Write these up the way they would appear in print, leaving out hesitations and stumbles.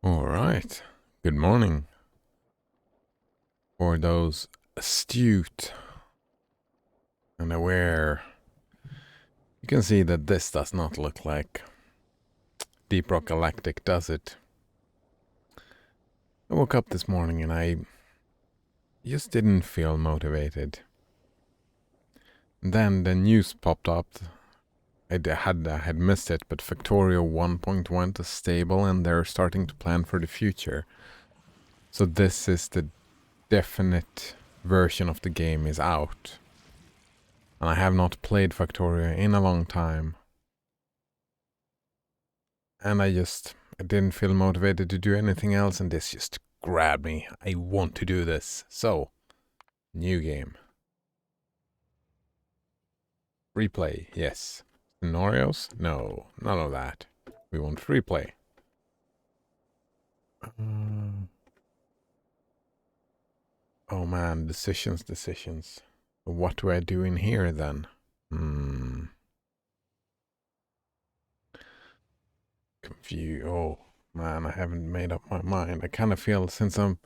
All right. Good morning. For those astute and aware, you can see that this does not look like Deep Rock Galactic, does it? I woke up this morning and I just didn't feel motivated. And then the news popped up. I had missed it, but Factorio 1.1 is stable and they're starting to plan for the future. So this is the definite version of the game is out. And I have not played Factorio in a long time. And I didn't feel motivated to do anything else, and this just grabbed me. I want to do this. So, new game. Replay, yes. Scenarios? No, none of that. We want replay. Oh man, decisions. What do I do in here then? Confused. Oh man, I haven't made up my mind. I kind of feel since I'm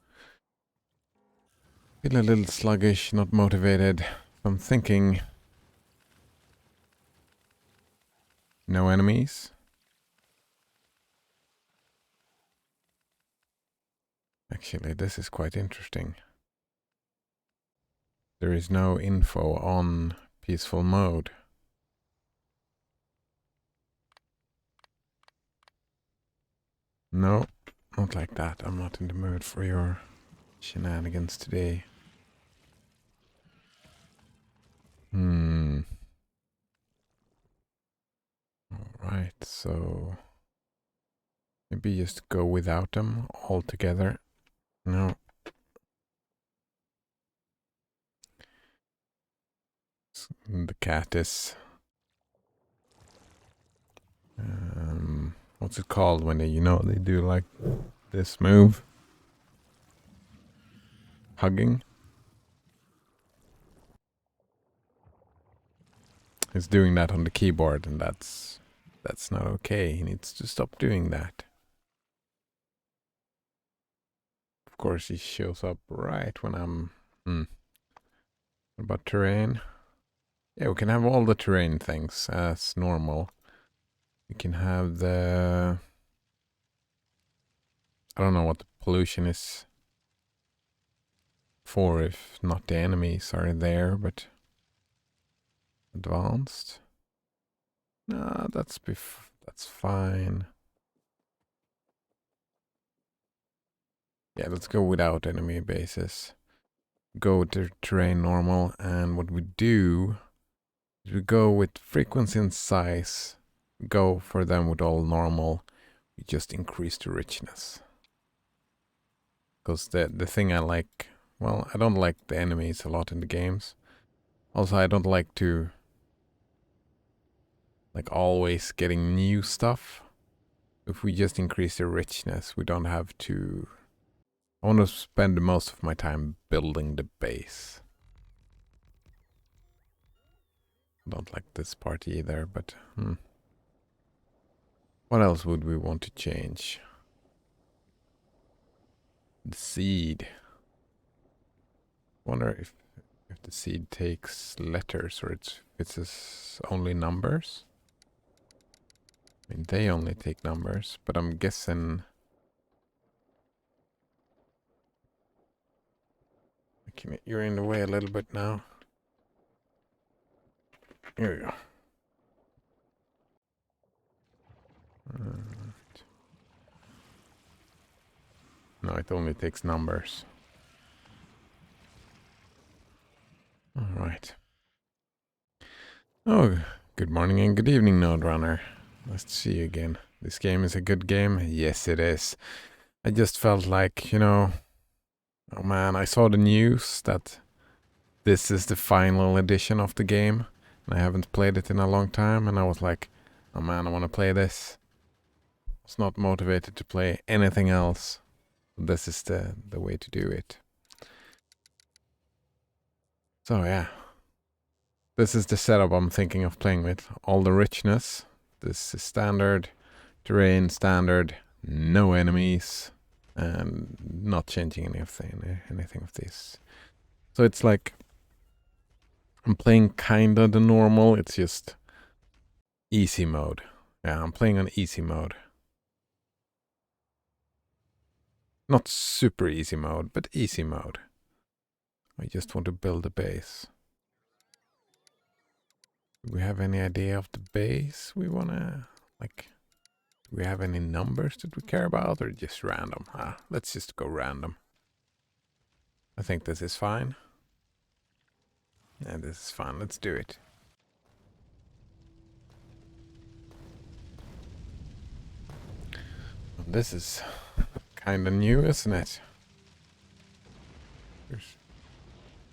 feeling a little sluggish, not motivated. I'm thinking no enemies. Actually, this is quite interesting. There is no info on peaceful mode. No, not like that. I'm not in the mood for your shenanigans today. Alright, so maybe just go without them altogether. No. The cat is... what's it called when they do like this move? Hugging? He's doing that on the keyboard, and that's not okay. He needs to stop doing that. Of course, he shows up right when I'm... What about terrain? Yeah, we can have all the terrain things as normal. We can have the... I don't know what the pollution is for if not the enemies are there, but... Advanced? No, that's fine. Yeah, let's go without enemy bases. Go to terrain normal, and what we do is we go with frequency and size. Go for them with all normal. We just increase the richness. Because the thing I like, well, I don't like the enemies a lot in the games. Also, I don't like to always getting new stuff. If we just increase the richness, we don't have to... I want to spend most of my time building the base. I don't like this part either, but... What else would we want to change? The seed. Wonder if the seed takes letters or it's only numbers. I mean, they only take numbers, but I'm guessing... You're in the way a little bit now. Here we go. No, it only takes numbers. Alright. Oh, good morning and good evening, Node Runner. Nice to see you again. This game is a good game? Yes, it is. I just felt like, oh man, I saw the news that this is the final edition of the game. And I haven't played it in a long time, and I was like, oh man, I want to play this. I was not motivated to play anything else. This is the way to do it. So yeah. This is the setup I'm thinking of playing with. All the richness. This is standard. Terrain, standard. no enemies, and not changing anything of this. So it's like I'm playing kinda the normal. It's just easy mode. Yeah, I'm playing on easy mode. Not super easy mode, but easy mode. I just want to build a base. Do we have any idea of the base we wanna, like, do we have any numbers that we care about, or just random? Let's just go random. I think this is fine. Yeah, this is fine. Let's do it. This is kind of new, isn't it?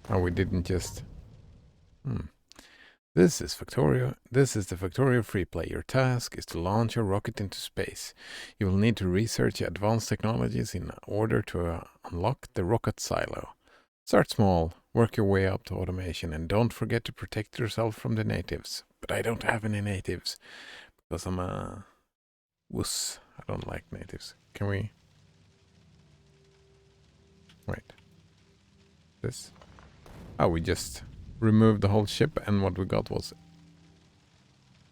Oh, we didn't just... This is Factorio. This is the Factorio free play. Your task is to launch your rocket into space. You will need to research advanced technologies in order to unlock the rocket silo. Start small, work your way up to automation, and don't forget to protect yourself from the natives. But I don't have any natives, because I'm a wuss. I don't like natives. Can we... Wait. This? Oh, we just removed the whole ship, and what we got was...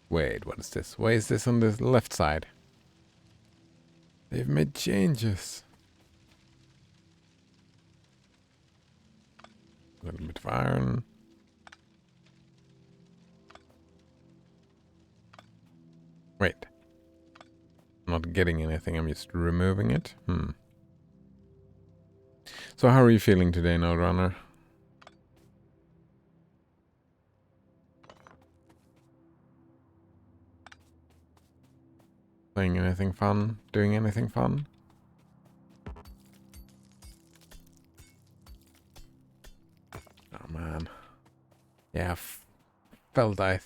Wait, what is this? Why is this on the left side? They've made changes. A little bit of iron. Wait. I'm not getting anything, I'm just removing it. So how are you feeling today, Node Runner? Playing anything fun? Doing anything fun? Oh man. Yeah, felt I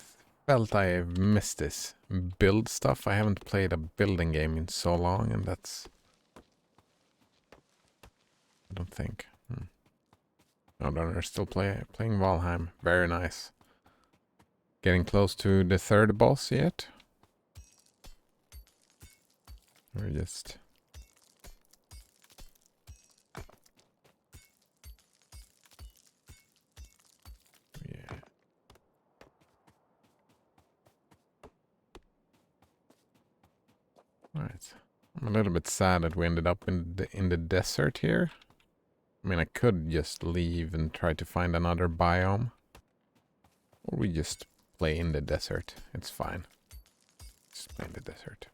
missed this build stuff. I haven't played a building game in so long, and that's... I don't think. Node Runner still playing Valheim. Very nice. Getting close to the third boss yet? Or just... Yeah. Right. I'm a little bit sad that we ended up in the desert here. I mean, I could just leave and try to find another biome. Or we just play in the desert. It's fine. Just play in the desert.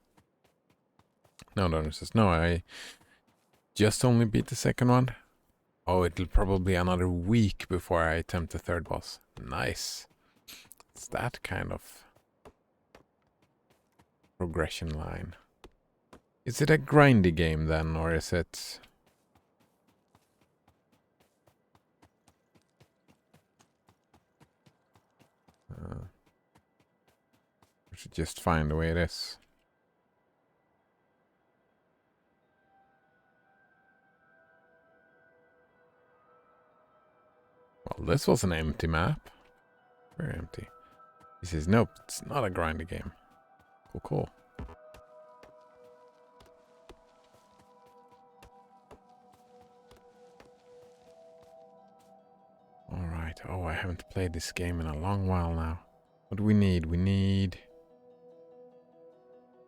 No, says, no, I just only beat the second one. Oh, it'll probably be another week before I attempt the third boss. Nice. It's that kind of progression line. Is it a grindy game then, or is it... we should just find the way it is. Well, this was an empty map. Very empty. He says, nope, it's not a grindy game. Cool, cool. Alright, oh, I haven't played this game in a long while now. What do we need? We need...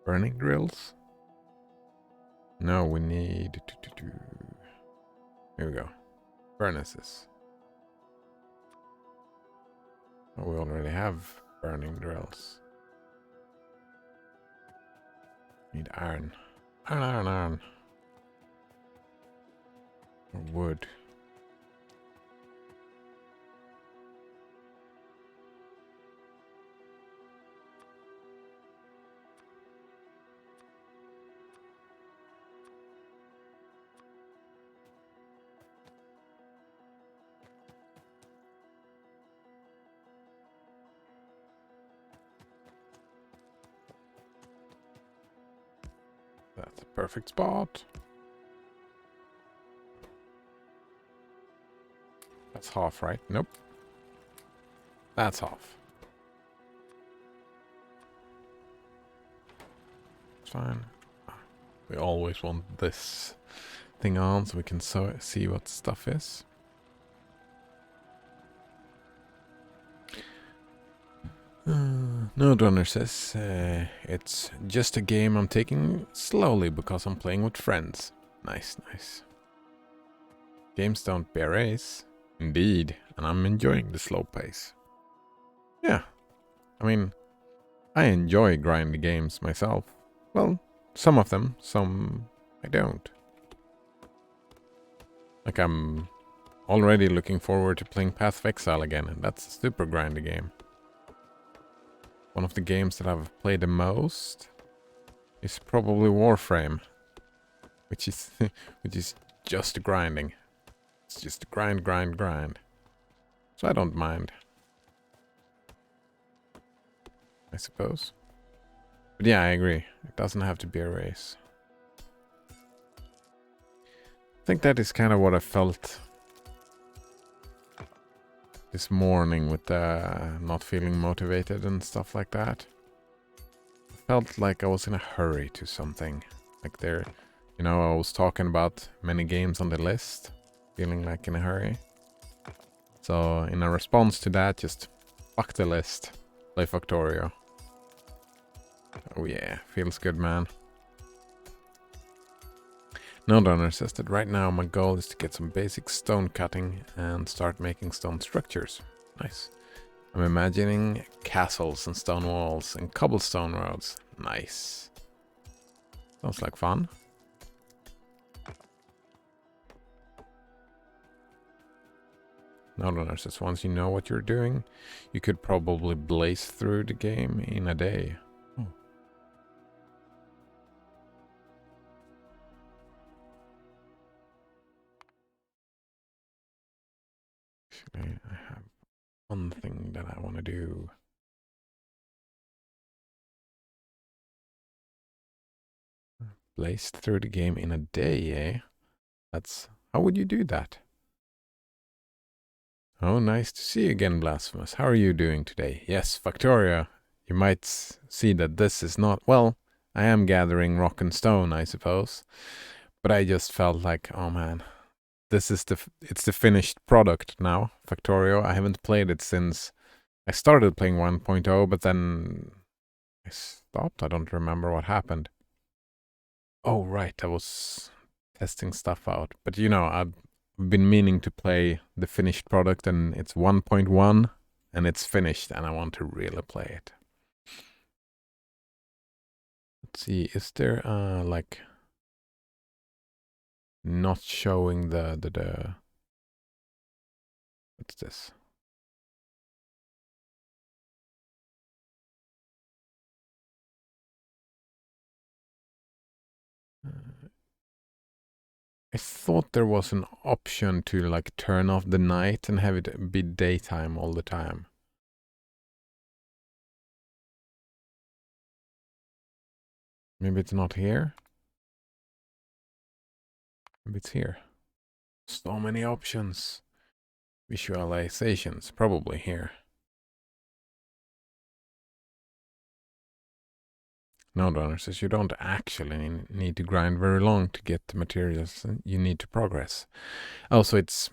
burning drills? No, we need... Here we go. Furnaces. Oh, we already have burning drills. Need iron. Iron. Or wood. That's a perfect spot. That's half, right? Nope. That's half. It's fine. We always want this thing on so we can see what stuff is. Node Runner says, it's just a game I'm taking slowly because I'm playing with friends. Nice, nice. Games don't bear ace. Indeed, and I'm enjoying the slow pace. Yeah, I mean, I enjoy grinding games myself. Well, some of them, some I don't. Like I'm already looking forward to playing Path of Exile again, and that's a super grindy game. One of the games that I've played the most is probably Warframe, which is which is just grinding. It's just grind, grind, grind. So I don't mind, I suppose. But yeah, I agree. It doesn't have to be a race. I think that is kind of what I felt this morning with not feeling motivated and stuff like that. I felt like I was in a hurry to something. Like there, you know, I was talking about many games on the list, feeling like in a hurry. So in a response to that, just fuck the list. Play Factorio. Oh yeah, feels good, man. Node Runner says that right now my goal is to get some basic stone cutting and start making stone structures. Nice. I'm imagining castles and stone walls and cobblestone roads. Nice. Sounds like fun. Node Runner says once you know what you're doing, you could probably blaze through the game in a day. Oh. Actually, I have one thing that I want to do. Blaze through the game in a day, eh? That's... How would you do that? Oh, nice to see you again, Blasphemous. How are you doing today? Yes, Factorio. You might see that this is not... Well, I am gathering rock and stone, I suppose. But I just felt like, oh man, this is it's the finished product now, Factorio. I haven't played it since I started playing 1.0, but then I stopped. I don't remember what happened. Oh, right, I was testing stuff out. But you know, I've been meaning to play the finished product, and it's 1.1, and it's finished, and I want to really play it. Let's see, is there like not showing the what's this? I thought there was an option to like turn off the night and have it be daytime all the time. Maybe it's not here. Maybe it's here. So many options. Visualizations, probably here. Node Runner says you don't actually need to grind very long to get the materials you need to progress. Also, it's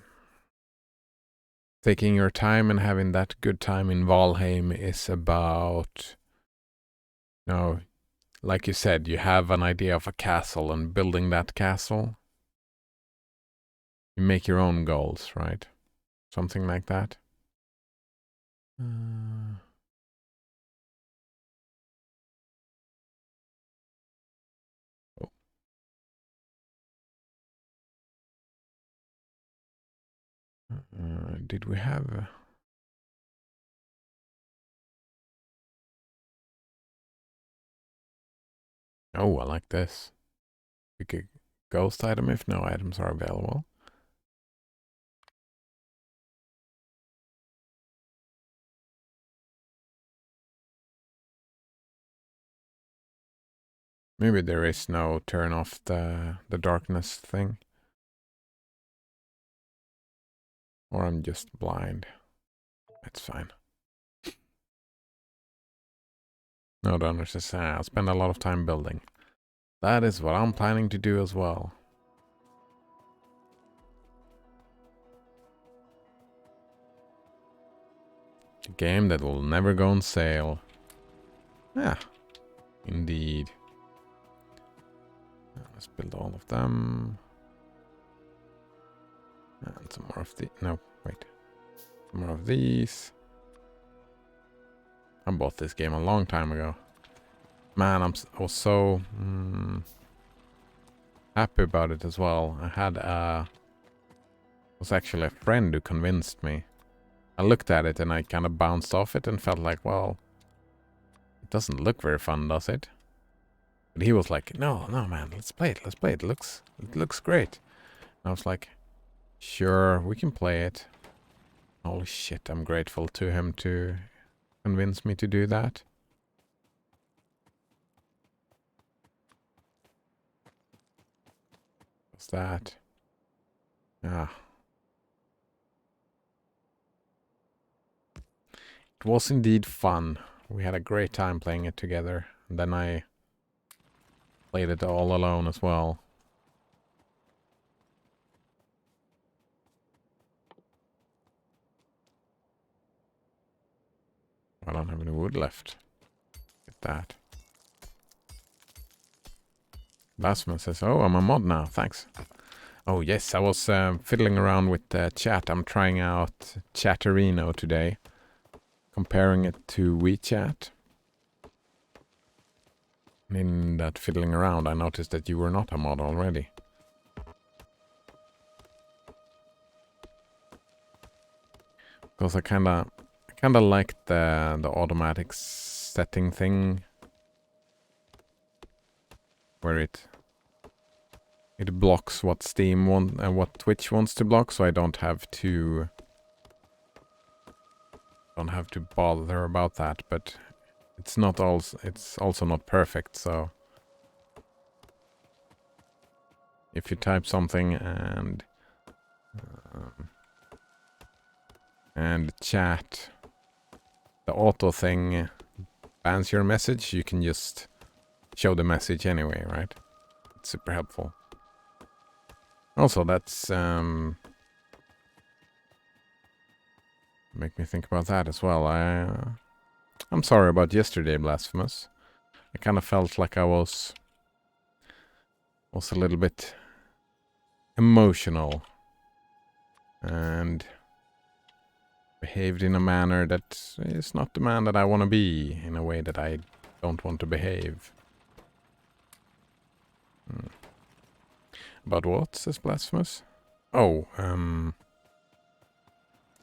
taking your time and having that good time in Valheim is about, you know, like you said, you have an idea of a castle and building that castle. You make your own goals, right? Something like that. Oh. Did we have... Oh, I like this. Pick a ghost item if no items are available. Maybe there is no turn off the darkness thing. Or I'm just blind. It's fine. No, the owner says, I'll spend a lot of time building. That is what I'm planning to do as well. A game that will never go on sale. Yeah, indeed. Let's build all of them. And some more of the... No, wait. Some more of these. I bought this game a long time ago. Man, I was so happy about it as well. I had it was actually a friend who convinced me. I looked at it and I kind of bounced off it and felt like, well, it doesn't look very fun, does it? But he was like, no, man, let's play it. It looks great. And I was like, sure, we can play it. Holy shit, I'm grateful to him to convince me to do that. What's that? Ah. It was indeed fun. We had a great time playing it together. And then I played it all alone as well. I don't have any wood left. Get that. Blasphemous says, oh, I'm a mod now. Thanks. Oh, yes, I was fiddling around with chat. I'm trying out Chatterino today. Comparing it to WeChat. And in that fiddling around, I noticed that you were not a mod already. Because I kinda liked the automatic setting thing. Where it blocks what Steam wants and what Twitch wants to block, so I don't have to bother about that. But it's not it's also not perfect. So if you type something and chat, the auto thing bans your message, you can just show the message anyway, right? It's super helpful. Also, that's make me think about that as well. I'm sorry about yesterday, Blasphemous. I kind of felt like I was a little bit emotional and behaved in a manner that is not the man that I want to be, in a way that I don't want to behave. About what, says Blasphemous? Oh,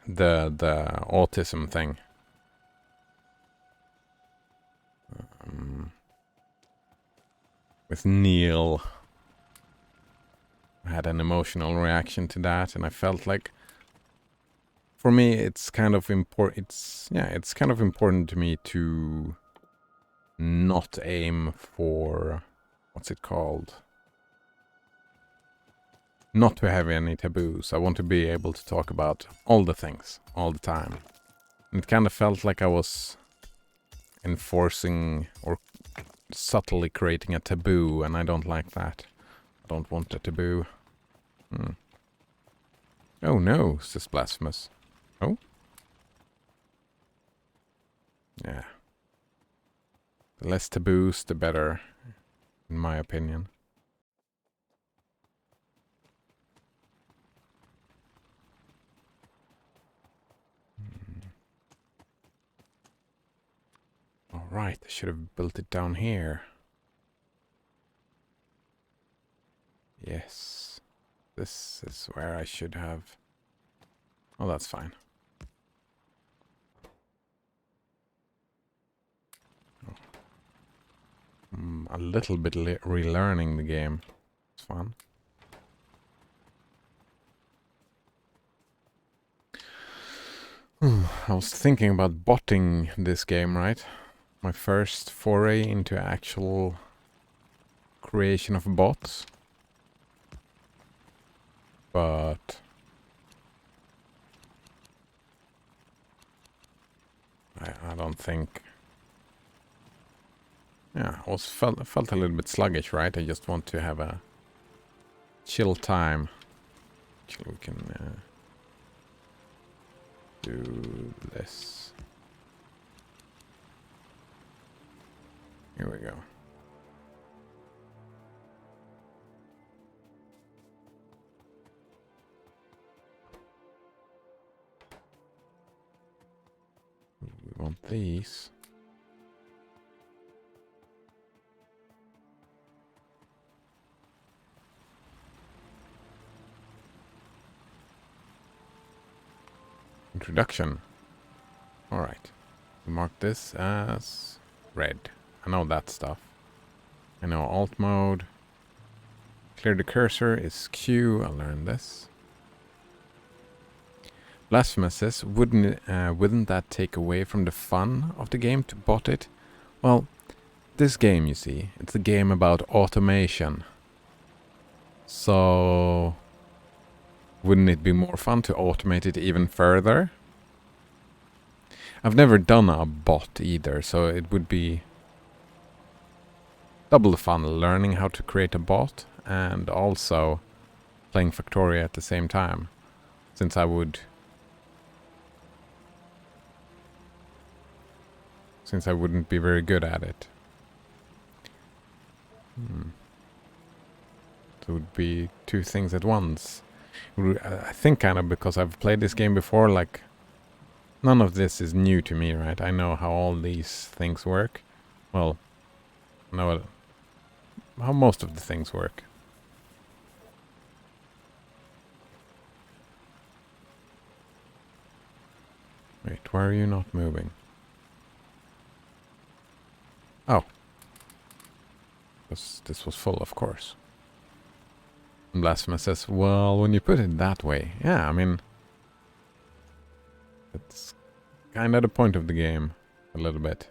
the autism thing. With Neil. I had an emotional reaction to that, and I felt like, for me, it's kind of important. It's kind of important to me to not aim for, what's it called? Not to have any taboos. I want to be able to talk about all the things, all the time. And it kind of felt like I was enforcing or subtly creating a taboo, and I don't like that. I don't want a taboo. Oh no, says Blasphemous. Oh? Yeah. The less taboos, the better, in my opinion. Alright, I should have built it down here. Yes. This is where I should have... Oh, that's fine. A little bit relearning the game. It's fun. I was thinking about botting this game, right? My first foray into actual creation of bots. But I don't think Yeah, also felt a little bit sluggish, right? I just want to have a chill time. Actually, we can do this. Here we go. We want these. Introduction. Alright. Mark this as red. I know that stuff. I know alt mode. Clear the cursor is Q. I learned this. Blasphemous says, wouldn't that take away from the fun of the game to bot it? Well, this game, you see, it's a game about automation. So, wouldn't it be more fun to automate it even further? I've never done a bot either, so it would be double the fun learning how to create a bot and also playing Factorio at the same time. Since I wouldn't be very good at it. So it would be two things at once. I think kind of because I've played this game before, like none of this is new to me, right? I know how all these things work. Well, I know how most of the things work. Wait, why are you not moving? Oh. This was full, of course. And Blasphemous says, well, when you put it that way, yeah, I mean, it's kind of the point of the game, a little bit.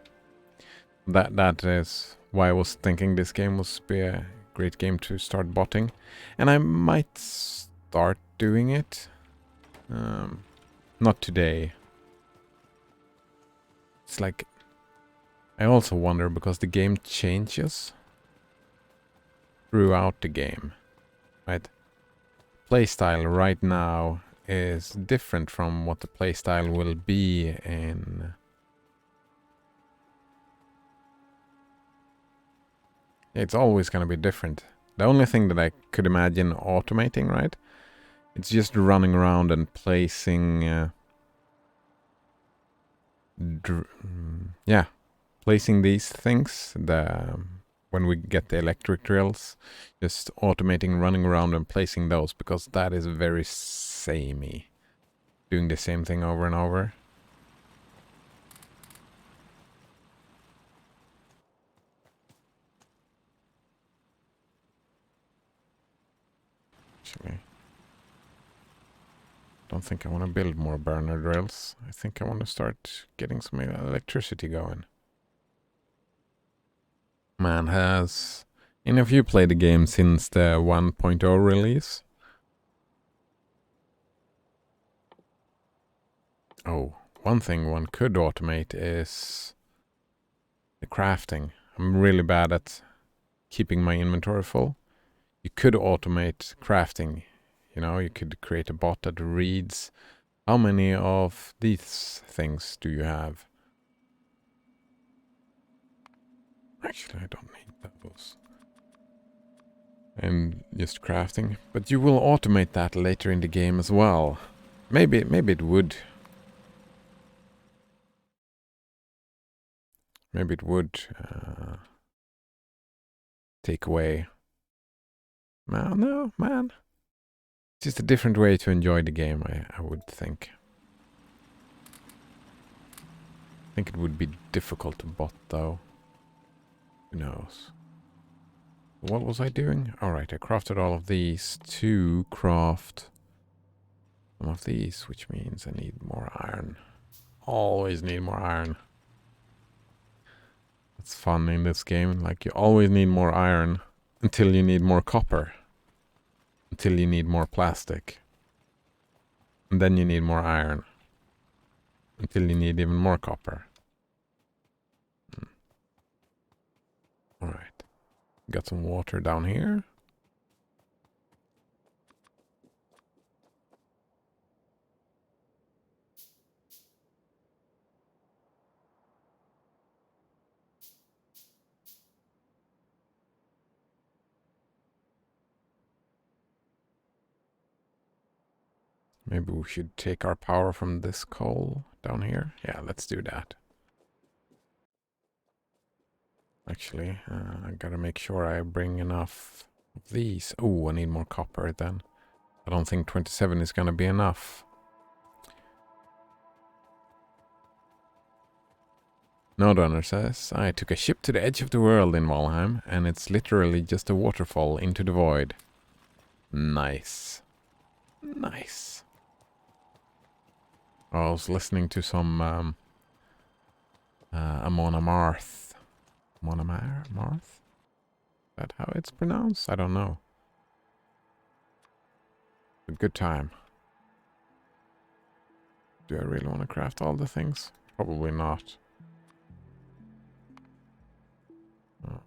That is why I was thinking this game was be a great game to start botting, and I might start doing it. Not today. It's like I also wonder because the game changes throughout the game, right? Playstyle right now is different from what the playstyle will be in. It's always going to be different. The only thing that I could imagine automating, right? It's just running around and placing, placing these things. When we get the electric drills, just automating, running around and placing those, because that is very samey. Doing the same thing over and over. Actually, don't think I want to build more burner drills. I think I want to start getting some electricity going. Man, have you played the game since the 1.0 release? Oh, one thing one could automate is the crafting. I'm really bad at keeping my inventory full. You could automate crafting. You know, you could create a bot that reads how many of these things do you have. Actually, I don't need those. And just crafting. But you will automate that later in the game as well. Maybe it would. Maybe it would take away. No, man. It's just a different way to enjoy the game, I would think. I think it would be difficult to bot, though. Who knows? What was I doing? Alright, I crafted all of these to craft some of these, which means I need more iron. Always need more iron. It's fun in this game. Like, you always need more iron until you need more copper. Until you need more plastic. And then you need more iron. Until you need even more copper. Alright. Got some water down here. Maybe we should take our power from this coal down here. Yeah, let's do that. Actually, I gotta make sure I bring enough of these. Oh, I need more copper then. I don't think 27 is gonna be enough. Noderunner says, I took a ship to the edge of the world in Valheim, and it's literally just a waterfall into the void. Nice. Nice. I was listening to some Amon Amarth. Amon Amarth? Is that how it's pronounced? I don't know. A good time. Do I really want to craft all the things? Probably not. Oh.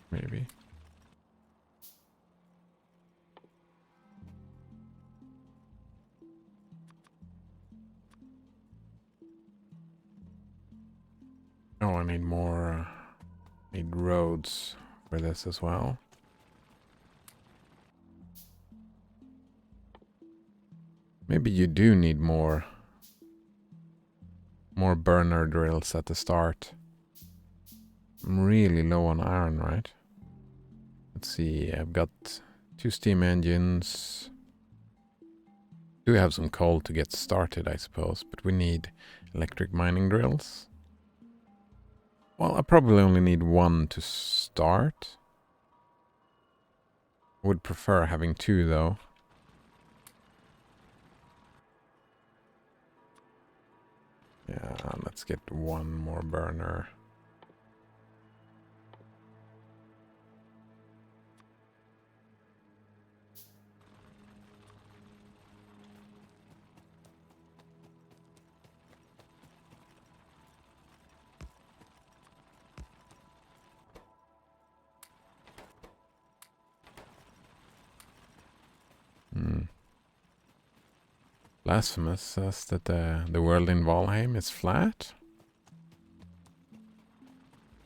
Maybe. Oh, I need more. Need roads for this as well. Maybe you do need more burner drills at the start. I'm really low on iron, right? Let's see, I've got 2 steam engines. Do have some coal to get started, I suppose, but we need electric mining drills. Well, I probably only need 1 to start. I would prefer having 2 though. Yeah, let's get 1 more burner. Blasphemous says that the world in Valheim is flat.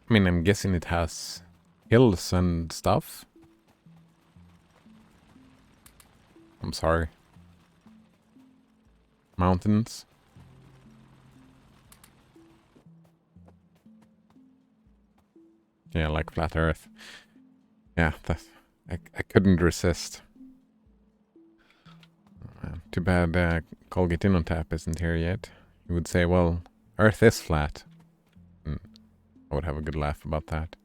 I mean, I'm guessing it has hills and stuff. I'm sorry. Mountains. Yeah, like flat Earth. Yeah, I couldn't resist. Too bad Colgate In on Tap isn't here yet. He would say, well, Earth is flat. I would have a good laugh about that.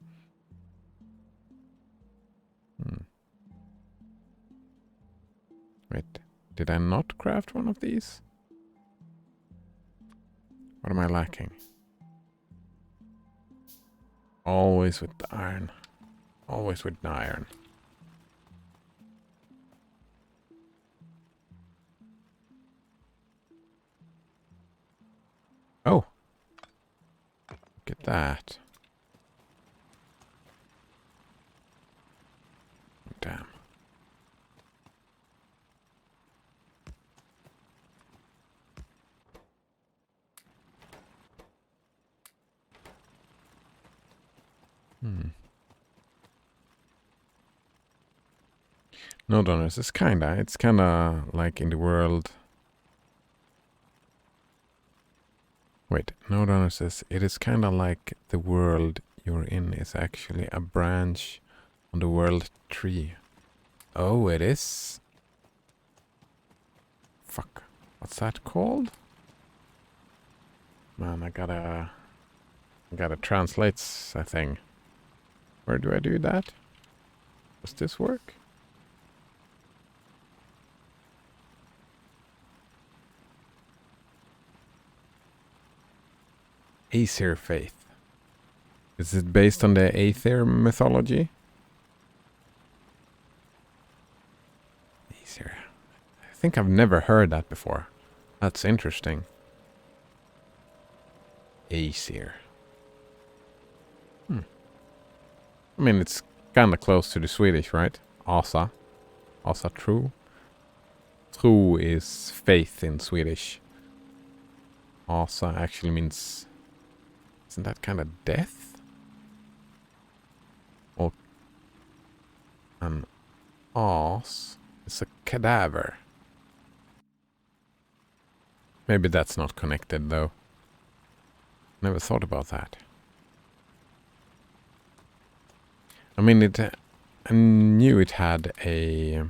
Wait, did I not craft one of these? What am I lacking? Always with the iron. Always with the iron. Oh. Look at that. Damn. No donors. It's kinda like in the world. Wait, no donor says it is kinda like the world you're in is actually a branch on the world tree. Oh, it is? Fuck. What's that called? Man, I gotta translate a thing. Where do I do that? Does this work? Aesir faith. Is it based on the Aether mythology? Aesir. I think I've never heard that before. That's interesting. Aesir. I mean, it's kind of close to the Swedish, right? Asa. Asa true. True is faith in Swedish. Asa actually means... Isn't that kind of death? Or an os is a cadaver. Maybe that's not connected though. Never thought about that. I mean, I knew it had a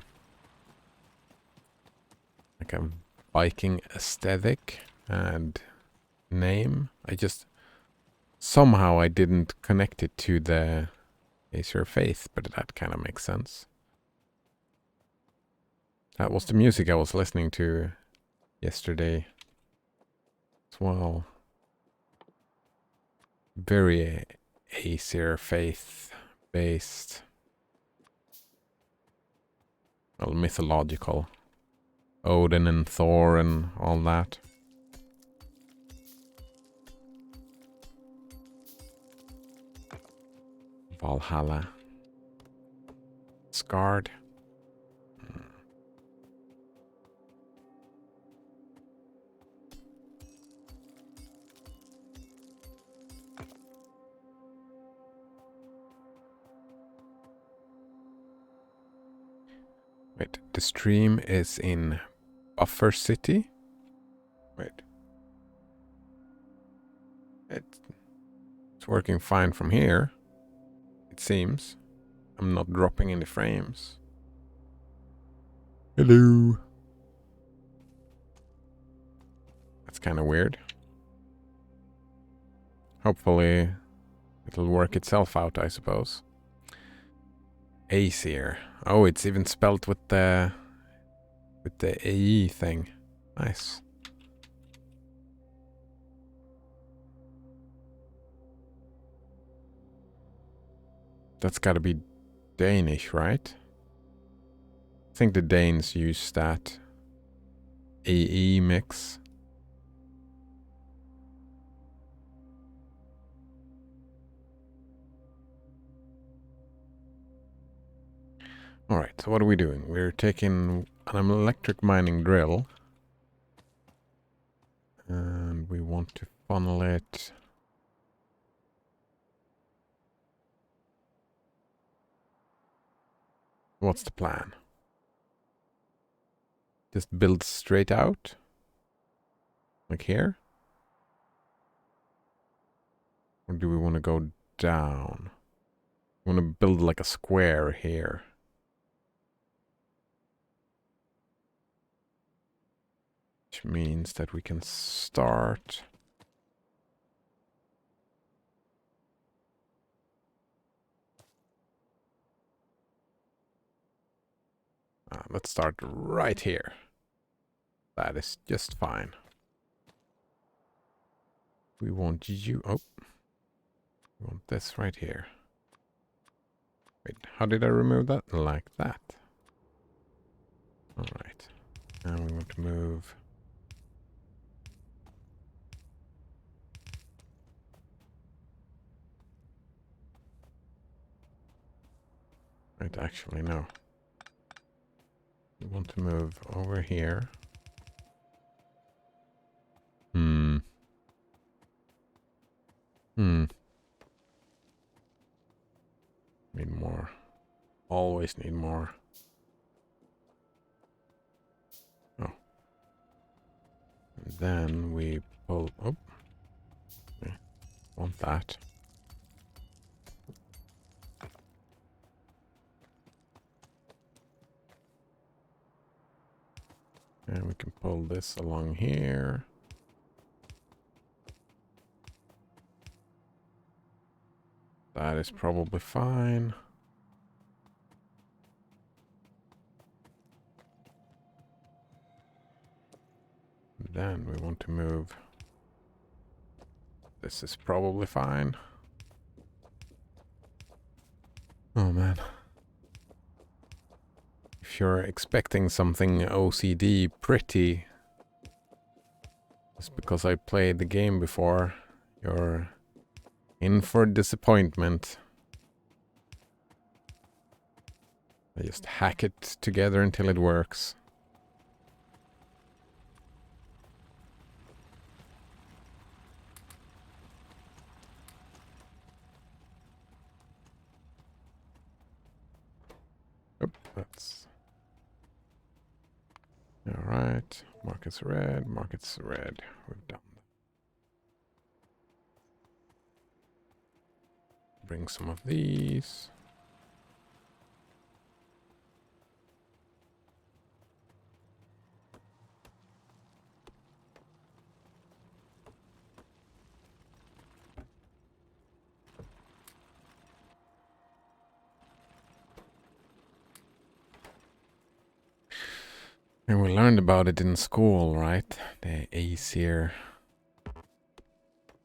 like a Viking aesthetic and name. Somehow I didn't connect it to the Aesir faith, but that kind of makes sense. That was the music I was listening to yesterday as well. Very Aesir faith based. Well, mythological. Odin and Thor and all that. Valhalla. Scarred. Wait, the stream is in Buffer City? Wait. It's working fine from here. It seems. I'm not dropping any frames. Hello. That's kind of weird. Hopefully it'll work itself out, I suppose. Aesir. Oh, it's even spelled with the AE thing. Nice. That's gotta be Danish, right? I think the Danes use that AE mix. Alright, so what are we doing? We're taking an electric mining drill. And we want to funnel it. What's the plan? Just build straight out? Like here? Or do we want to go down? We want to build like a square here. Which means that we can start... let's start right here. That is just fine. We want you... Oh. We want this right here. Wait, how did I remove that? Like that. Alright. Now we want to move... Wait, actually, no. We want to move over here. Need more. Always need more. Oh. And then we pull... Oh. Okay. Want that. And we can pull this along here. That is probably fine. Then we want to move. This is probably fine. Oh man. If you're expecting something OCD pretty, it's because I played the game before. You're in for disappointment. I just hack it together until it works. Oh, that's... Alright, market's red, market's red. We're done. Bring some of these. And we learned about it in school, right? The Aesir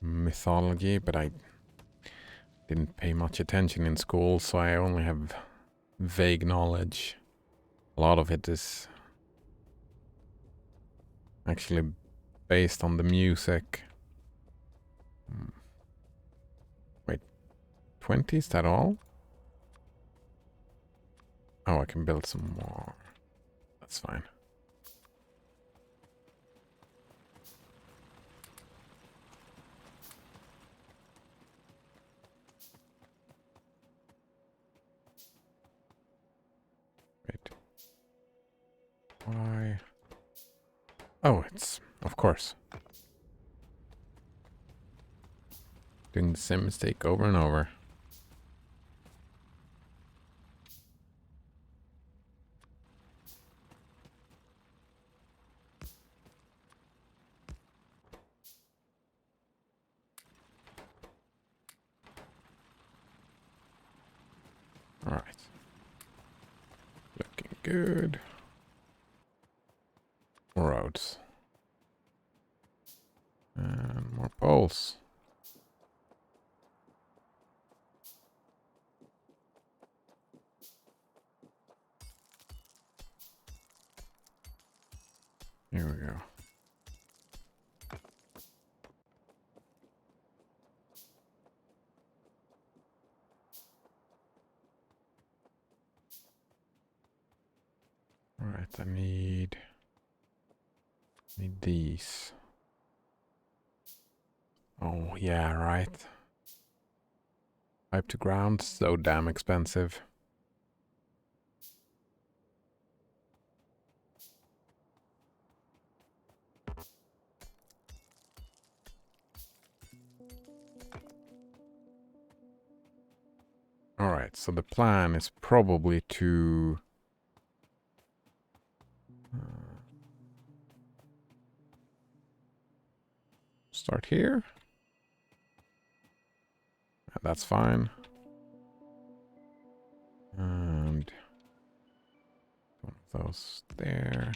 mythology, but I didn't pay much attention in school, so I only have vague knowledge. A lot of it is actually based on the music. Wait, 20? Is that all? Oh, I can build some more. That's fine. Wait. Why? Oh, it's... Of course. Doing the same mistake over and over. Alright. Looking good. More roads. And more poles. Here we go. Alright, I need these. Oh, yeah, right. Pipe to ground, so damn expensive. Alright, so the plan is probably to... start here. That's fine. And one of those there.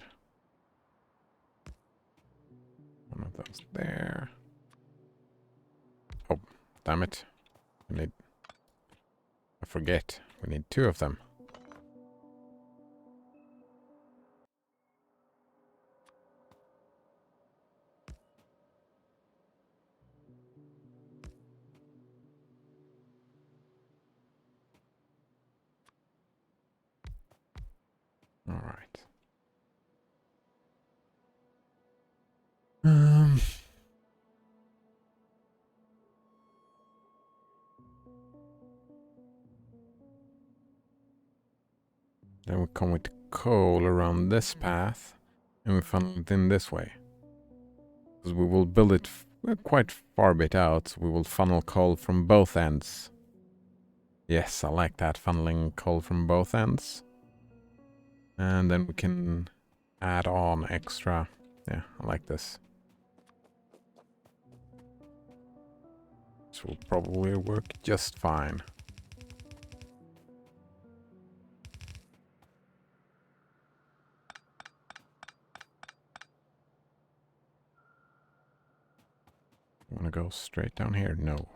One of those there. Oh, damn it. We need... I forget. We need 2 of them. Alright. Then we come with coal around this path, and we funnel it in this way. Because we will build it quite far bit out, so we will funnel coal from both ends. Yes, I like that, funneling coal from both ends. And then we can add on extra. Yeah, I like this. This will probably work just fine. You want to go straight down here? No.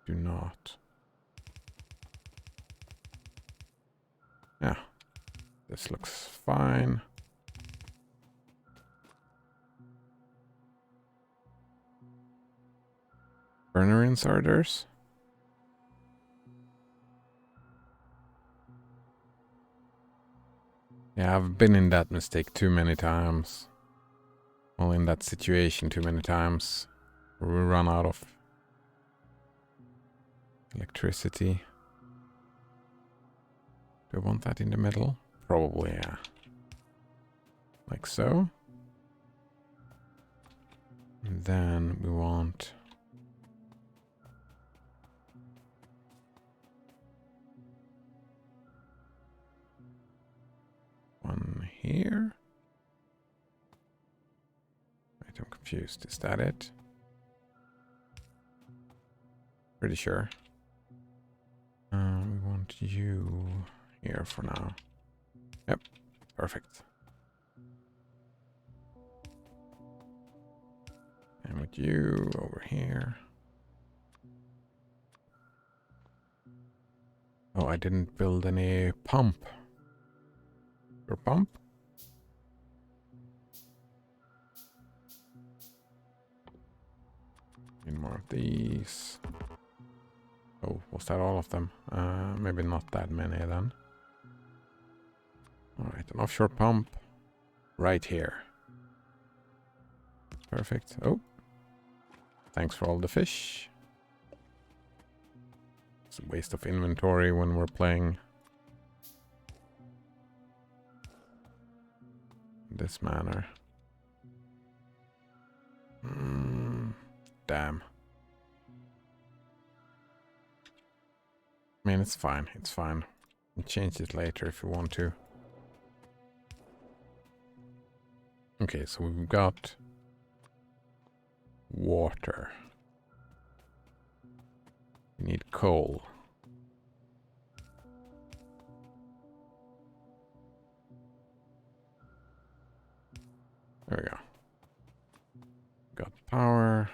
Do not. Yeah. This looks fine. Burner inserters? Yeah, I've been in that mistake too many times. Well, in that situation too many times. We run out of electricity. Do I want that in the middle? Probably, yeah. Like so. And then we want... one here. Wait, I'm confused. Is that it? Pretty sure. We want you here for now. Yep, perfect. And with you over here. Oh, I didn't build any pump. Your pump? Need more of these. Oh, was that all of them? Maybe not that many then. Alright, an offshore pump right here. Perfect. Oh. Thanks for all the fish. It's a waste of inventory when we're playing in this manner. Damn. I mean, it's fine. It's fine. We'll change it later if you want to. Okay, so we've got water. We need coal. There we go. Got power.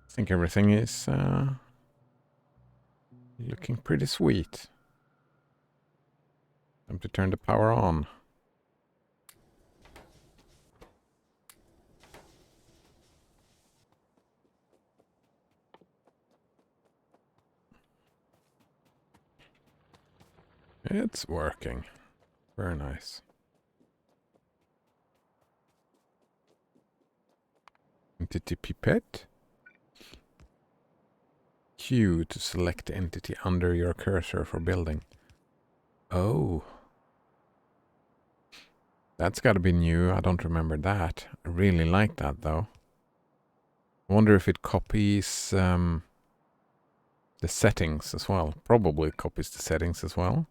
I think everything is looking pretty sweet. Time to turn the power on. It's working. Very nice. Entity pipette. Q to select the entity under your cursor for building. Oh. That's gotta be new. I don't remember that. I really like that though. I wonder if it copies the settings as well. Probably copies the settings as well.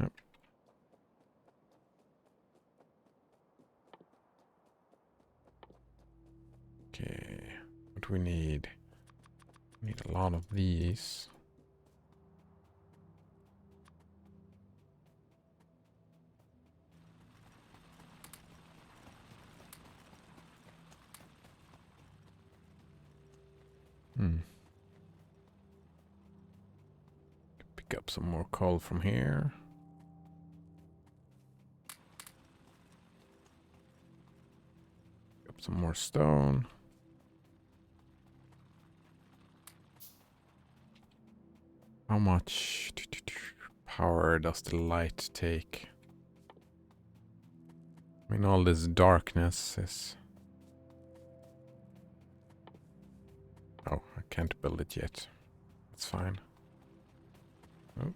Yep. Okay, what do we need? We need a lot of these. Pick up some more coal from here. Pick up some more stone. How much power does the light take? I mean, all this darkness is... Oh, I can't build it yet. That's fine. Oh.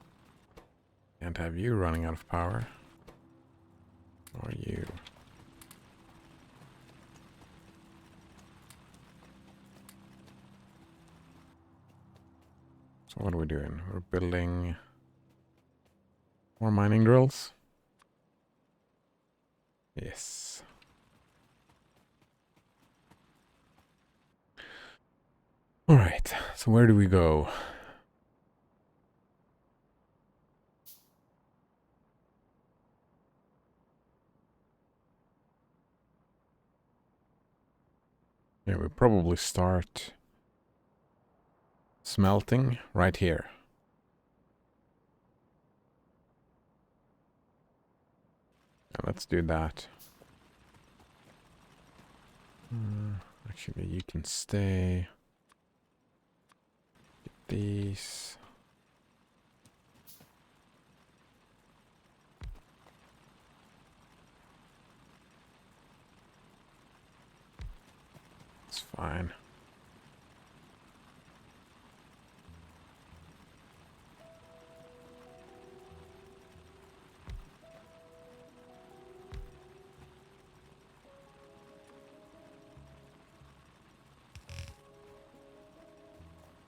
Can't have you running out of power. Or you. So what are we doing? We're building more mining drills. Yes. All right. So where do we go? Yeah, we probably start smelting right here. Let's do that. Actually, you can stay. Get these. It's fine.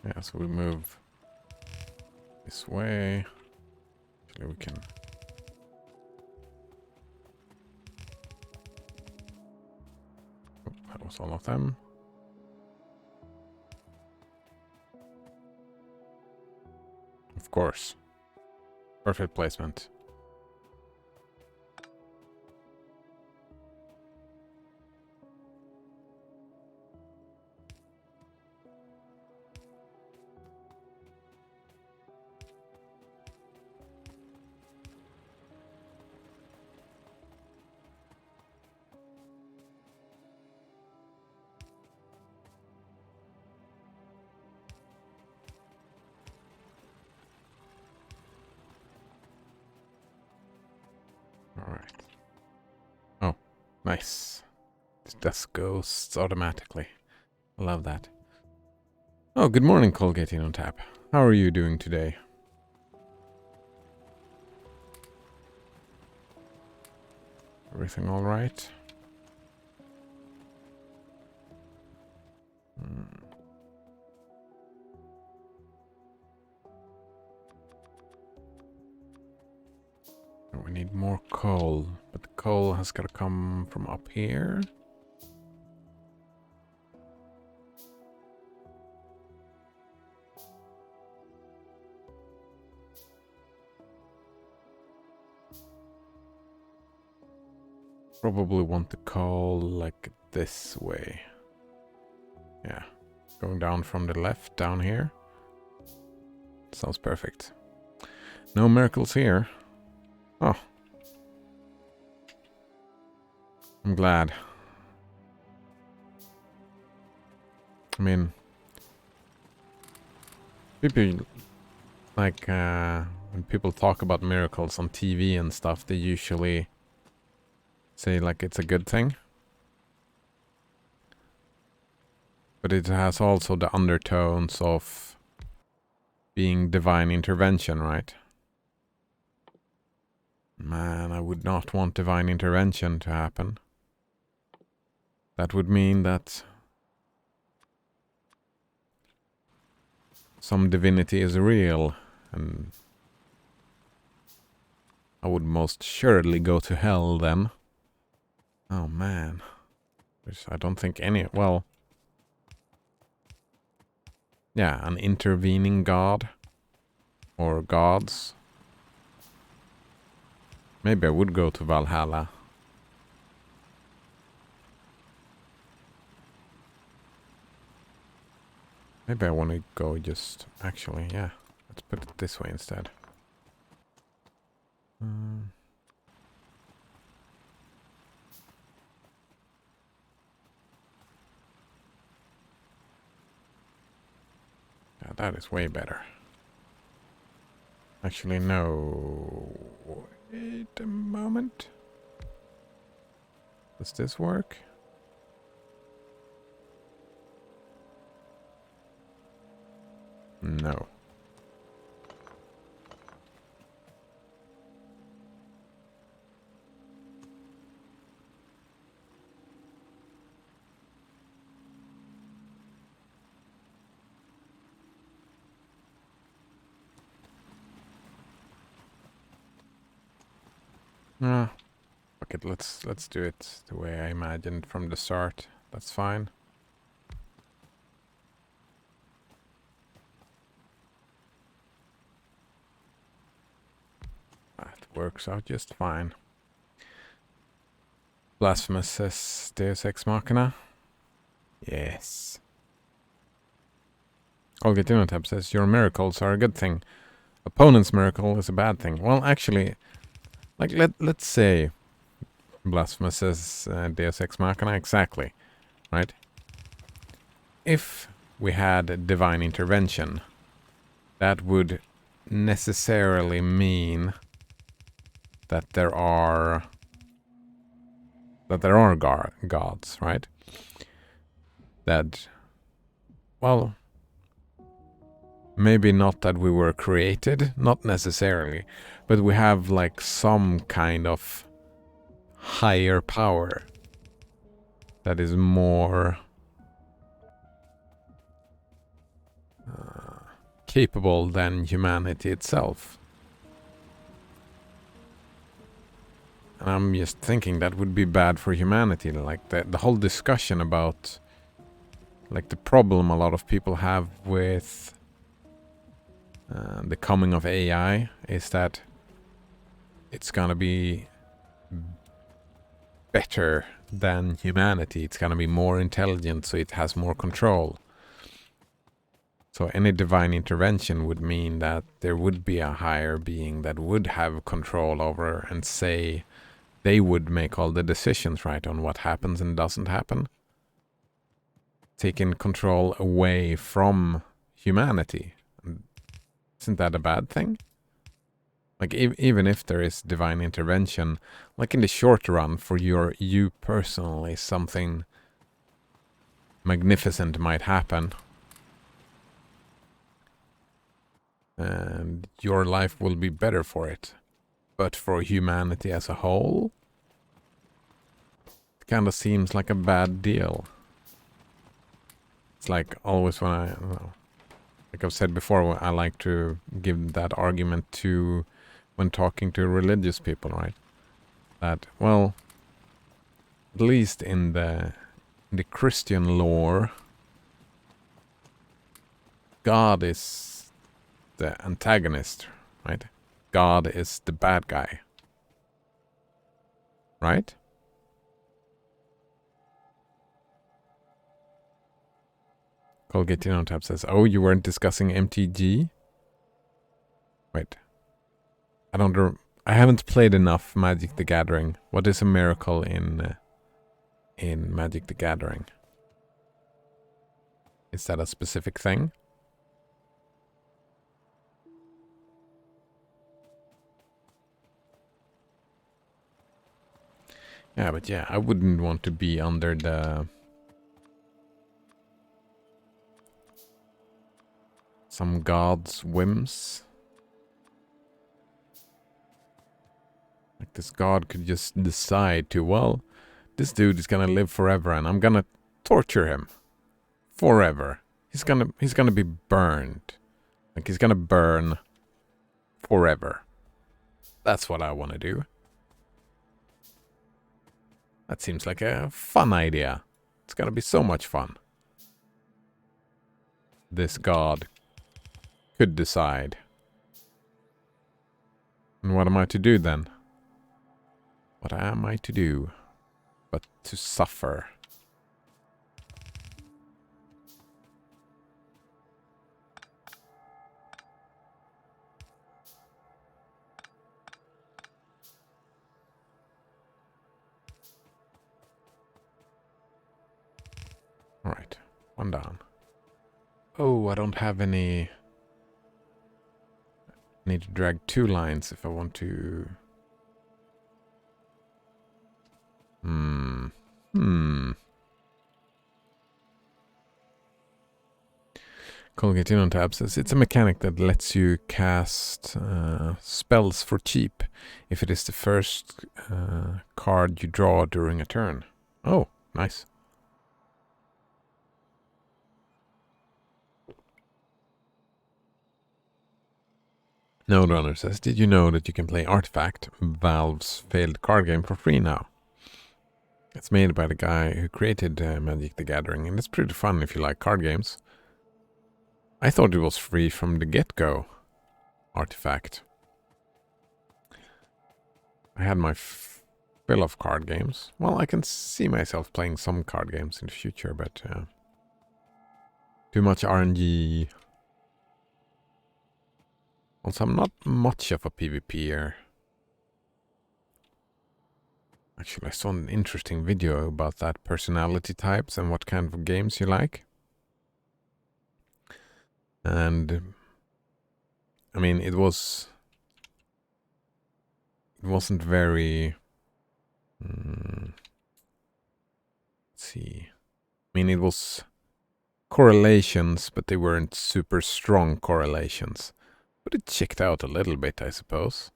Yeah, so we move this way. Actually, we can. Oh, that was all of them. Of course. Perfect placement. All right. Oh, nice. This goes automatically. I love that. Oh, good morning, Colgating on tap. How are you doing today? Everything all right? We need more coal, but the coal has got to come from up here. Probably want the coal like this way. Yeah, going down from the left down here. Sounds perfect. No miracles here. Oh. I'm glad. I mean, people like when people talk about miracles on TV and stuff, they usually say like it's a good thing. But it has also the undertones of being divine intervention, right? Man, I would not want divine intervention to happen. That would mean that some divinity is real, and I would most surely go to hell then. Oh man. Which I don't think any... Well... Yeah, an intervening god. Or gods. Maybe I would go to Valhalla. Maybe I want to go just... Actually, yeah. Let's put it this way instead. Yeah, that is way better. Actually, no. Wait a moment. Does this work? No. Fuck it, let's do it the way I imagined from the start. That's fine. That works out just fine. Blasphemous says Deus Ex Machina. Yes. Olga Tinotab says your miracles are a good thing. Opponent's miracle is a bad thing. Well, actually, like let's say Blasphemous as Deus Ex Machina, exactly, right? If we had divine intervention, that would necessarily mean that there are gods, right? That, well, maybe not that we were created, not necessarily, but we have like some kind of higher power that is more capable than humanity itself. And I'm just thinking that would be bad for humanity. Like the whole discussion about like the problem a lot of people have with the coming of AI is that it's gonna be better than humanity. It's gonna be more intelligent, so it has more control. So any divine intervention would mean that there would be a higher being that would have control over and say they would make all the decisions, right, on what happens and doesn't happen. Taking control away from humanity. Isn't that a bad thing? Like even if there is divine intervention, like in the short run for you personally, something magnificent might happen. And your life will be better for it. But for humanity as a whole, it kind of seems like a bad deal. It's like always when like I've said before, I like to give that argument to when talking to religious people, right? That, well, at least in the Christian lore, God is the antagonist, right? God is the bad guy, right? Colgate Tab says, "Oh, you weren't discussing MTG." Wait, I haven't played enough Magic the Gathering. What is a miracle in Magic the Gathering? Is that a specific thing? Yeah, but yeah, I wouldn't want to be under some god's whims. Like this god could just decide to, well, this dude is gonna live forever and I'm gonna torture him forever. He's gonna be burned. Like he's gonna burn forever. That's what I wanna do. That seems like a fun idea. It's gonna be so much fun. This god could decide. And what am I to do then? What am I to do but to suffer? Alright, one down. Oh, I don't have any... I need to drag 2 lines if I want to... Colgate on tab says, it's a mechanic that lets you cast spells for cheap if it is the first card you draw during a turn. Oh, nice. Node Runner says, did you know that you can play Artifact, Valve's failed card game, for free now? It's made by the guy who created Magic the Gathering, and it's pretty fun if you like card games. I thought it was free from the get-go, Artifact. I had my fill of card games. Well, I can see myself playing some card games in the future, but too much RNG. Also, I'm not much of a PvPer. Actually, I saw an interesting video about that personality types and what kind of games you like. And I mean, it wasn't very. Let's see. I mean, it was correlations, but they weren't super strong correlations. But it checked out a little bit, I suppose.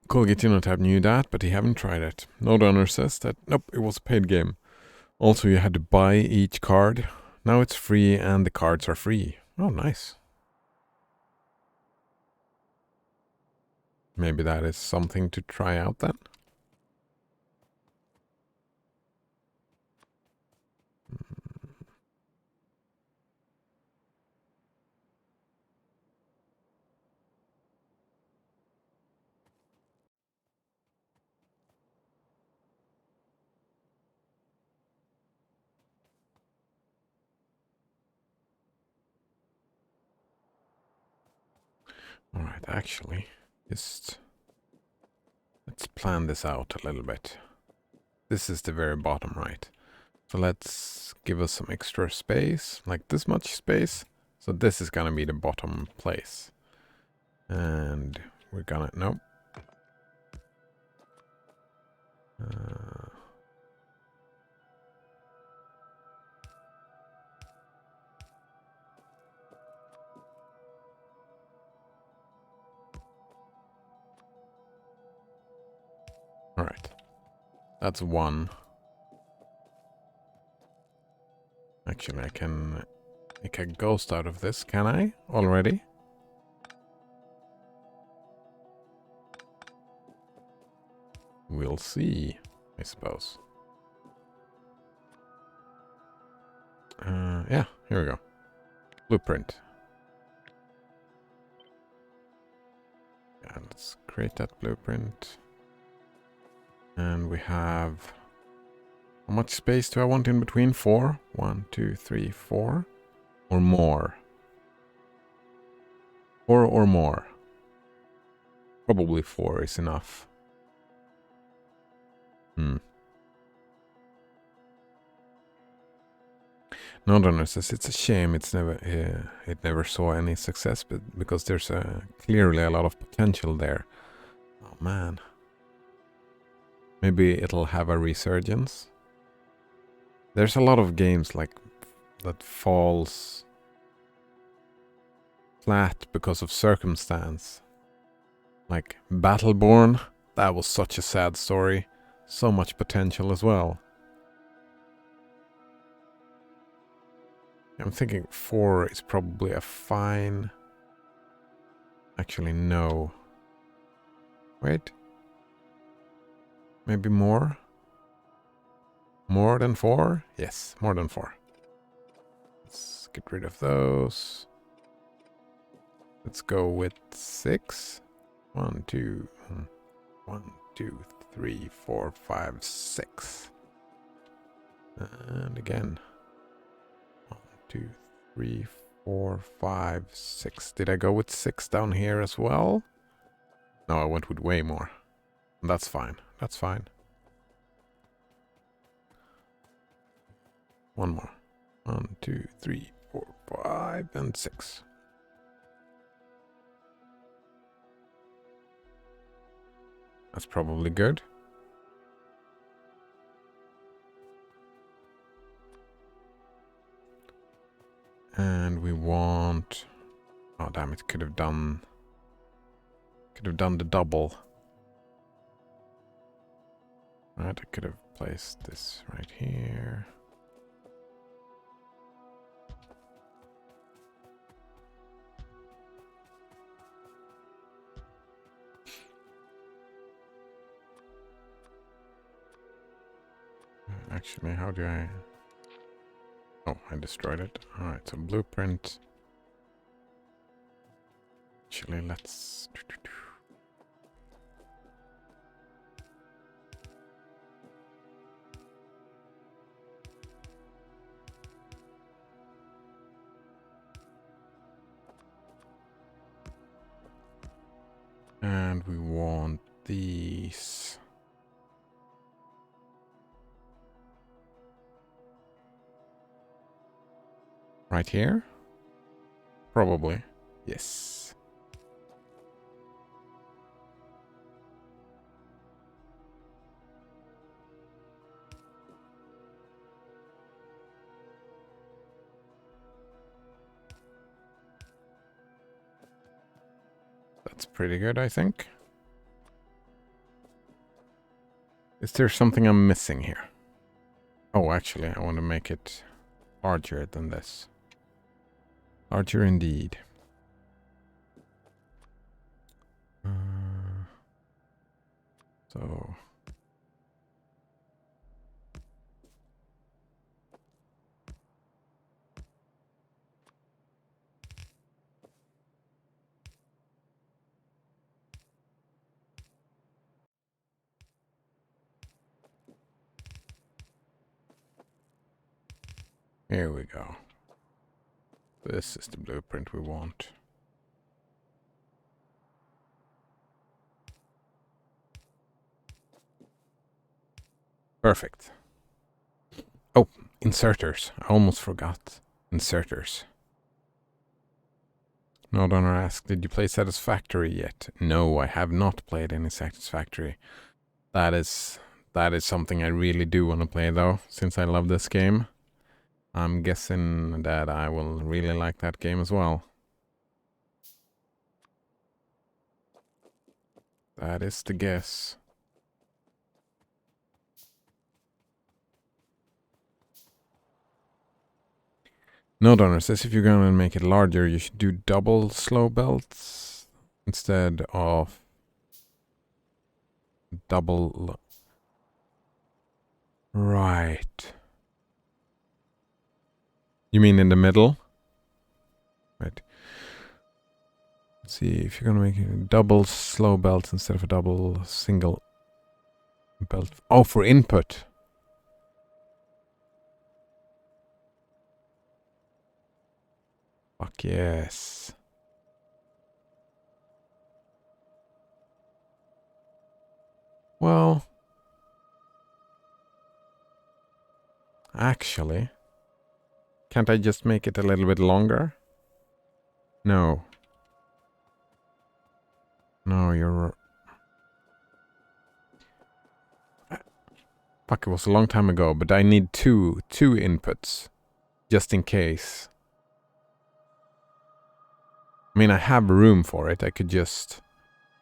Colgate Genotype knew that, but he haven't tried it. No Runner says that, nope, it was a paid game. Also, you had to buy each card. Now it's free and the cards are free. Oh, nice. Maybe that is something to try out then. Alright, actually, just let's plan this out a little bit. This is the very bottom right. So let's give us some extra space, like this much space. So this is gonna be the bottom place. And we're gonna, nope. Alright. That's one. Actually, I can make a ghost out of this, can I? Already? We'll see, I suppose. Yeah, here we go. Blueprint. Yeah, let's create that blueprint. And we have... How much space do I want in between? 4? 1, 2, 3, 4? Or more? 4 or more? Probably 4 is enough. Nodrunner says it's a shame it never saw any success, but because there's clearly a lot of potential there. Oh man. Maybe it'll have a resurgence. There's a lot of games like that falls flat because of circumstance. Like Battleborn, that was such a sad story. So much potential as well. I'm thinking 4 is probably a fine... Actually, no. Wait. Maybe more? More than 4? Yes, more than 4. Let's get rid of those. Let's go with 6. 1, 2, 1, 2, 3, 4, 5, 6. And again. 1, 2, 3, 4, 5, 6. Did I go with 6 down here as well? No, I went with way more. That's fine. That's fine. One more. 1, 2, 3, 4, 5, and 6. That's probably good. And we want... Oh damn it, could have done the double. Right, I could have placed this right here. Actually, how do I... Oh, I destroyed it. Alright, so blueprint. Actually, let's... And we want these. Right here? Probably. Yes. That's pretty good, I think. Is there something I'm missing here? Oh, actually, I want to make it larger than this. Larger indeed. So... Here we go. This is the blueprint we want. Perfect. Oh, inserters. I almost forgot. Inserters. No donor asked, did you play Satisfactory yet? No, I have not played any Satisfactory. That is something I really do want to play though, since I love this game. I'm guessing that I will really like that game as well. That is the guess. No donor says if you're gonna make it larger, you should do double slow belts instead of double. Right. You mean in the middle? Right. Let's see if you're gonna make it double slow belts instead of a double single belt. Oh, for input. Fuck yes. Well, actually, can't I just make it a little bit longer? No. No, you're... Fuck, it was a long time ago, but I need two inputs, just in case. I mean, I have room for it. I could just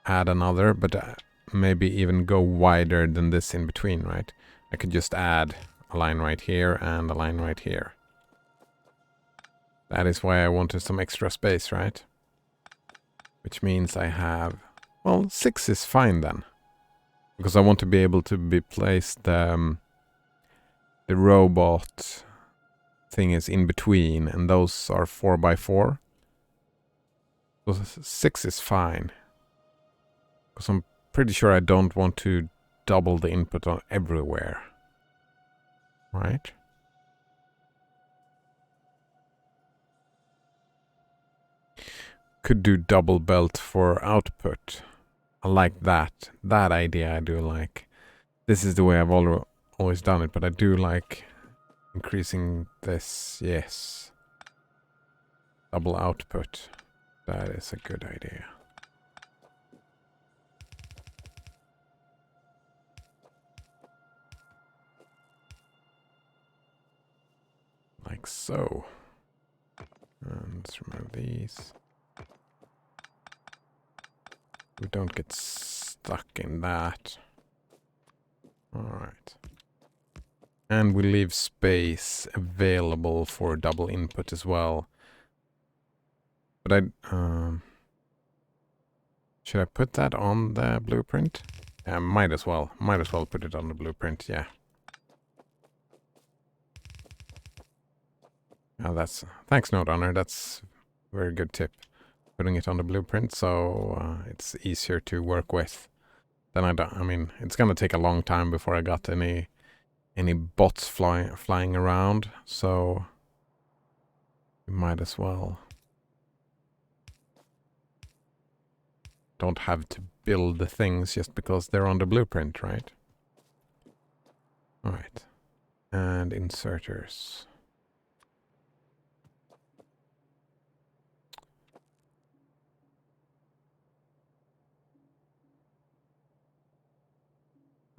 add another, but maybe even go wider than this in between, right? I could just add a line right here and a line right here. That is why I wanted some extra space, right? Which means I have... Well, 6 is fine then. Because I want to be able to be placed the robot thing is in between, and those are 4x4. So 6 is fine. Because I'm pretty sure I don't want to double the input on everywhere. Right? Could do double belt for output. I like that. That idea I do like. This is the way I've always done it, but I do like increasing this. Yes. Double output. That is a good idea. Like so. And let's remove these. We don't get stuck in that. Alright. And we leave space available for double input as well. But should I put that on the blueprint? Yeah, might as well. Might as well put it on the blueprint, yeah. Oh, that's... Thanks, Node Owner. That's a very good tip. Putting it on the blueprint so it's easier to work with. Then I mean, it's gonna take a long time before I got any bots flying around, so we might as well. don't have to build the things just because they're on the blueprint, right? All right. And inserters.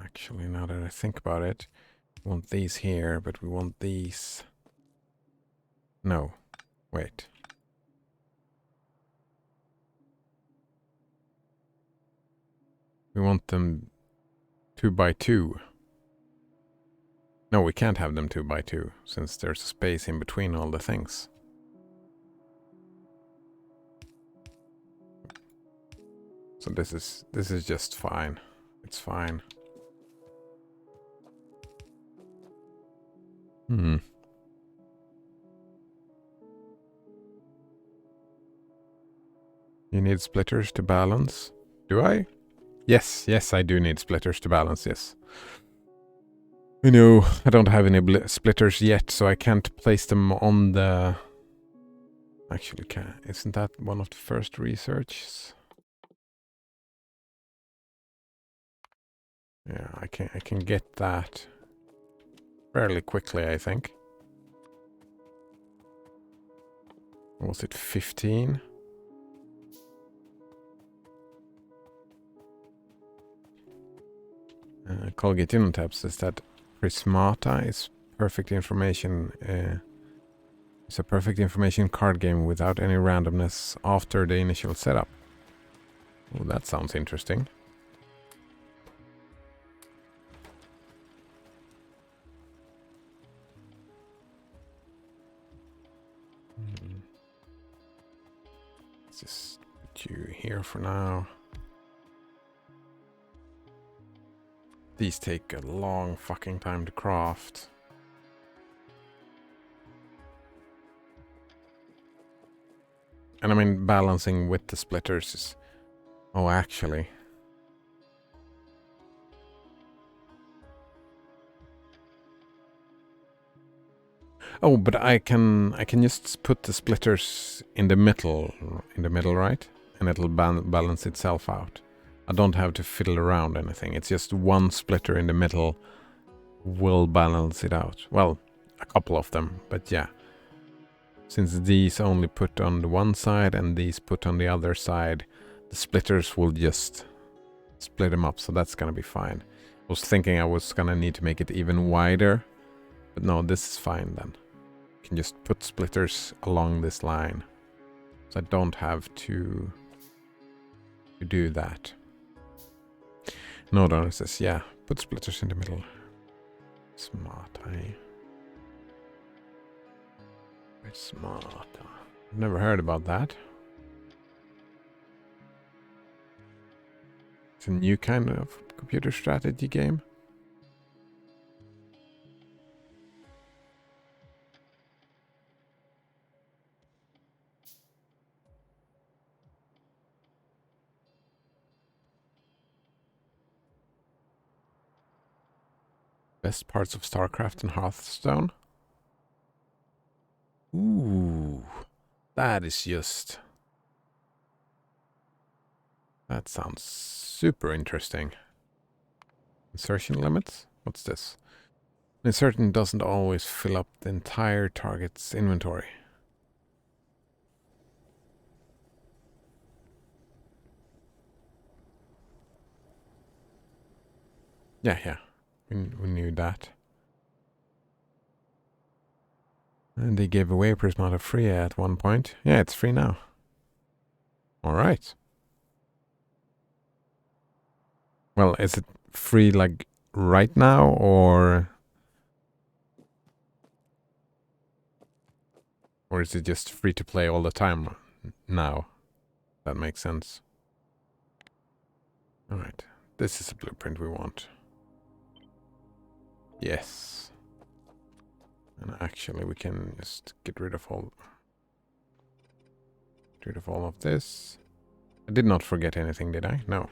Actually, now that I think about it, we want these here, but we want these. No, wait. We want them 2 by 2. No, we can't have them 2 by 2 since there's a space in between all the things. So this is just fine. It's fine. Hmm. You need splitters to balance? Do I? Yes, I do need splitters to balance, yes. You know, I don't have any splitters yet, so I can't place them on the... Actually, isn't that one of the first researches? Yeah, I can get that fairly quickly, I think. Was it 15? Colgate Innotab says that Prismata is perfect information. It's a perfect information card game without any randomness after the initial setup. Oh, that sounds interesting. Let's just put you here for now. These take a long fucking time to craft. And I mean, balancing with the splitters is... Oh, actually. Oh, but I can just put the splitters in the middle, right? And it'll balance itself out. I don't have to fiddle around anything. It's just one splitter in the middle will balance it out. Well, a couple of them, but yeah. Since these only put on the one side and these put on the other side, the splitters will just split them up, so that's gonna be fine. I was thinking I was gonna need to make it even wider, but no, this is fine then. I can just put splitters along this line, so I don't have to do that. No, Donner says, yeah, put splitters in the middle. Smart, eh? Very smart. I've never heard about that. It's a new kind of computer strategy game. Best parts of StarCraft and Hearthstone. Ooh, that is just... That sounds super interesting. Insertion limits? What's this? Insertion doesn't always fill up the entire target's inventory. Yeah. We knew that. And they gave away Prismata free at one point. Yeah, it's free now. Alright. Well, is it free like right now or is it just free to play all the time now? That makes sense. Alright. This is a blueprint we want. Yes. And actually we can just get rid of all of this. I did not forget anything, did I? No.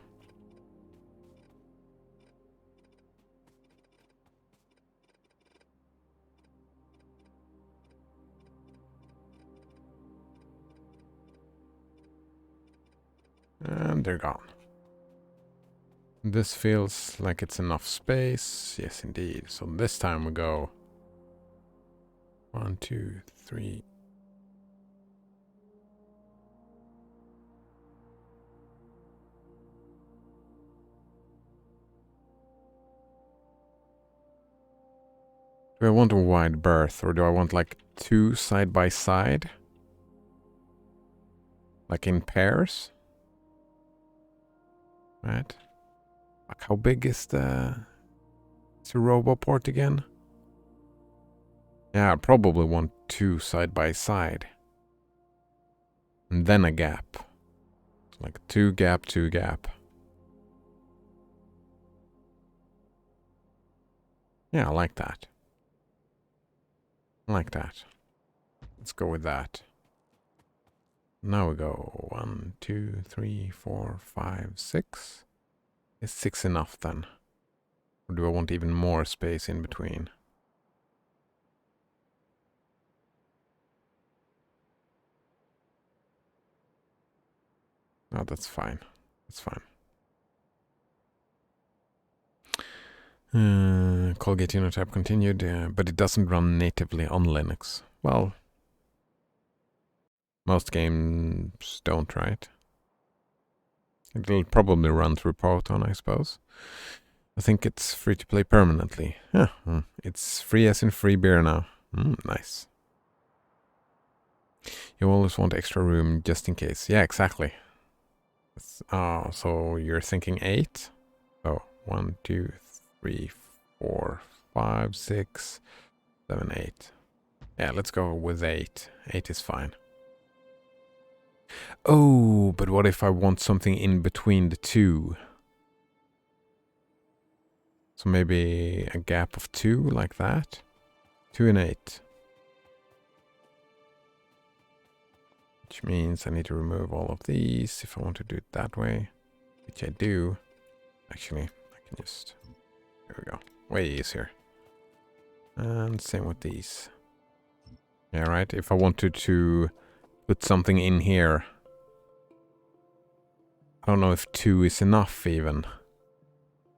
And they're gone. This feels like it's enough space. Yes, indeed. So this time we go 1, 2, 3. Do I want a wide berth, or do I want like 2 side by side? Like in pairs? Right? Like how big is the RoboPort again? Yeah, I probably want 2 side by side. And then a gap. Like 2 gap, 2 gap. Yeah, I like that. I like that. Let's go with that. Now we go 1, 2, 3, 4, 5, 6. Is 6 enough then? Or do I want even more space in between? No, that's fine. That's fine. Colgate Unitype continued, but it doesn't run natively on Linux. Well, most games don't, right? It'll probably run through Proton, I suppose. I think it's free to play permanently. Yeah, it's free as in free beer now. Nice. You always want extra room just in case. Yeah, exactly. So you're thinking 8? Oh, 1, 2, 3, 4, 5, 6, 7, 8. Yeah, let's go with 8. 8 is fine. Oh, but what if I want something in between the two? So maybe a gap of 2, like that? 2 and 8. Which means I need to remove all of these if I want to do it that way. Which I do. Actually, I can just... There we go. Way easier. And same with these. Yeah, right? If I wanted to put something in here... I don't know if 2 is enough even.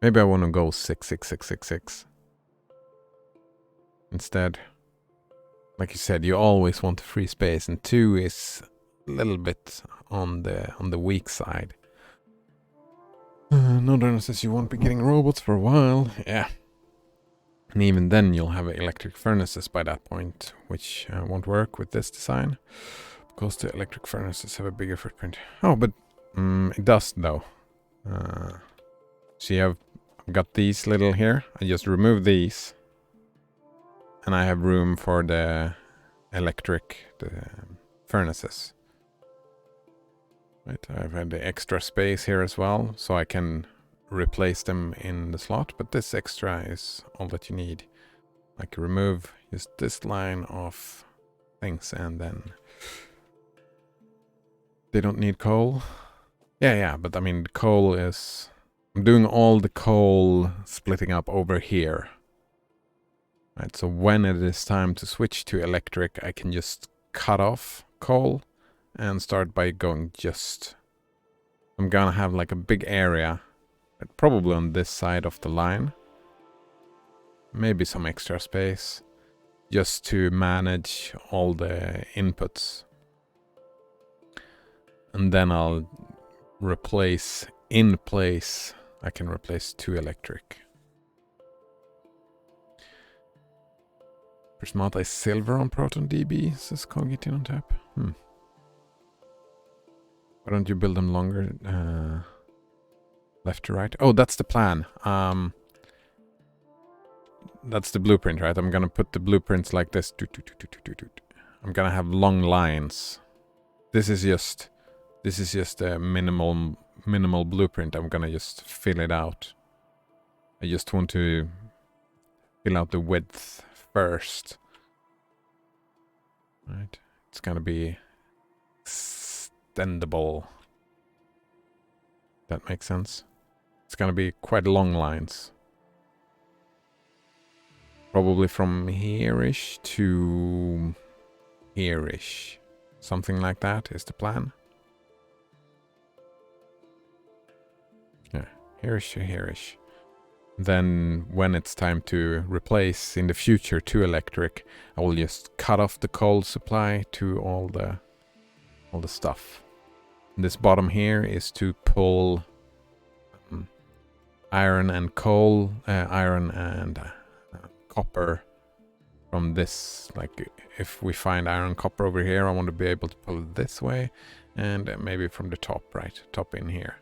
Maybe I want to go 6, 6, 6, 6, 6. Instead. Like you said, you always want free space, and 2 is a little bit on the weak side. Nodrunner says you won't be getting robots for a while. Yeah. And even then you'll have electric furnaces by that point, which won't work with this design. Because the electric furnaces have a bigger footprint. Oh, but it does though. See, I've got these little here. I just remove these. And I have room for the furnaces. Right, I've had the extra space here as well, so I can replace them in the slot, but this extra is all that you need. Like remove just this line of things, and then they don't need coal. Yeah, but I mean, coal is... I'm doing all the coal splitting up over here. Right, so when it is time to switch to electric, I can just cut off coal and start by going just... I'm gonna have like a big area, probably on this side of the line. Maybe some extra space, just to manage all the inputs. And then I'll replace, in place, I can replace 2 electric. Prismata is silver on ProtonDB, says Cognitin on tap. Why don't you build them longer? Left to right? Oh, that's the plan. That's the blueprint, right? I'm gonna put the blueprints like this. I'm gonna have long lines. This is just a minimal blueprint. I'm gonna just fill it out. I just want to fill out the width first. Right? It's gonna be extendable. That makes sense. It's gonna be quite long lines. Probably from here-ish to here-ish. Something like that is the plan. Yeah, hereish. Then when it's time to replace in the future to electric, I will just cut off the coal supply to all the stuff. This bottom here is to pull iron and coal, iron and copper from this. Like if we find iron copper over here, I want to be able to pull it this way, and maybe from the top, right? Top in here.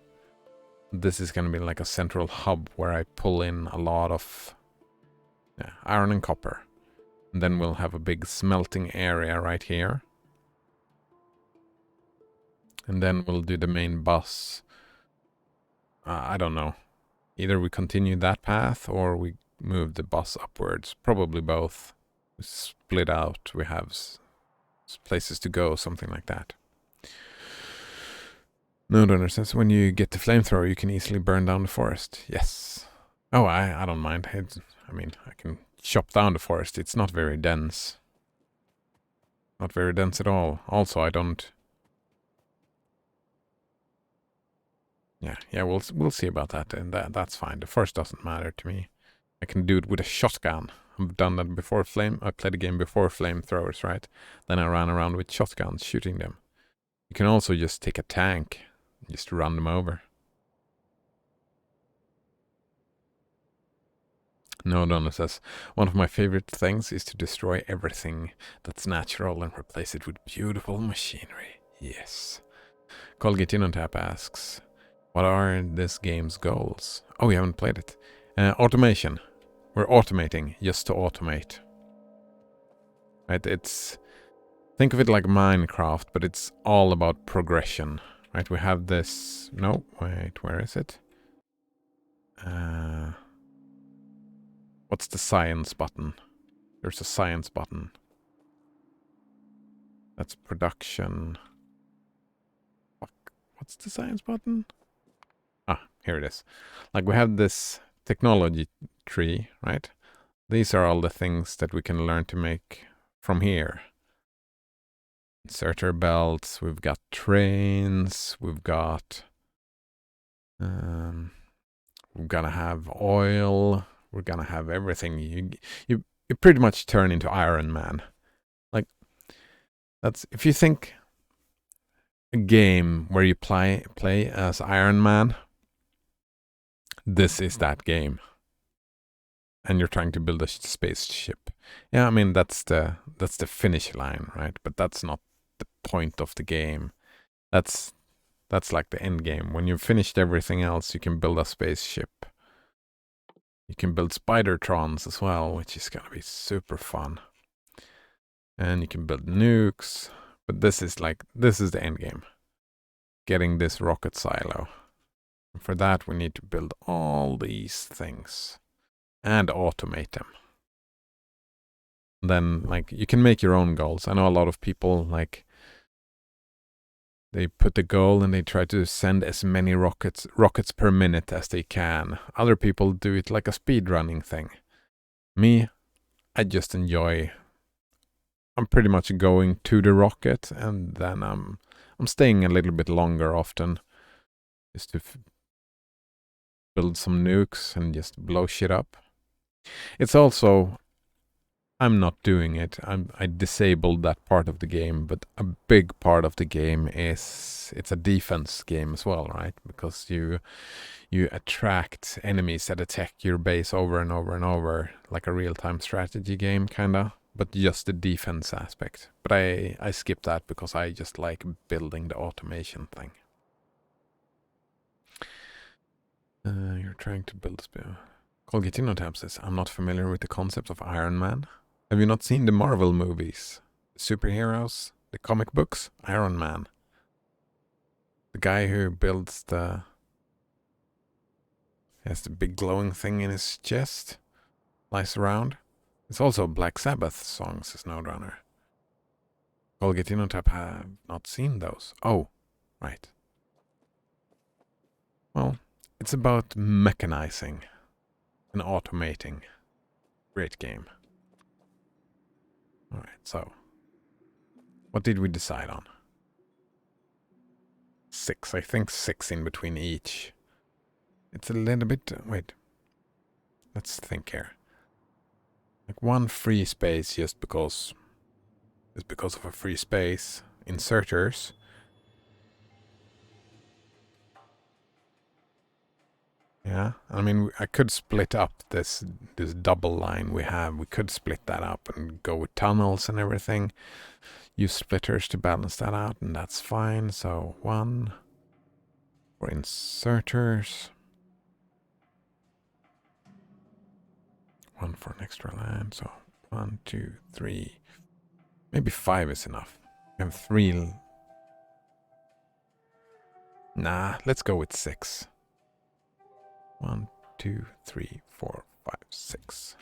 This is going to be like a central hub where I pull in a lot of iron and copper. And then we'll have a big smelting area right here. And then we'll do the main bus. I don't know. Either we continue that path or we move the bus upwards. Probably both. We split out. We have places to go, something like that. No, Donner says when you get the flamethrower, you can easily burn down the forest. Yes. Oh, I don't mind. I mean, I can chop down the forest. It's not very dense. Not very dense at all. Also, I don't... Yeah, we'll see about that, and that's fine. The forest doesn't matter to me. I can do it with a shotgun. I've done that before. I played a game before flamethrowers, right? Then I ran around with shotguns, shooting them. You can also just take a tank, just run them over. No, Donna says, one of my favorite things is to destroy everything that's natural and replace it with beautiful machinery. Yes. Colgate In on Tap asks, what are this game's goals? Oh, we haven't played it. Automation. We're automating just to automate. Right? Think of it like Minecraft, but it's all about progression. Right? We have this... No, wait, where is it? What's the science button? There's a science button. That's production. Fuck. What's the science button? Ah, here it is. Like we have this technology tree, right? These are all the things that we can learn to make from here. Inserter belts, we've got trains, we've got... we're gonna have oil, we're gonna have everything. You pretty much turn into Iron Man. Like, that's... If you think a game where you play as Iron Man, this is that game. And you're trying to build a spaceship. Yeah, I mean that's the finish line, right? But that's not the point of the game. That's like the end game. When you've finished everything else, you can build a spaceship. You can build Spider-Trons as well, which is gonna be super fun. And you can build nukes. But this is the end game. Getting this rocket silo. And for that, we need to build all these things. And automate them. Then, like, you can make your own goals. I know a lot of people, like, they put the goal and they try to send as many rockets per minute as they can. Other people do it like a speedrunning thing. Me, I just enjoy... I'm pretty much going to the rocket, and then I'm staying a little bit longer often. Just to build some nukes and just blow shit up. It's also... I'm not doing it. I disabled that part of the game, but a big part of the game is it's a defense game as well, right? Because you attract enemies that attack your base over and over and over, like a real-time strategy game, kinda. But just the defense aspect. But I skip that because I just like building the automation thing. You're trying to build Colgatino Tab says, I'm not familiar with the concept of Iron Man. Have you not seen the Marvel movies? The superheroes? The comic books? Iron Man. The guy who builds the... He has the big glowing thing in his chest. Lies around. It's also Black Sabbath songs, says Nodrunner. Colgatino Tab have not seen those. Oh, right. Well, it's about mechanizing and automating. Great game. Alright, so what did we decide on? 6. I think 6 in between each. it's a little bit... Wait. Let's think here. Like one free space just because... It's because of a free space. Inserters. Yeah, I mean, I could split up this double line we have. We could split that up and go with tunnels and everything. Use splitters to balance that out, and that's fine. So one for inserters. One for an extra line. So 1, 2, 3. Maybe 5 is enough. We have 3. Nah, let's go with 6. 1, 2, 3, 4, 5, 6.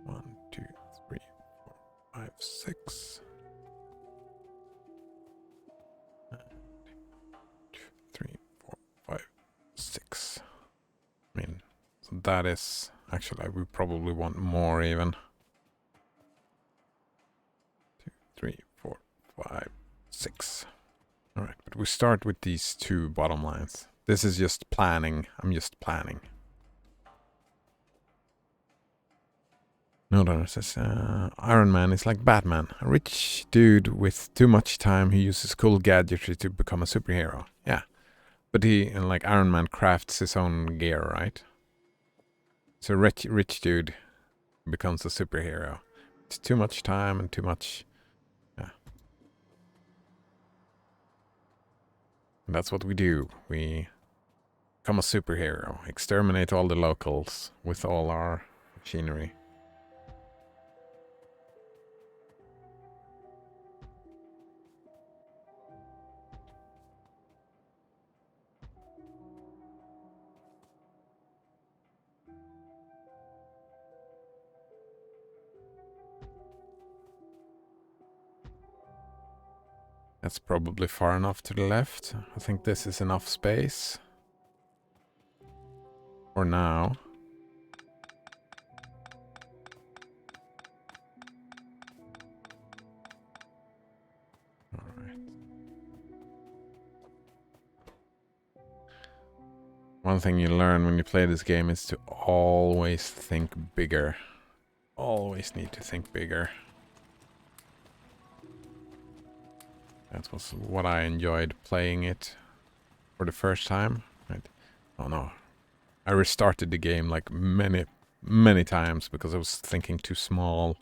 1, 2, 3, 4, 5, 6. 1, 2, 3, 4, 5, 6. I mean, so that is... Actually, we probably want more even. 2, 3, 4, 5, 6. Alright, but we start with these 2 bottom lines. This is just planning. I'm just planning. No, says Iron Man is like Batman. A rich dude with too much time who uses cool gadgetry to become a superhero. Yeah. But he, like Iron Man, crafts his own gear, right? So rich dude becomes a superhero. It's too much time and too much... Yeah. And that's what we do. We become a superhero. Exterminate all the locals with all our machinery. That's probably far enough to the left. I think this is enough space. For now. Alright. One thing you learn when you play this game is to always think bigger. Always need to think bigger. That was what I enjoyed playing it for the first time. Right. Oh no. I restarted the game like many times because I was thinking too small.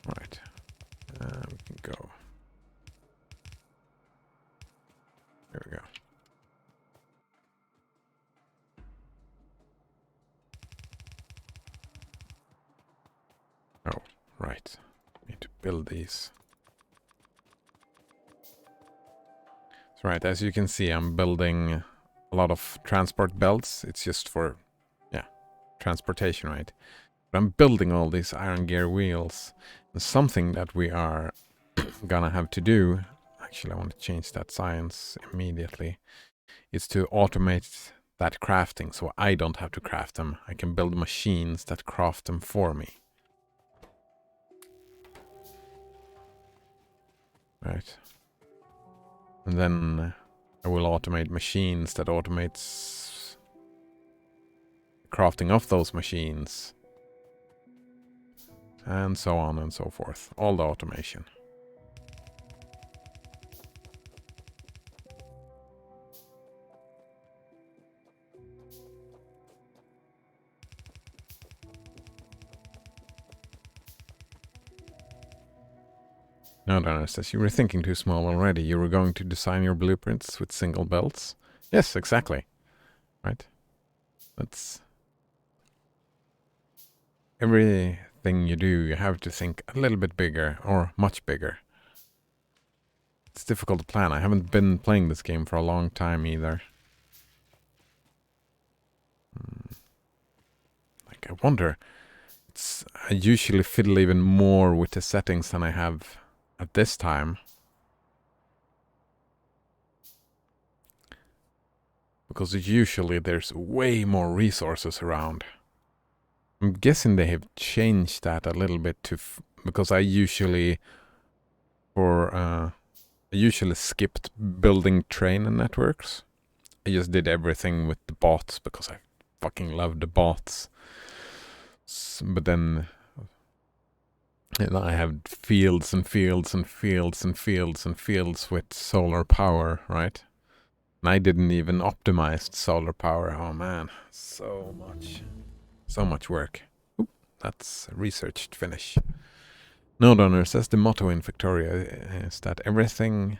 Right. We can go. There we go. Oh, right. Need to build these. So right, as you can see, I'm building a lot of transport belts. It's just for, yeah, transportation, right? But I'm building all these iron gear wheels. And something that we are gonna have to do, actually I want to change that science immediately, is to automate that crafting so I don't have to craft them. I can build machines that craft them for me. Right. And then I will automate machines that automates crafting of those machines. And so on and so forth. All the automation. No, Dennis says you were thinking too small already. You were going to design your blueprints with single belts. Yes, exactly. Right? That's... Everything you do, you have to think a little bit bigger or much bigger. It's difficult to plan. I haven't been playing this game for a long time either. Like, I wonder... I usually fiddle even more with the settings than I have at this time. Because usually there's way more resources around. I'm guessing they have changed that a little bit to... because I usually... For I usually skipped building train networks. I just did everything with the bots because I fucking love the bots. But then I have fields and fields and fields and fields and fields with solar power, right? And I didn't even optimize solar power. Oh man, so much work. Oop, that's researched finish. Node owner says the motto in Factorio is that everything.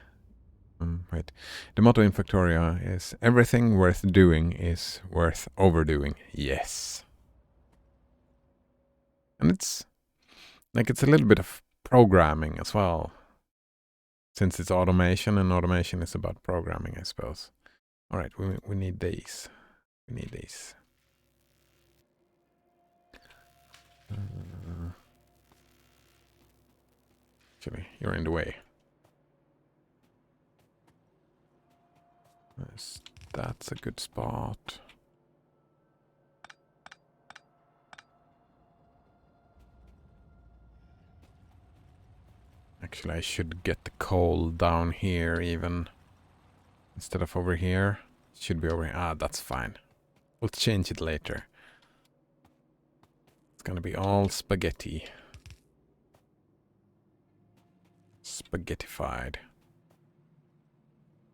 Wait, the motto in Factorio is everything worth doing is worth overdoing. Yes, and it's like it's a little bit of programming as well, since it's automation, and automation is about programming, I suppose. All right, we need these. We need these. Actually, you're in the way. That's a good spot. Actually, I should get the coal down here even. Instead of over here. It should be over here. Ah, that's fine. We'll change it later. It's gonna be all spaghetti. Spaghettified.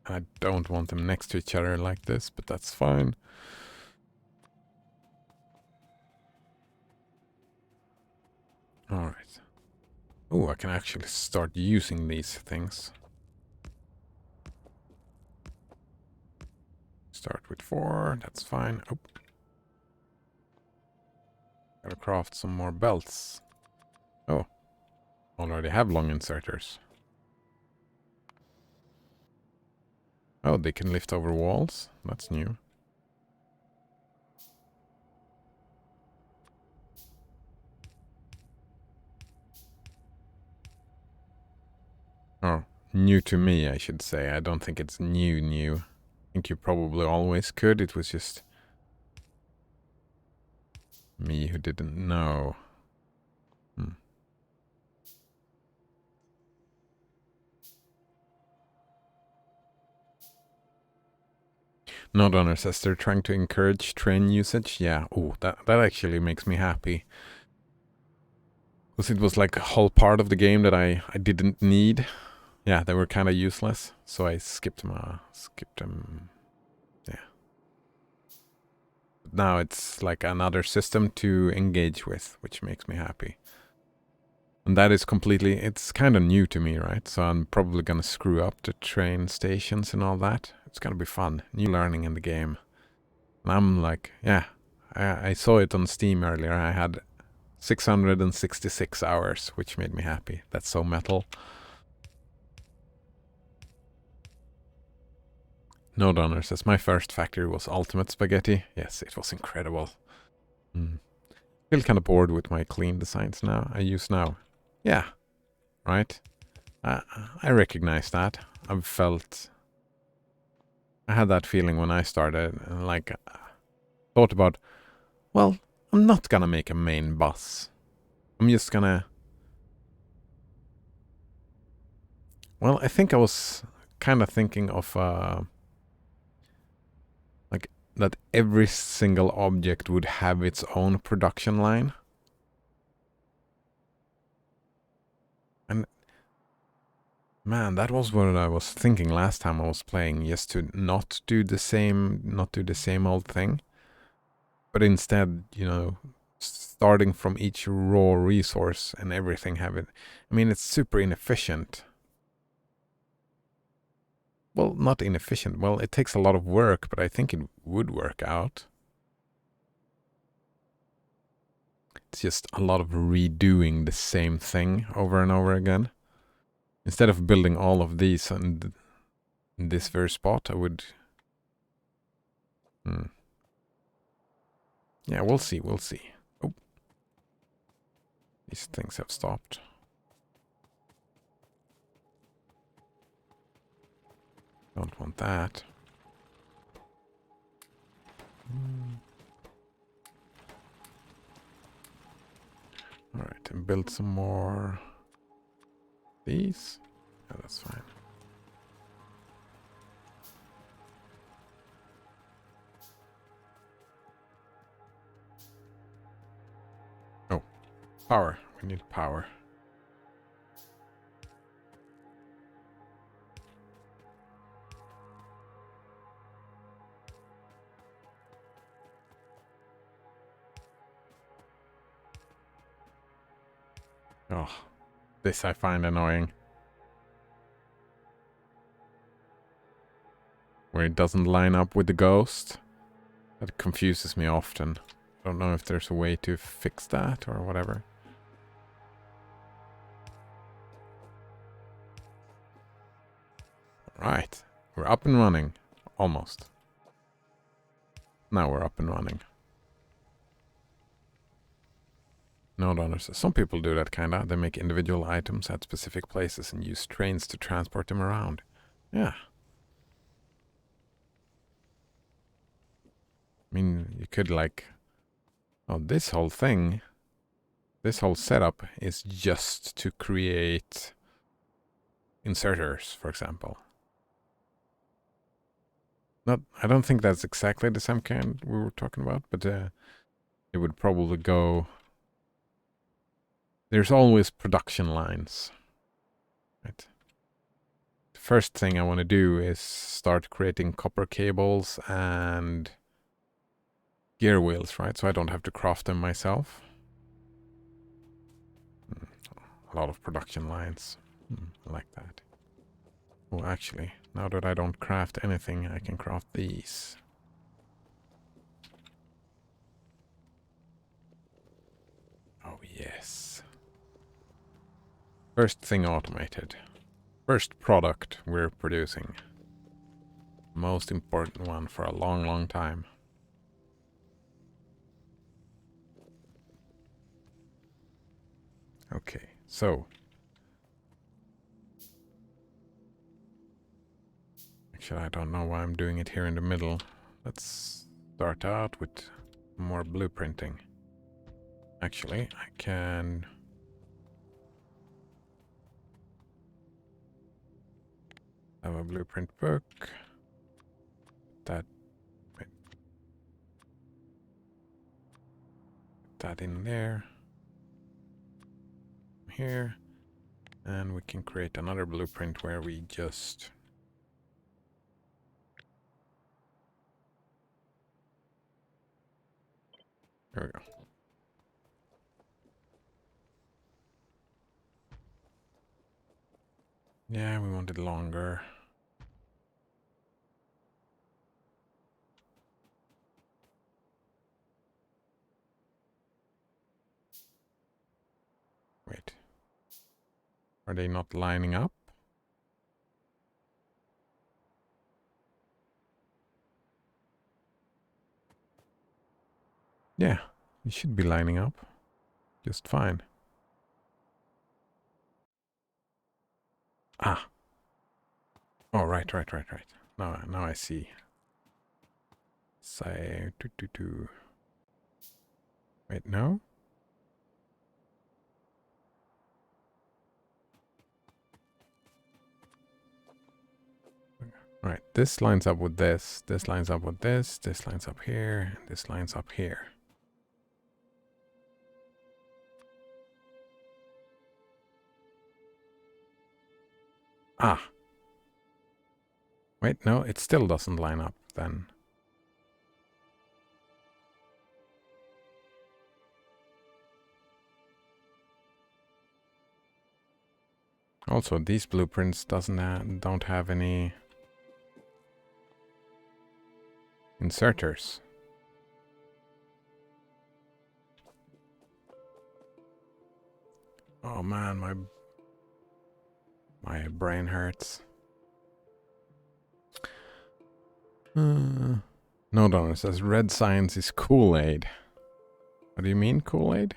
I don't want them next to each other like this, but that's fine. Alright. Oh, I can actually start using these things. Start with 4, that's fine. Oh. Gotta craft some more belts. Oh. Already have long inserters. Oh, they can lift over walls? That's new. Oh, new to me, I should say. I don't think it's new. I think you probably always could. It was just me who didn't know. Node owner says they're trying to encourage train usage. Yeah, oh, that actually makes me happy. Because it was like a whole part of the game that I didn't need. Yeah, they were kind of useless, so I skipped them. Yeah. But now it's like another system to engage with, which makes me happy. And that is completely, it's kind of new to me, right? So I'm probably gonna screw up the train stations and all that. It's gonna be fun. New learning in the game. And I'm like, yeah, I saw it on Steam earlier. I had 666 hours, which made me happy. That's so metal. No Donner says, my first factory was Ultimate Spaghetti. Yes, it was incredible. Feel kind of bored with my clean designs now. I use now. Yeah, right? I recognize that. I've felt... I had that feeling when I started. Like, thought about, well, I'm not gonna make a main boss. I'm just gonna... Well, I think I was kind of thinking of... like, that every single object would have its own production line. And man, that was what I was thinking last time I was playing, just to not do the same old thing. But instead, you know, starting from each raw resource and everything have it. I mean, it's super inefficient. Well, not inefficient. Well, it takes a lot of work, but I think it would work out. It's just a lot of redoing the same thing over and over again. Instead of building all of these in this very spot, I would... Yeah, we'll see. Oh. These things have stopped. Don't want that. Alright, and build some more... These? Yeah, that's fine. Power. We need power. Oh, this I find annoying. Where it doesn't line up with the ghost. That confuses me often. I don't know if there's a way to fix that or whatever. Right, we're up and running. Almost. Now we're up and running. No donors. Some people do that kinda. They make individual items at specific places and use trains to transport them around. Yeah. I mean, you could like... Oh, this whole thing... This whole setup is just to create inserters, for example. Not, I don't think that's exactly the same kind we were talking about, but it would probably go... There's always production lines. Right. The first thing I want to do is start creating copper cables and gear wheels, right? So I don't have to craft them myself. A lot of production lines. I like that. Oh, actually, now that I don't craft anything, I can craft these. Oh, yes. First thing automated. First product we're producing. Most important one for a long, long time. Okay, so. Actually, I don't know why I'm doing it here in the middle. Let's start out with more blueprinting. Actually, I can... have a blueprint book. That... Wait. That in there. Here. And we can create another blueprint where we just... There we go. Yeah, we want it longer. Wait. Are they not lining up? Yeah, it should be lining up. Just fine. Ah. Oh, right. Now I see. Say, Wait, no? Right, this lines up with this lines up with this lines up here, and this lines up here. Ah. Wait, no, it still doesn't line up then. Also, these blueprints don't have any inserters. Oh man, my brain hurts. No, Donner says red science is Kool-Aid. What do you mean, Kool-Aid?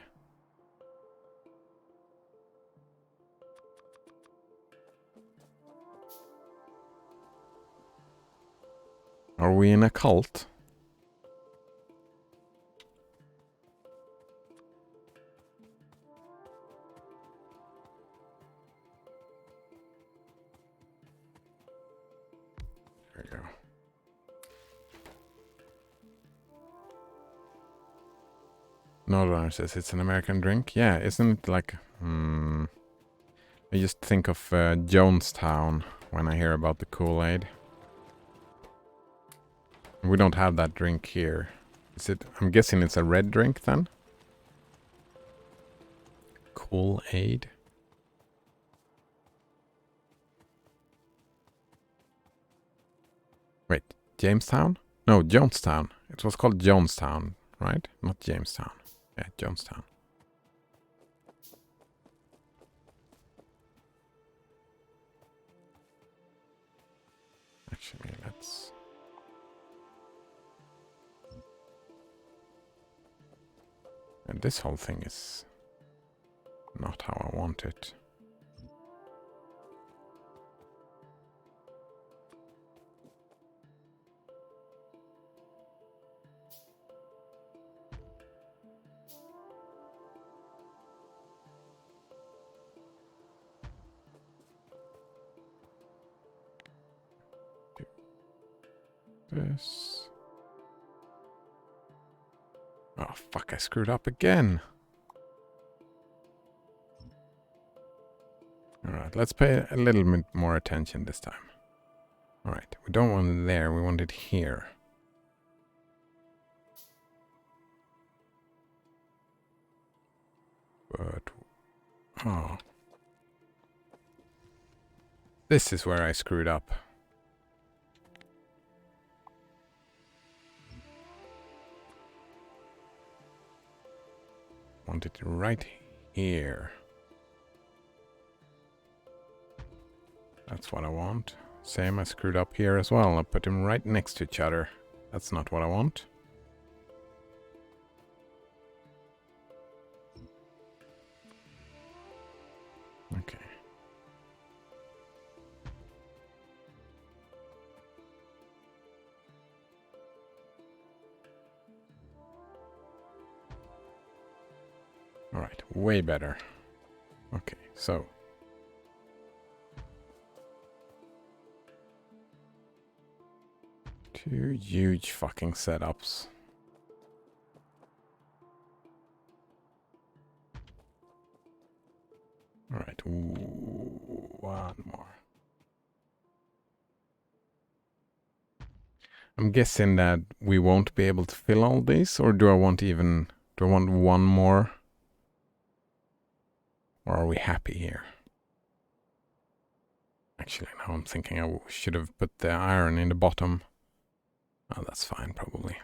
Are we in a cult? There we go. Northerner says it's an American drink. Yeah, isn't it like... I just think of Jonestown when I hear about the Kool-Aid. We don't have that drink here. Is it? I'm guessing it's a red drink then? Kool-Aid? Wait, Jamestown? No, Jonestown. It was called Jonestown, right? Not Jamestown. Yeah, Jonestown. Actually, let's... And this whole thing is not how I want it. This... Oh, fuck, I screwed up again. Alright, let's pay a little bit more attention this time. Alright, we don't want it there, we want it here. But... Oh. This is where I screwed up. Want it right here. That's what I want. Same, I screwed up here as well. I put them right next to each other. That's not what I want. Okay. Alright, way better. Okay, so... Two huge fucking setups. Alright, one more. I'm guessing that we won't be able to fill all these, or do I want even... Do I want one more? Or are we happy here? Actually, now I'm thinking I should have put the iron in the bottom. Oh, that's fine, probably.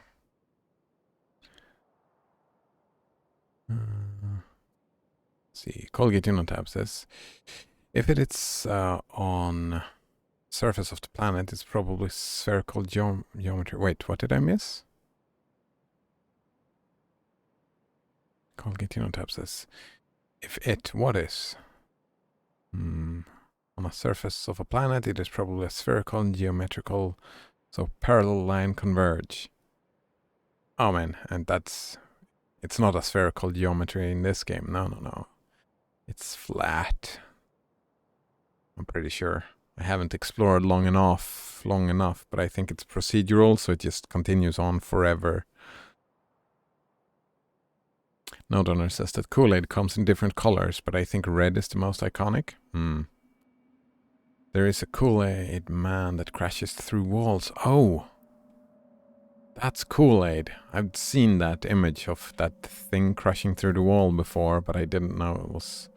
See, Colgate Tab says, if it is on surface of the planet, it's probably spherical geometry. Wait, what did I miss? Colgate Tab says, if it, what is? On a surface of a planet, it is probably a spherical and geometrical, so parallel line converge. Oh man, and that's... It's not a spherical geometry in this game. No, no, no. It's flat. I'm pretty sure. I haven't explored long enough, but I think it's procedural, so it just continues on forever. No Donor says that Kool-Aid comes in different colors, but I think red is the most iconic. There is a Kool-Aid man that crashes through walls. Oh! That's Kool-Aid. I've seen that image of that thing crashing through the wall before, but I didn't know it was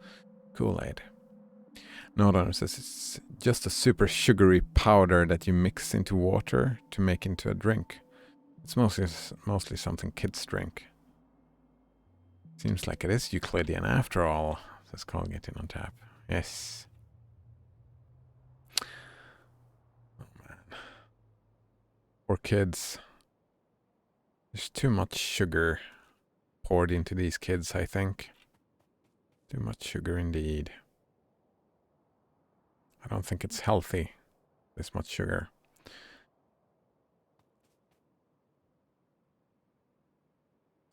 Kool-Aid. No Donor says it's just a super sugary powder that you mix into water to make into a drink. It's mostly something kids drink. Seems like it is Euclidean after all, says Colgate on tap. Yes. Oh man. Poor kids. There's too much sugar poured into these kids, I think. Too much sugar indeed. I don't think it's healthy, this much sugar.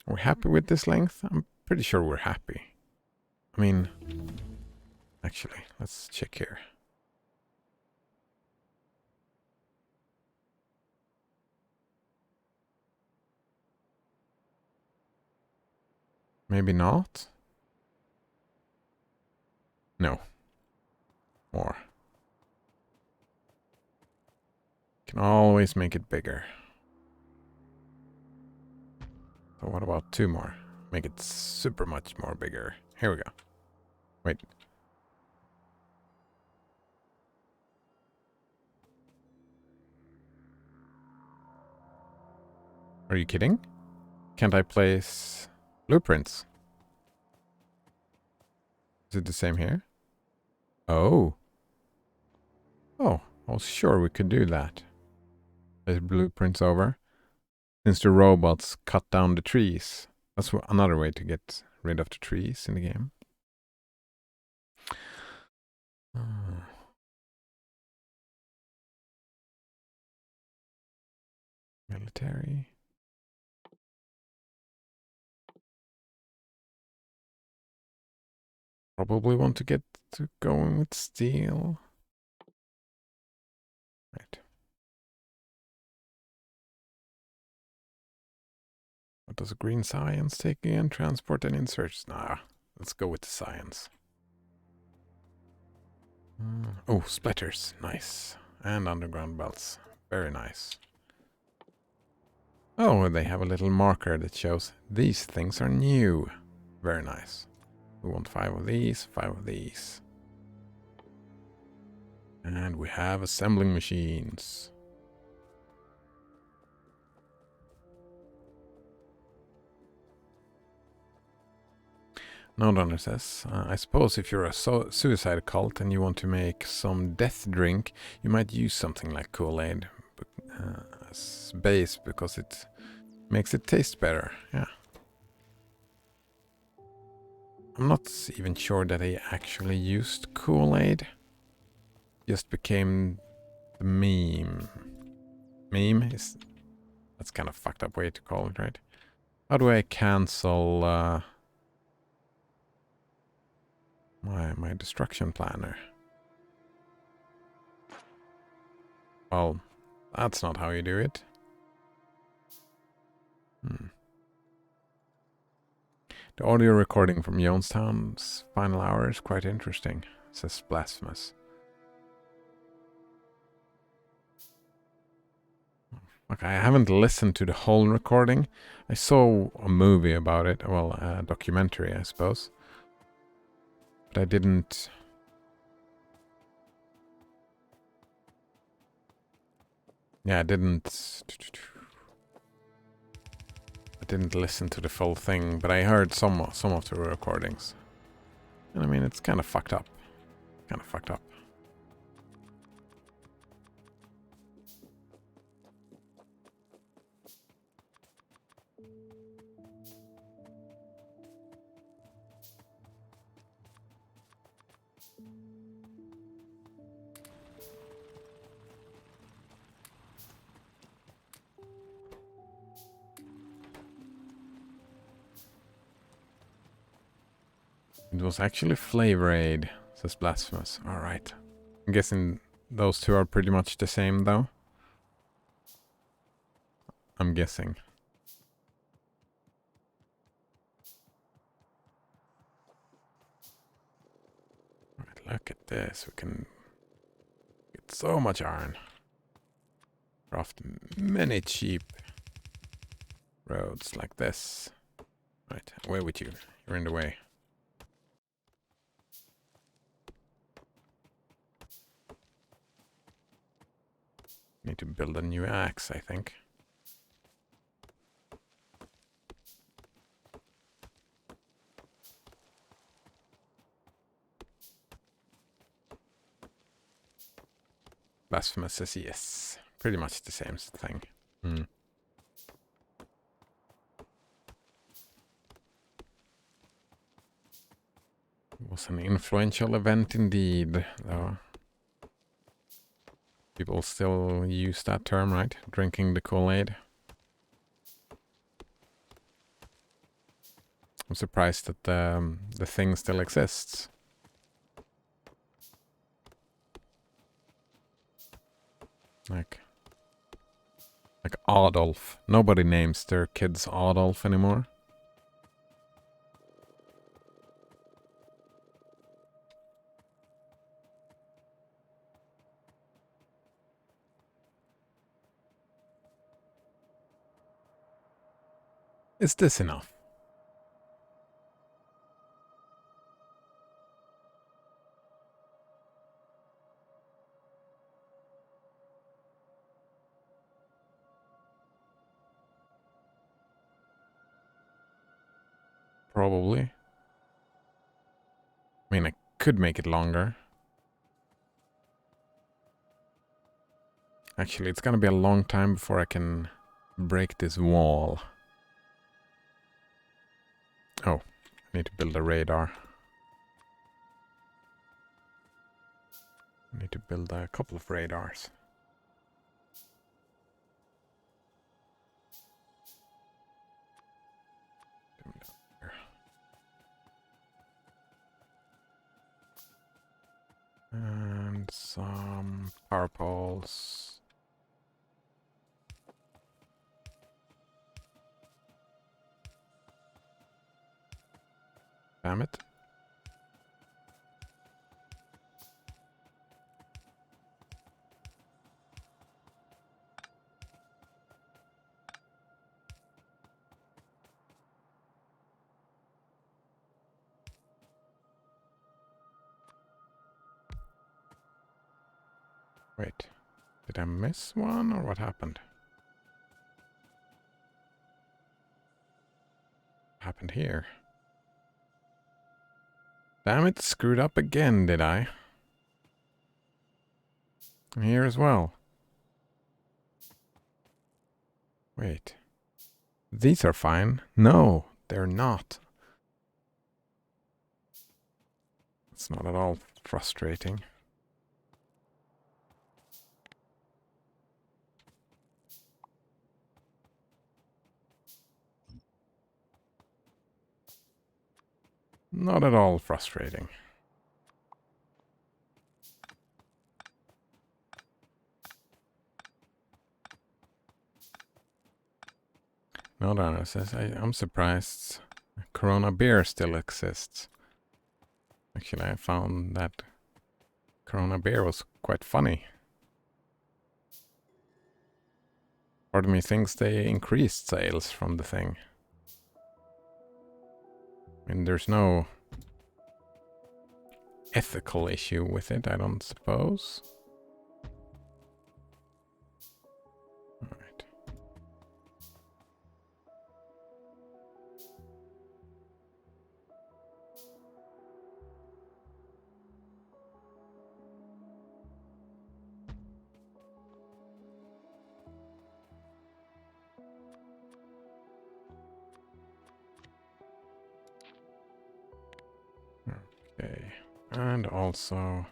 Are we happy with this length? I'm pretty sure we're happy. I mean, actually, let's check here. Maybe not? No. More. Can always make it bigger. So what about 2 more? Make it super much more bigger. Here we go. Wait. Are you kidding? Can't I place blueprints? Is it the same here? Oh. Oh, I was sure we could do that. Place blueprints over. Since the robots cut down the trees. That's another way to get rid of the trees in the game. Military. Probably want to get to going with steel. Right. What does green science take again? Transport and inserts. Nah, let's go with the science. Oh, splitters. Nice. And underground belts. Very nice. Oh, they have a little marker that shows these things are new. Very nice. We want 5 of these, 5 of these. And we have assembling machines. Nodrunner says, I suppose if you're a suicide cult and you want to make some death drink, you might use something like Kool-Aid as base because it makes it taste better. Yeah. I'm not even sure that they actually used Kool-Aid. Just became the meme. Meme is... That's kind of fucked up way to call it, right? How do I cancel my destruction planner? Well, that's not how you do it. The audio recording from Jonestown's final hour is quite interesting, says Blasphemous. Okay, I haven't listened to the whole recording. I saw a movie about it, well, a documentary, I suppose. But I didn't... Yeah, I didn't listen to the full thing, but I heard some of the recordings. And I mean, it's kind of fucked up. Kind of fucked up. It was actually Flavor Aid, says Blasphemous. Alright. I'm guessing those two are pretty much the same, though. I'm guessing. Alright, look at this. We can get so much iron. Craft many cheap roads like this. Right, away with you. You're in the way. Need to build a new axe, I think. Blasphemous says yes. Pretty much the same thing. It was an influential event indeed, though. People still use that term, right? Drinking the Kool-Aid. I'm surprised that the thing still exists. Like Adolf. Nobody names their kids Adolf anymore. Is this enough? Probably. I mean, I could make it longer. Actually, it's gonna be a long time before I can break this wall. Oh, I need to build a radar. I need to build a couple of radars. And some power poles. Damn it. Wait, did I miss one or what happened? What happened here? Damn it, screwed up again, did I? And here as well. Wait. These are fine. No, they're not. It's not at all frustrating. Not at all frustrating. No, no, says I'm surprised Corona beer still exists. Actually, I found that Corona beer was quite funny. Part of me thinks they increased sales from the thing. I mean, there's no ethical issue with it, I don't suppose. Alright. Okay. And also...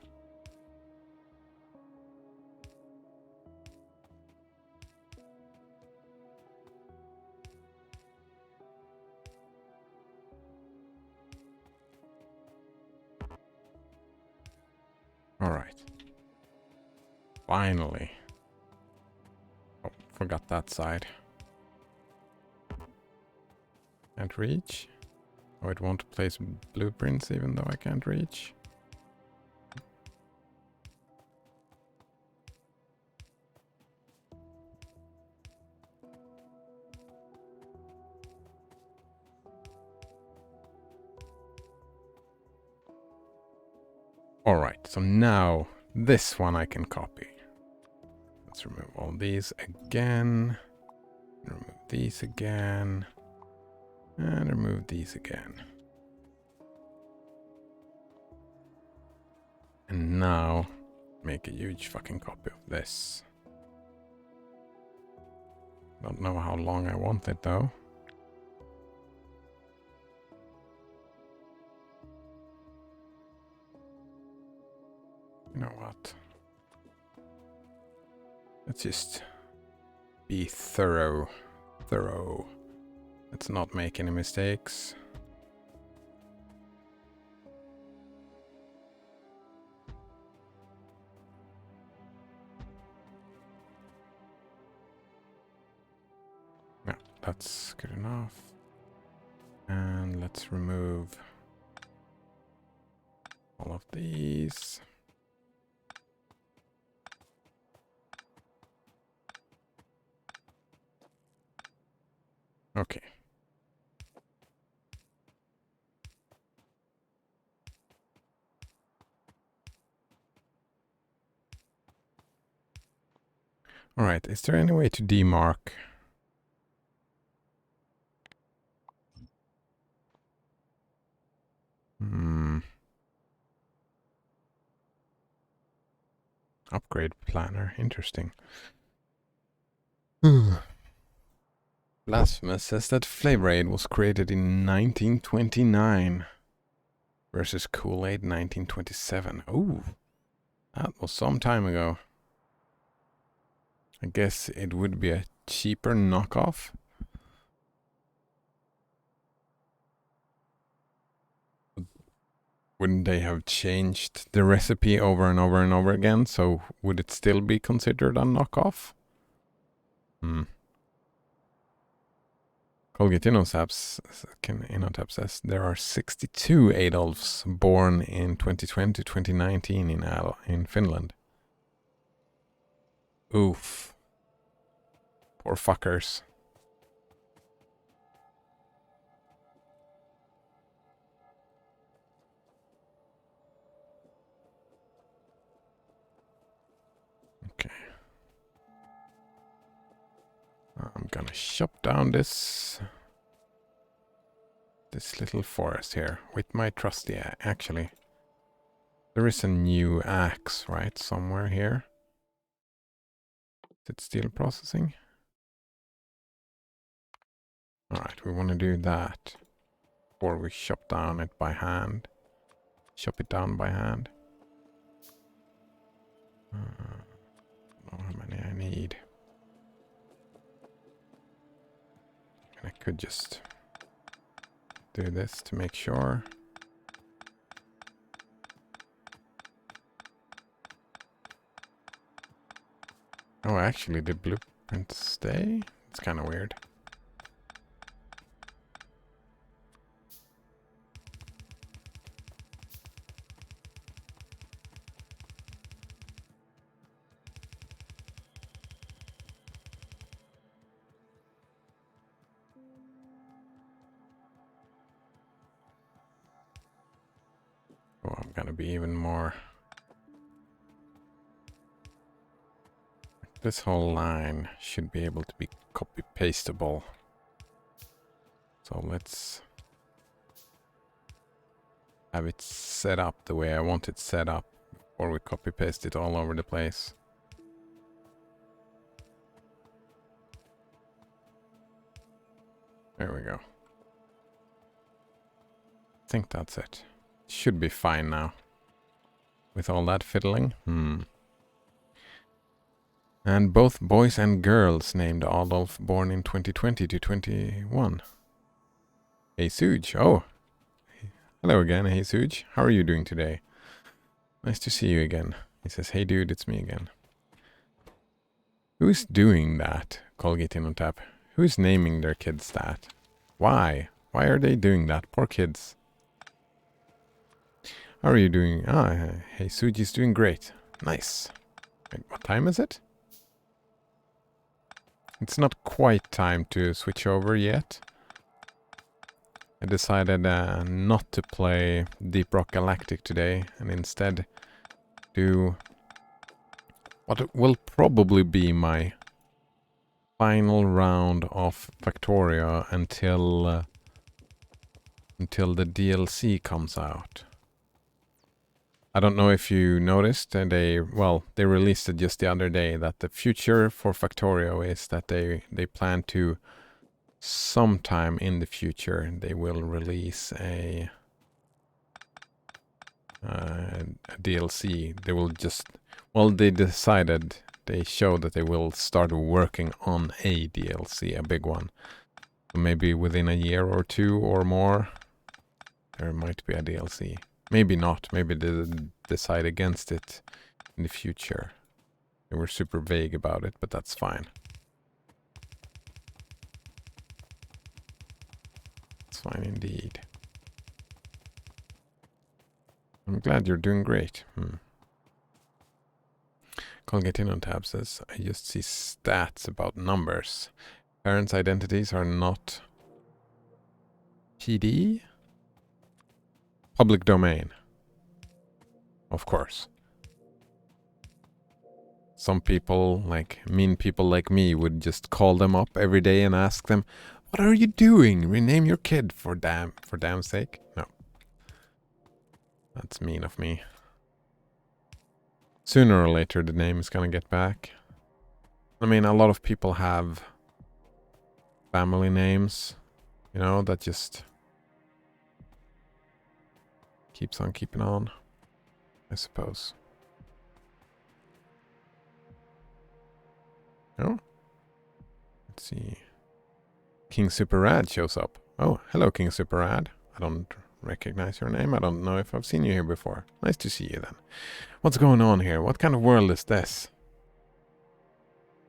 Alright. Finally. Oh, forgot that side. Can't reach. Oh, it won't place blueprints even though I can't reach. Alright, so now this one I can copy. Let's remove all these again. Remove these again. And remove these again. And now make a huge fucking copy of this. Don't know how long I want it though. You know what? Let's just be thorough. Let's not make any mistakes. No, that's good enough. And let's remove all of these. Okay. Alright, is there any way to demark? Upgrade planner, interesting. Blasphemous says that Flavor Aid was created in 1929 versus Kool-Aid 1927. Ooh, that was some time ago. I guess it would be a cheaper knockoff. Wouldn't they have changed the recipe over and over and over again? So would it still be considered a knockoff? Colgate InnoTap says there are 62 Adolfs born in 2020-2019 in Finland. Oof. Poor fuckers. Okay. I'm gonna chop down this little forest here with my trusty axe. Actually, there is a new axe, right? Somewhere here. Is it steel processing? Alright, we want to do that before we chop down it by hand. Chop it down by hand. I don't know how many I need. And I could just do this to make sure. Oh, actually, did blueprint stay? It's kind of weird. Oh, I'm gonna be even more. This whole line should be able to be copy-pastable. So let's have it set up the way I want it set up before we copy-paste it all over the place. There we go. I think that's it. Should be fine now. With all that fiddling. And both boys and girls named Adolf, born in 2020 to 21. Hey Suj. Oh. Hello again, hey Suj. How are you doing today? Nice to see you again. He says, hey dude, it's me again. Who is doing that? Colgate InnoTap. Who is naming their kids that? Why? Why are they doing that? Poor kids. How are you doing? Hey Suji's doing great. Nice. Wait, what time is it? It's not quite time to switch over yet. I decided not to play Deep Rock Galactic today and instead do what will probably be my final round of Factorio until the DLC comes out. I don't know if you noticed, they released it just the other day that the future for Factorio is that they plan to sometime in the future they will release a DLC. They will just they showed that they will start working on a DLC, a big one. So maybe within a year or two or more there might be a DLC. Maybe not. Maybe they decide against it in the future. They were super vague about it, but that's fine. It's fine indeed. I'm glad you're doing great. Colgate InnoTab says, I just see stats about numbers. Parents' identities are not PD? Public domain. Of course. some people, like mean people like me, would just call them up every day and ask them, "What are you doing? Rename your kid for damn sake." No. That's mean of me. Sooner or later the name is gonna get back. I mean, a lot of people have family names, you know, that just keeps on keeping on, I suppose. Oh, let's see. King Super Rad shows up. Oh, hello, King Super Rad. I don't recognize your name. I don't know if I've seen you here before. Nice to see you then. What's going on here? What kind of world is this?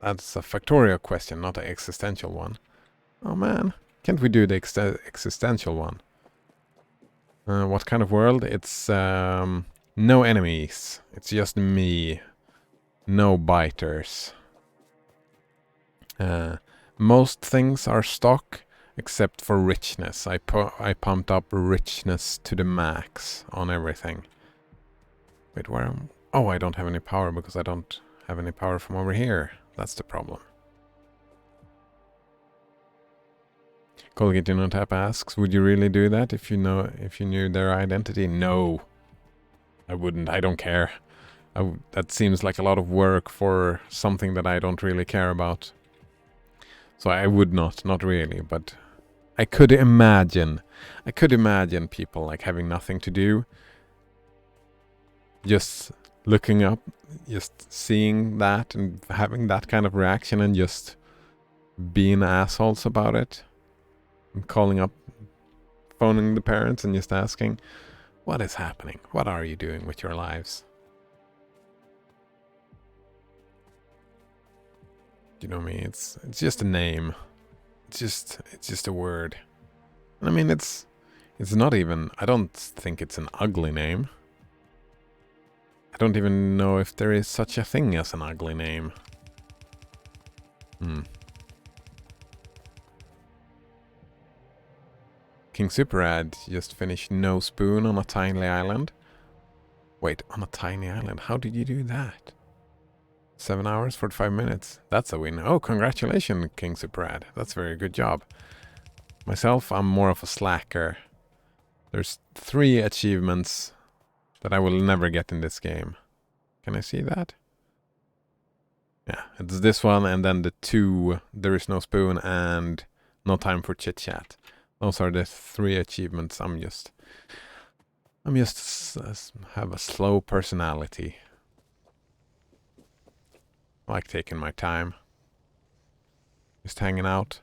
That's a Factorio question, not an existential one. Oh man, can't we do the existential one? What kind of world? It's no enemies. It's just me. No biters. Most things are stock except for richness. I pumped up richness to the max on everything. Wait, where am... Oh, I don't have any power because I don't have any power from over here. That's the problem. Colgate on tap asks, would you really do that if you knew their identity? No. I wouldn't. I don't care. That seems like a lot of work for something that I don't really care about. So I would not really, but I could imagine people like having nothing to do, just looking up, just seeing that and having that kind of reaction and just being assholes about it. And calling up, phoning the parents and just asking, what is happening? What are you doing with your lives? You know me, it's just a name. It's just a word. And I mean, it's not even, I don't think it's an ugly name. I don't even know if there is such a thing as an ugly name. King Superad just finished No Spoon on a tiny island. Wait, on a tiny island? How did you do that? 7 hours, 45 minutes. That's a win. Oh, congratulations, King Superad. That's a very good job. Myself, I'm more of a slacker. There's 3 achievements that I will never get in this game. Can I see that? Yeah, it's this one and then the 2, There Is No Spoon and No Time for Chit Chat. Those are the 3 achievements. I'm just have a slow personality. I like taking my time. Just hanging out.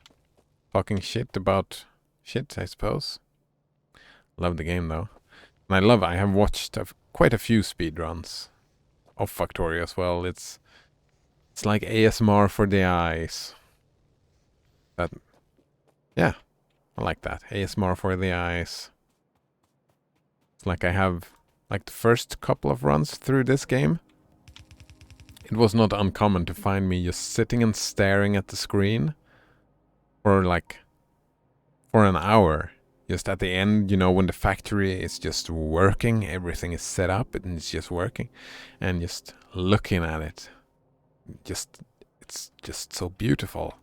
Talking shit about shit, I suppose. Love the game though. And I have watched quite a few speedruns of Factorio as well. It's like ASMR for the eyes. But yeah, I like that. ASMR for the eyes. It's like I have like the first couple of runs through this game. It was not uncommon to find me just sitting and staring at the screen for an hour. Just at the end, you know, when the factory is just working, everything is set up and it's just working, and just looking at it. It's just so beautiful.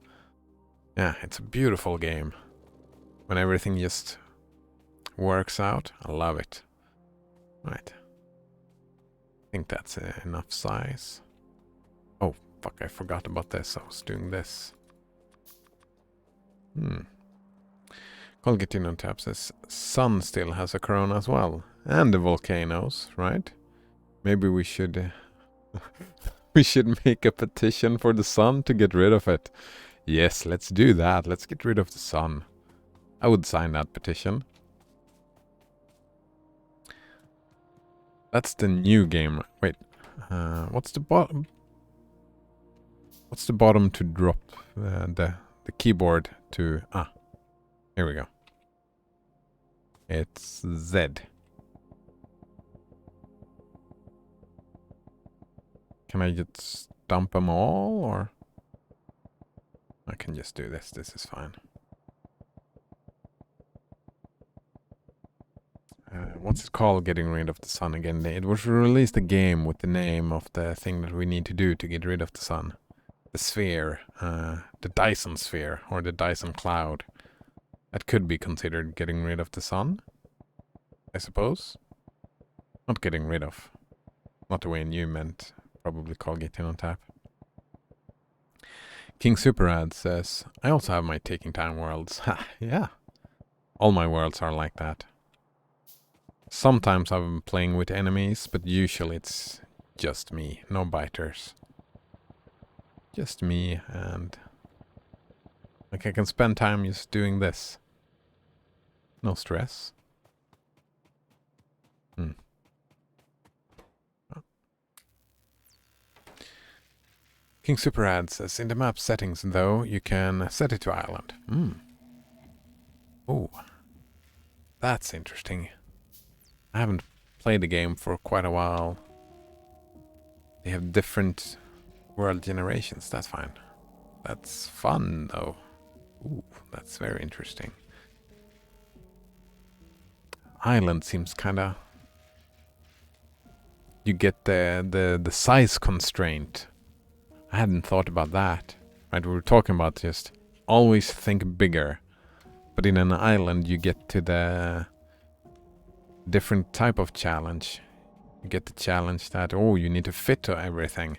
Yeah, it's a beautiful game. When everything just works out, I love it. Right. I think that's enough size. Oh, fuck, I forgot about this. I was doing this. Colgatino Tap says, Sun still has a corona as well. And the volcanoes, right? Maybe we should... we should make a petition for the sun to get rid of it. Yes, let's do that. Let's get rid of the sun. I would sign that petition. That's the new game. Wait, what's the bottom? What's the bottom to drop the keyboard to? Ah, here we go. It's Z. Can I just dump them all, or I can just do this? This is fine. what's it called, getting rid of the sun again? It was released a game with the name of the thing that we need to do to get rid of the sun. The sphere, the Dyson sphere, or the Dyson cloud. That could be considered getting rid of the sun, I suppose. Not getting rid of. Not the way you meant. Probably call getting on tap. King Superad says, I also have my taking time worlds. Ha, yeah. All my worlds are like that. Sometimes I'm playing with enemies, but usually it's just me. No biters. Just me, and like I can spend time just doing this. No stress. King Superad says, in the map settings, though, you can set it to island. Oh, that's interesting. I haven't played the game for quite a while. They have different world generations. That's fine. That's fun, though. Ooh, that's very interesting. Island seems kinda... You get the size constraint. I hadn't thought about that. Right, we were talking about just always think bigger. But in an island you get to the different type of challenge. You get the challenge that, oh, you need to fit to everything.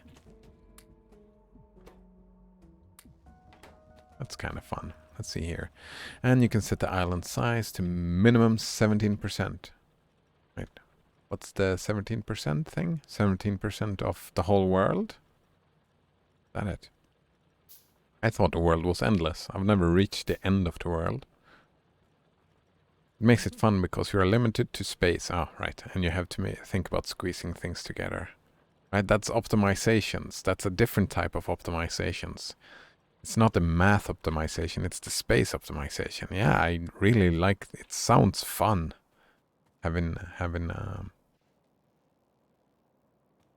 That's kind of fun. Let's see here. And you can set the island size to minimum 17%. Right. What's the 17% thing? 17% of the whole world? Is that it? I thought the world was endless. I've never reached the end of the world. It makes it fun because you are limited to space. Oh, right. And you have to think about squeezing things together. Right, that's optimizations. That's a different type of optimizations. It's not the math optimization, it's the space optimization. Yeah, I really like it. It sounds fun. Having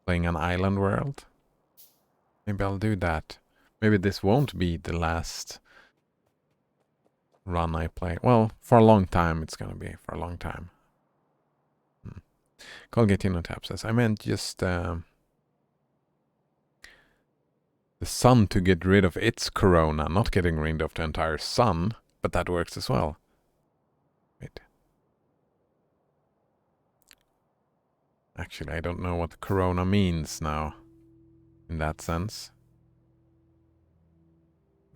playing an island world. Maybe I'll do that. Maybe this won't be the last run I play. Well, for a long time it's gonna be. For a long time. Colgatino Tap says, I meant just the sun to get rid of its corona, not getting rid of the entire sun, but that works as well. Wait. Actually, I don't know what the corona means now, in that sense.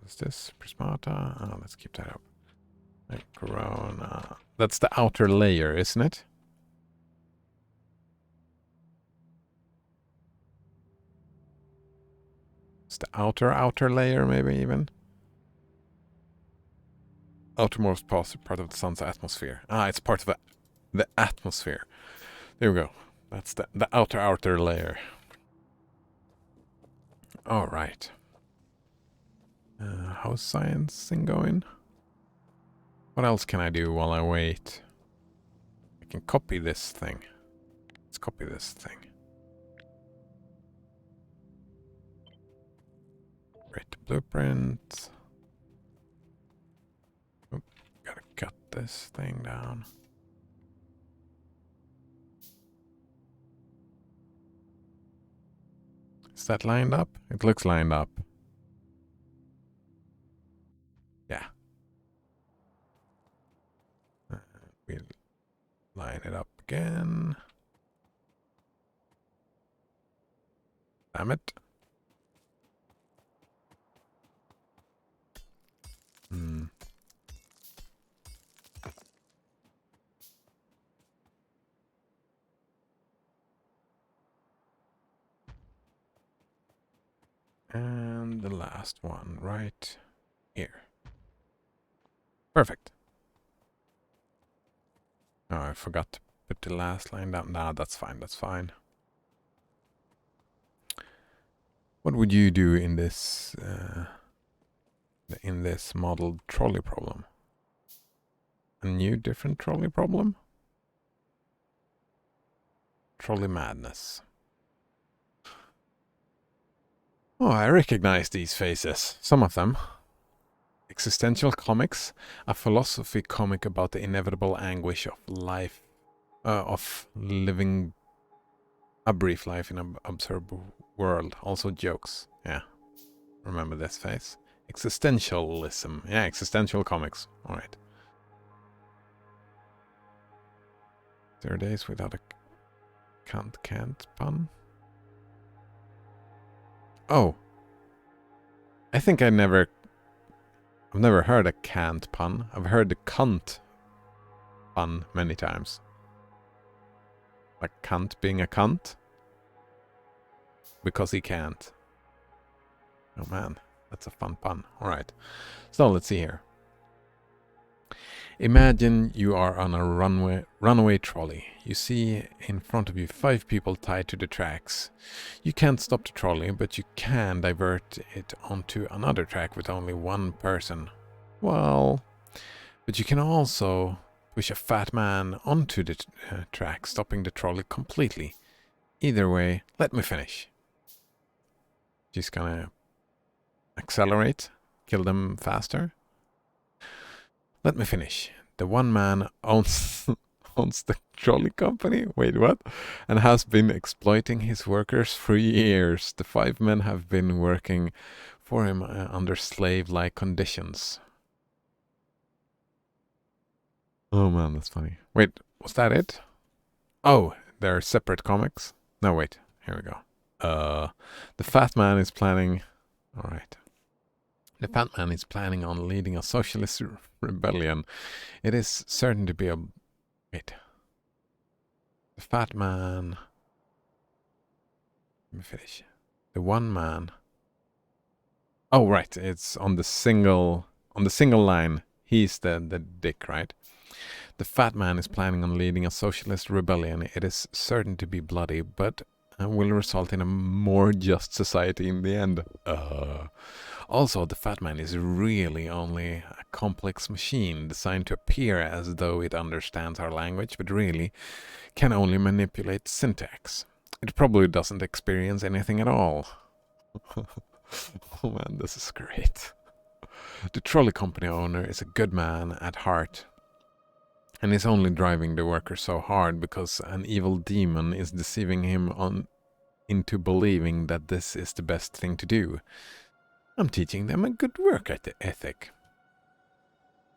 What's this? Prismata? Oh, let's keep that up. Right, corona. That's the outer layer, isn't it? It's the outer layer, maybe even. Outermost part of the sun's atmosphere. Ah, it's part of the atmosphere. There we go. That's the outer layer. All right. How's sciencing going? What else can I do while I wait? I can copy this thing. Let's copy this thing. Create the blueprint. Oop, gotta cut this thing down. Is that lined up? It looks lined up. Yeah. We'll line it up again. Damn it. And the last one right here. Perfect. Oh, I forgot to put the last line down. Nah, that's fine, that's fine. What would you do in this modeled trolley problem? A new, different trolley problem? Trolley madness. Oh, I recognize these faces. Some of them. Existential comics, a philosophy comic about the inevitable anguish of life of living a brief life in an absurd world. Also jokes. Yeah. Remember this face? Existentialism. Yeah, existential comics. Alright. 0 days without a can't pun? Oh. I think I've never heard a can't pun. I've heard the cunt pun many times. Like cunt being a cunt. Because he can't. Oh man, that's a fun pun. Alright. So let's see here. Imagine you are on a runaway trolley. You see in front of you 5 people tied to the tracks. You can't stop the trolley, but you can divert it onto another track with only 1 person. Well, but you can also push a fat man onto the track, stopping the trolley completely. Either way, let me finish. Just gonna accelerate, kill them faster. Let me finish. The one man owns the trolley company. Wait, what? And has been exploiting his workers for years. The 5 men have been working for him under slave-like conditions. Oh man, that's funny. Wait, was that it? Oh, they're separate comics? No, wait. Here we go. The fat man is planning... Alright. The fat man is planning on leading a socialist rebellion. It is certain to be a... Wait. The fat man... Let me finish. The one man... Oh, right. It's on the single line. He's the dick, right? The fat man is planning on leading a socialist rebellion. It is certain to be bloody, but will result in a more just society in the end. Also, the fat man is really only a complex machine designed to appear as though it understands our language, but really can only manipulate syntax. It probably doesn't experience anything at all. Oh man, this is great. The trolley company owner is a good man at heart, and is only driving the workers so hard because an evil demon is deceiving him into believing that this is the best thing to do. I'm teaching them a good work ethic,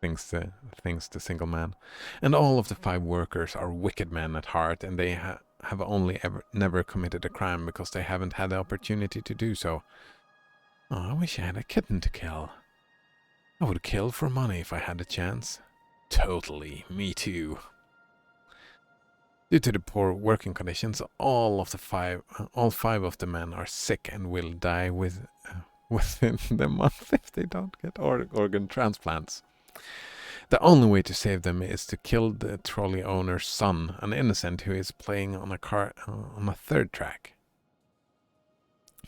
thinks the single man. And all of the 5 workers are wicked men at heart, and they have only never committed a crime because they haven't had the opportunity to do so. Oh, I wish I had a kitten to kill. I would kill for money if I had the chance. Totally, me too. Due to the poor working conditions, all 5 of the men are sick and will die within the month if they don't get organ transplants. The only way to save them is to kill the trolley owner's son, an innocent who is playing on a 3rd track.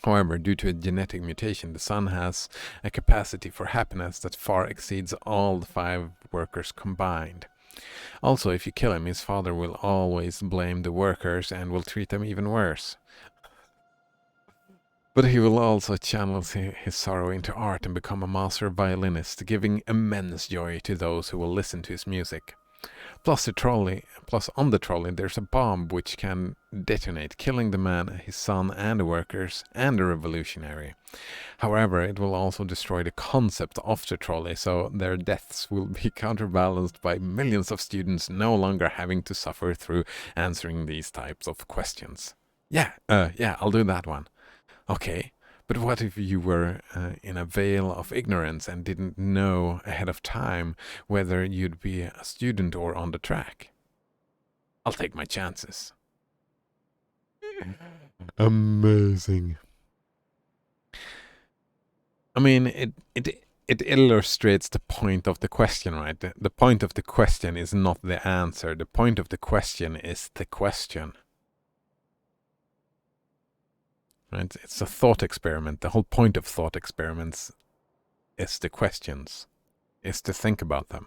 However, due to a genetic mutation, the son has a capacity for happiness that far exceeds all the 5 workers combined. Also, if you kill him, his father will always blame the workers and will treat them even worse. But he will also channel his sorrow into art and become a master violinist, giving immense joy to those who will listen to his music. Plus on the trolley there's a bomb which can detonate, killing the man, his son and the workers and the revolutionary. However, it will also destroy the concept of the trolley, so their deaths will be counterbalanced by millions of students no longer having to suffer through answering these types of questions. Yeah, I'll do that one. Okay, but what if you were in a veil of ignorance and didn't know ahead of time whether you'd be a student or on the track? I'll take my chances. Amazing. I mean, it illustrates the point of the question, right? The point of the question is not the answer. The point of the question is the question. Right? It's a thought experiment. The whole point of thought experiments is the questions, is to think about them.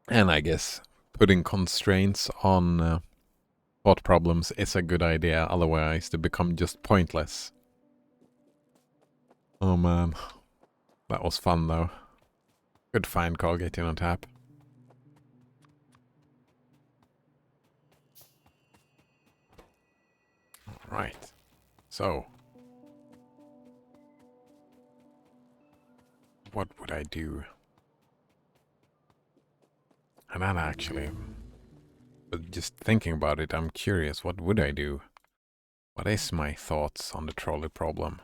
And I guess putting constraints on thought problems is a good idea, otherwise they become just pointless. Oh man, that was fun though. Good find, Colgate in on tap. Right. So, what would I do? And then actually, but just thinking about it, I'm curious, what would I do? What is my thoughts on the trolley problem?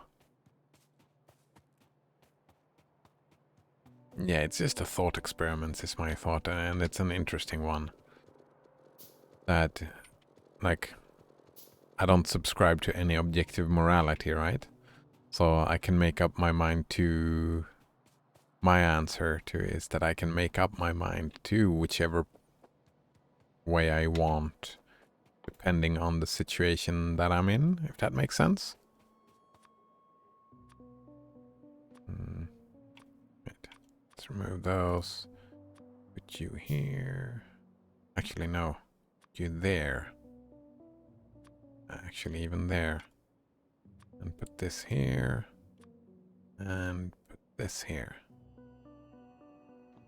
Yeah, it's just a thought experiment, is my thought, and it's an interesting one. That, like, I don't subscribe to any objective morality, right? So I can make up my mind to... My answer to is that I can make up my mind to whichever way I want, depending on the situation that I'm in, if that makes sense. Right. Let's remove those. Put you here. Actually, no. You there. Actually, even there. And put this here. And put this here.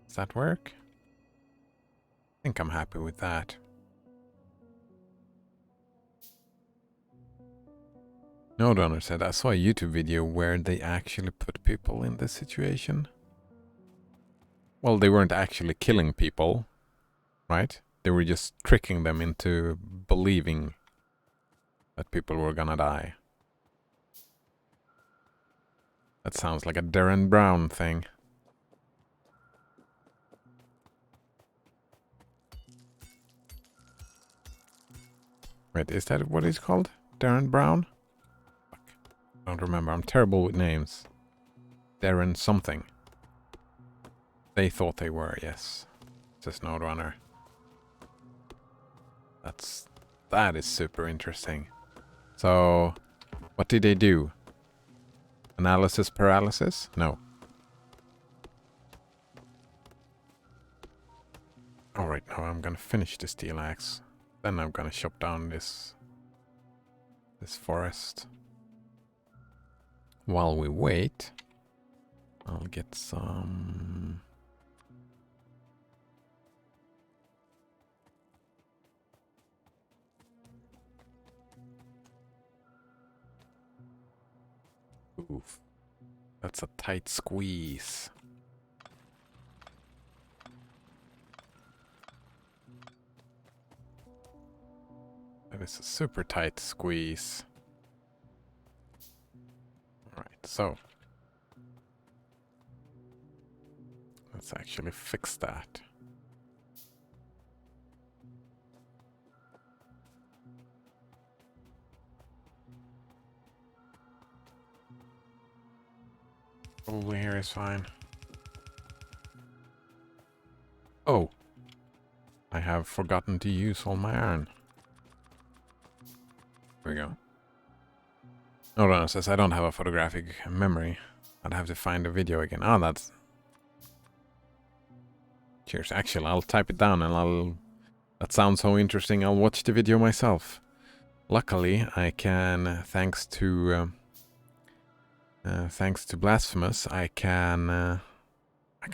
Does that work? I think I'm happy with that. No Donor said, I saw a YouTube video where they actually put people in this situation. Well, they weren't actually killing people, right? They were just tricking them into believing that people were gonna die. That sounds like a Darren Brown thing. Wait, is that what he's called? Darren Brown? Fuck. I don't remember. I'm terrible with names. Darren something. They thought they were, yes. Says Runner. That is super interesting. So, what did they do? Analysis paralysis? No. Alright, now I'm gonna finish the steel axe. Then I'm gonna chop down this forest. While we wait, I'll get some... Oof. That's a tight squeeze. That is a super tight squeeze. Alright, so let's actually fix that. Probably here is fine. Oh, I have forgotten to use all my iron. Here we go. No, says I don't have a photographic memory. I'd have to find the video again. Oh, that's... Cheers. Actually, I'll type it down and I'll... That sounds so interesting. I'll watch the video myself. Luckily, I can, thanks to Blasphemous, I can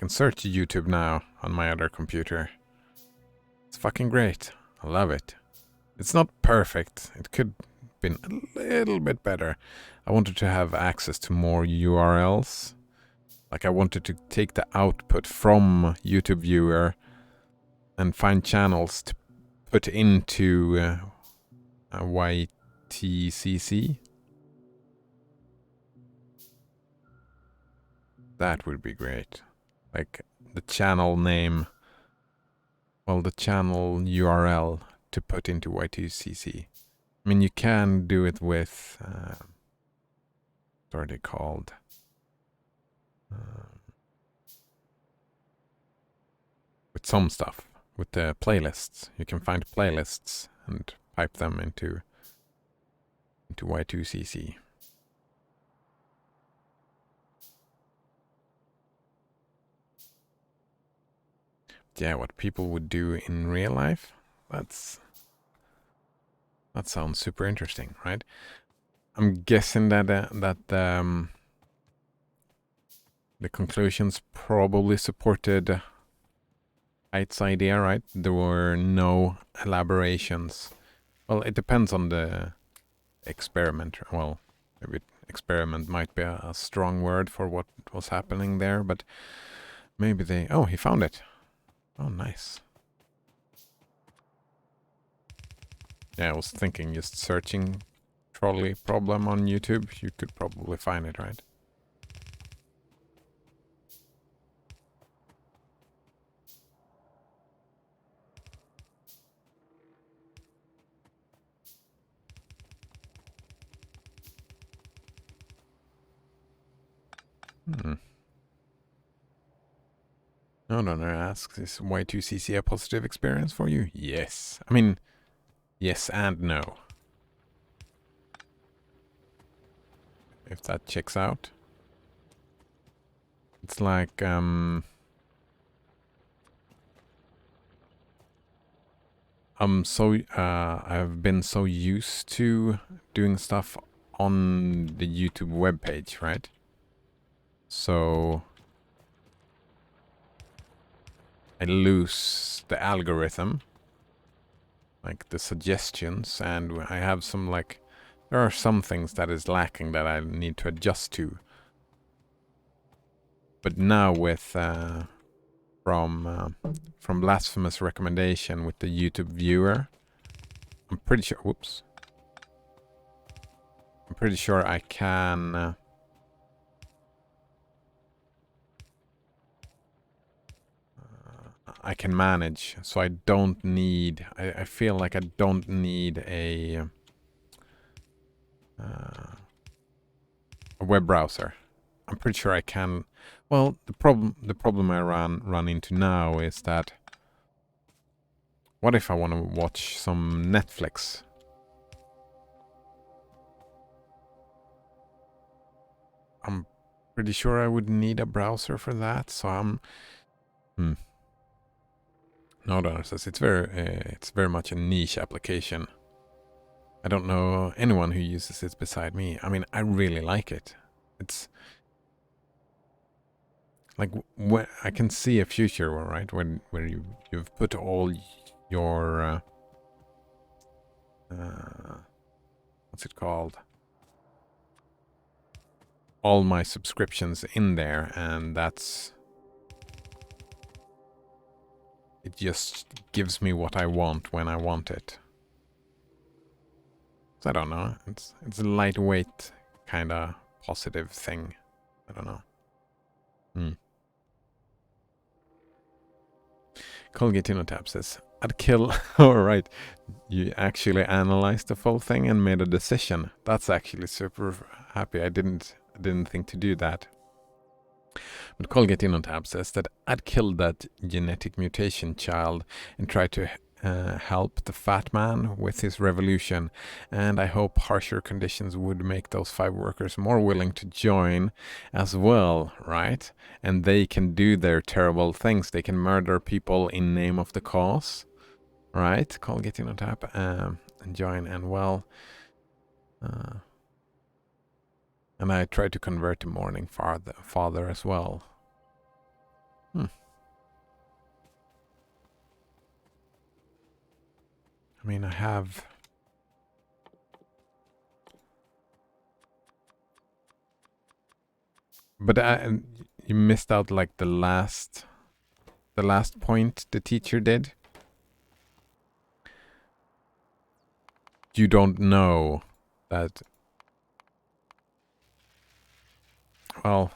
search YouTube now on my other computer. It's fucking great. I love it. It's not perfect. It could have been a little bit better. I wanted to have access to more URLs. Like I wanted to take the output from YouTube Viewer and find channels to put into YTCC. That would be great. Like the channel name, well, the channel URL to put into YTCC. I mean, you can do it with, what are they called? With some stuff, with the playlists. You can find playlists and pipe them into Y2CC. Yeah, what people would do in real life, that sounds super interesting, right? I'm guessing that The conclusions probably supported Height's idea, right? There were no elaborations. Well, it depends on the experiment. Well, maybe experiment might be a strong word for what was happening there, but maybe they... Oh, he found it. Oh, nice. Yeah, I was thinking just searching trolley problem on YouTube, you could probably find it, right? Hmm. No, asks, is Y2CC a positive experience for you? Yes. I mean, yes and no. If that checks out. It's like, I've been so used to doing stuff on the YouTube webpage, right? So I lose the algorithm, like the suggestions, and I have some like, there are some things that is lacking that I need to adjust to. But now with from Blasphemous recommendation with the YouTube viewer, I'm pretty sure. Whoops. I'm pretty sure I can. I can manage, so I don't need. I feel like I don't need a web browser. I'm pretty sure I can. Well, the problem I run into now is that what if I want to watch some Netflix? I'm pretty sure I would need a browser for that, so I'm. No, it's very much a niche application. I don't know anyone who uses it beside me. I mean, I really like it. It's like I can see a future, right? Where you've put all your what's it called? All my subscriptions in there, and it just gives me what I want when I want it. So I don't know. It's a lightweight kind of positive thing. I don't know. Colgatinotab says, I'd kill... Alright, you actually analyzed the full thing and made a decision. That's actually super happy. I didn't think to do that. But Colgatinotab says that I'd kill that genetic mutation child and try to help the fat man with his revolution, and I hope harsher conditions would make those 5 workers more willing to join as well, right? And they can do their terrible things. They can murder people in name of the cause, right? Call getting on tap and join, and well, and I try to convert to mourning father as well. I mean, I have... But you missed out like the last point the teacher did. You don't know that... Well,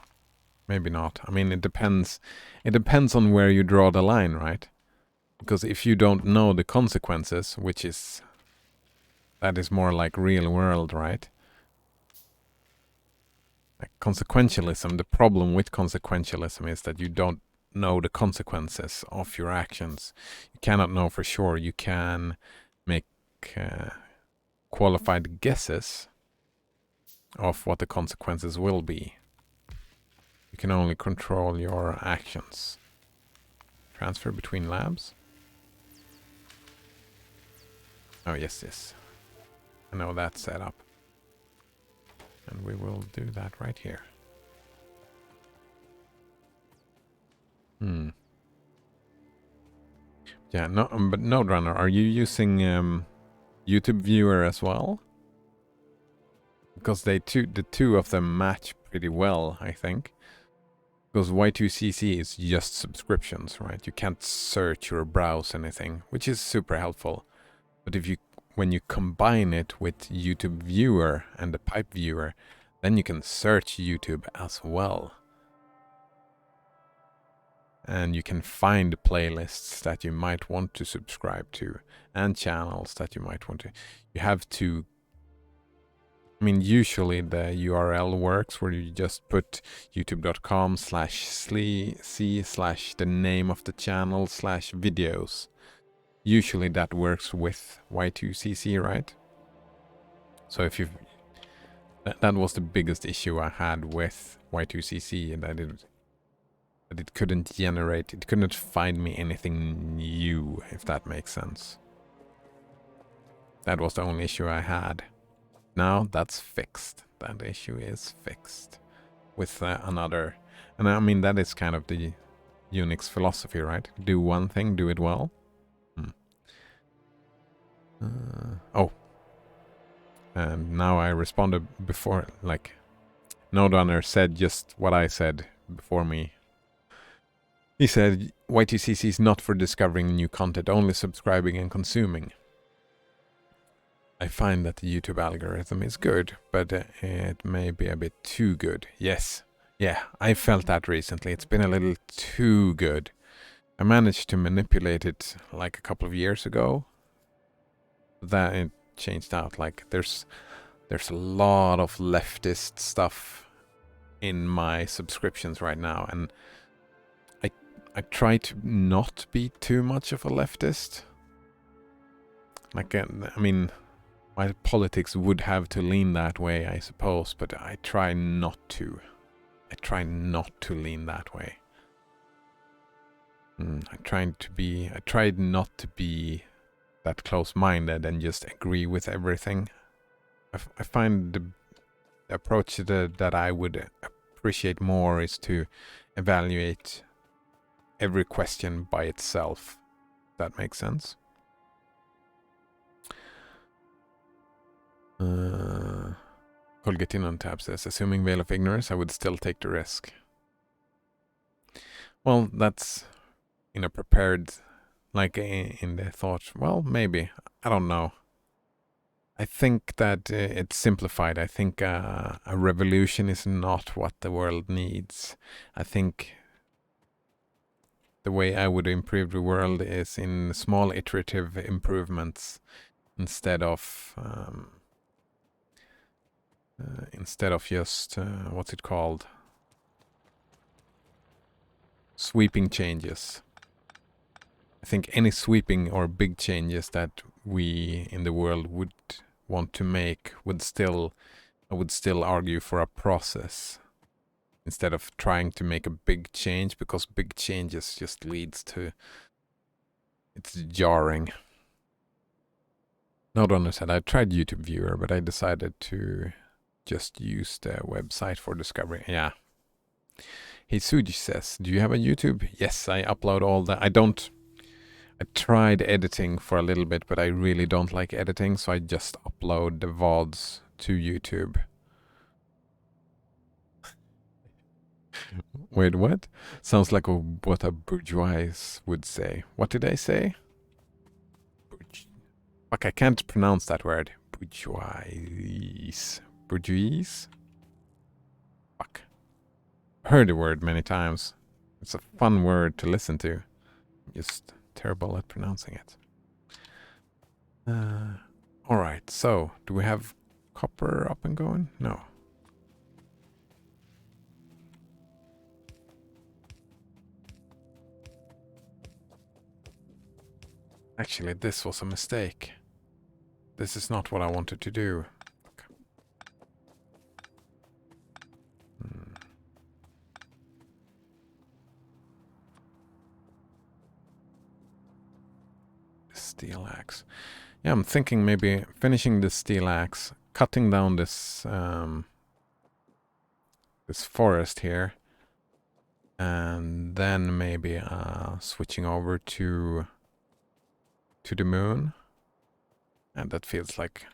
maybe not. I mean, it depends. It depends on where you draw the line, right? Because if you don't know the consequences, which is... That is more like real world, right? Like consequentialism, the problem with consequentialism is that you don't know the consequences of your actions. You cannot know for sure. You can make qualified guesses of what the consequences will be. You can only control your actions. Transfer between labs? Oh, yes. I know that setup. And we will do that right here. Hmm. Yeah, no, but Node Runner, are you using YouTube Viewer as well? Because the two of them match pretty well, I think. Because Y2CC is just subscriptions, right? You can't search or browse anything, which is super helpful. But when you combine it with YouTube Viewer and the Pipe Viewer, then you can search YouTube as well. And you can find playlists that you might want to subscribe to and channels that you might want to. You have to, I mean, usually the URL works where you just put youtube.com/c/ the name of the channel /videos. Usually that works with Y2CC, right? So if you've, that was the biggest issue I had with Y2CC, and that it couldn't generate, it couldn't find me anything new, if that makes sense. That was the only issue I had. Now that's fixed. That issue is fixed with another. And I mean, that is kind of the Unix philosophy, right? Do one thing, do it well. Oh. And now I responded before, like, Node Runner said just what I said before me. He said, Y2CC is not for discovering new content, only subscribing and consuming. I find that the YouTube algorithm is good, but it may be a bit too good. Yes. Yeah, I felt that recently. It's been a little too good. I managed to manipulate it like a couple of years ago. That it changed out. Like there's a lot of leftist stuff in my subscriptions right now, and I try to not be too much of a leftist. Like, I mean, my politics would have to lean that way, I suppose, but I try not to. I try not to lean that way. I tried not to be that close-minded and just agree with everything. I find the approach that I would appreciate more is to evaluate every question by itself. That makes sense. Colgate in on tab says, assuming veil of ignorance, I would still take the risk. Well, that's in a prepared, like in the thought, well, maybe. I don't know. I think that it's simplified. I think a revolution is not what the world needs. I think the way I would improve the world is in small iterative improvements instead of just what's it called? Sweeping changes. I think any sweeping or big changes that we in the world would want to make I would still argue for a process instead of trying to make a big change, because big changes just leads to, it's jarring. Node Runner said, I tried YouTube Viewer, but I decided to just use the website for discovery. Yeah. Hey, Suji says, do you have a YouTube? Yes, I upload all the, I tried editing for a little bit, but I really don't like editing, so I just upload the VODs to YouTube. Wait, what? Sounds like what a bourgeois would say. What did I say? Fuck, I can't pronounce that word. Bourgeois. Bourgeois? Fuck. Heard the word many times. It's a fun word to listen to. I'm just terrible at pronouncing it. Alright, so do we have copper up and going? No. Actually, this was a mistake. This is not what I wanted to do. Steel axe. Yeah, I'm thinking maybe finishing this steel axe, cutting down this this forest here, and then maybe switching over to the moon, and that feels like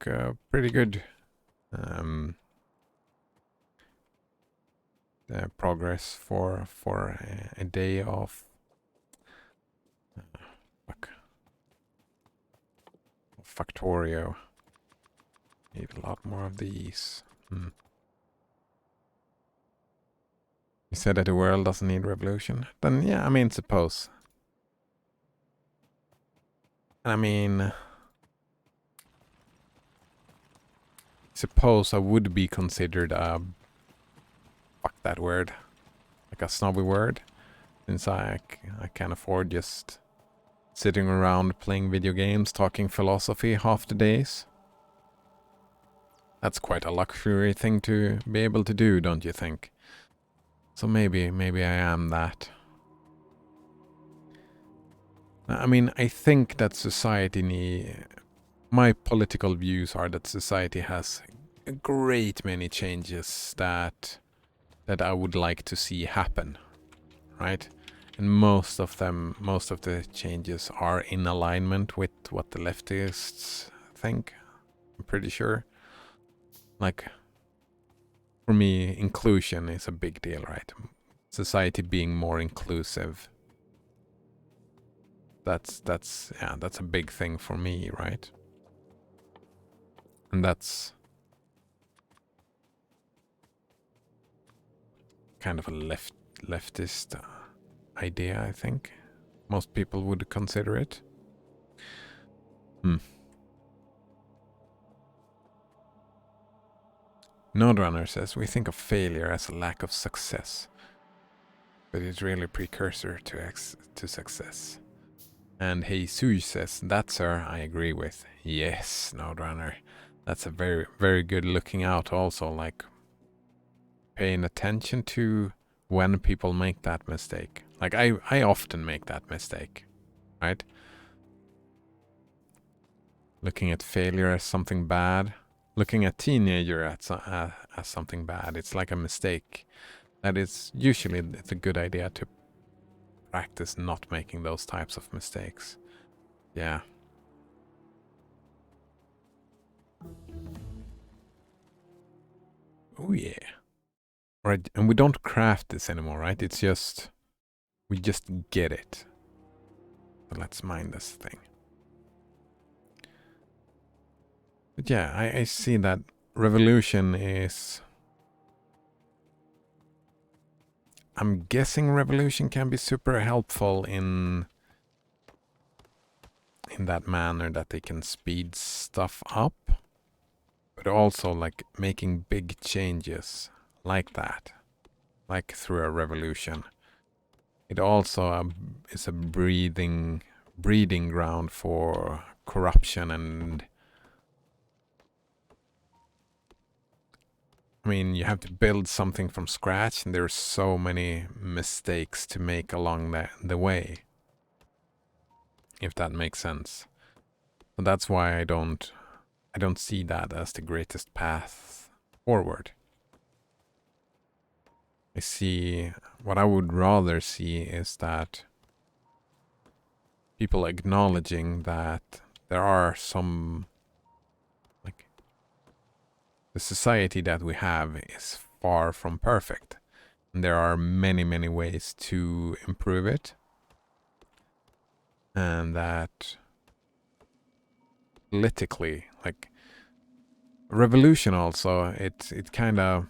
a pretty good progress for a day of Factorio. Need a lot more of these. You said that the world doesn't need revolution. Then yeah, I mean, suppose. I mean, suppose I would be considered a fuck that word, like a snobby word, since I can't afford just sitting around playing video games, talking philosophy half the days. That's quite a luxury thing to be able to do, don't you think? So maybe I am that. I mean, I think that my political views are that society has a great many changes that I would like to see happen, right? And most of the changes are in alignment with what the leftists think. I'm pretty sure. Like, for me, inclusion is a big deal, right? Society being more inclusive. That's a big thing for me, right? And that's kind of a leftist idea, I think. Most people would consider it. Nodrunner says, we think of failure as a lack of success, but it's really a precursor to success. And Jesus says, that, sir, I agree with. Yes, Nodrunner. That's a very, very good looking out also, like paying attention to when people make that mistake. Like I often make that mistake, right? Looking at failure as something bad. Looking at teenager as something bad. It's like a mistake. That is usually it's a good idea to practice not making those types of mistakes. Yeah. Oh yeah. Right, and we don't craft this anymore, right? It's just we just get it. So let's mine this thing. But yeah, I see that revolution is... I'm guessing revolution can be super helpful in that manner that they can speed stuff up, but also like making big changes like that, like through a revolution. It also is a breeding ground for corruption, and I mean, you have to build something from scratch, and there's so many mistakes to make along the way, if that makes sense. So that's why I don't see that as the greatest path forward. I see, what I would rather see is that people acknowledging that there are some, like, the society that we have is far from perfect. And there are many, many ways to improve it. And that politically, like, revolution also, it kind of,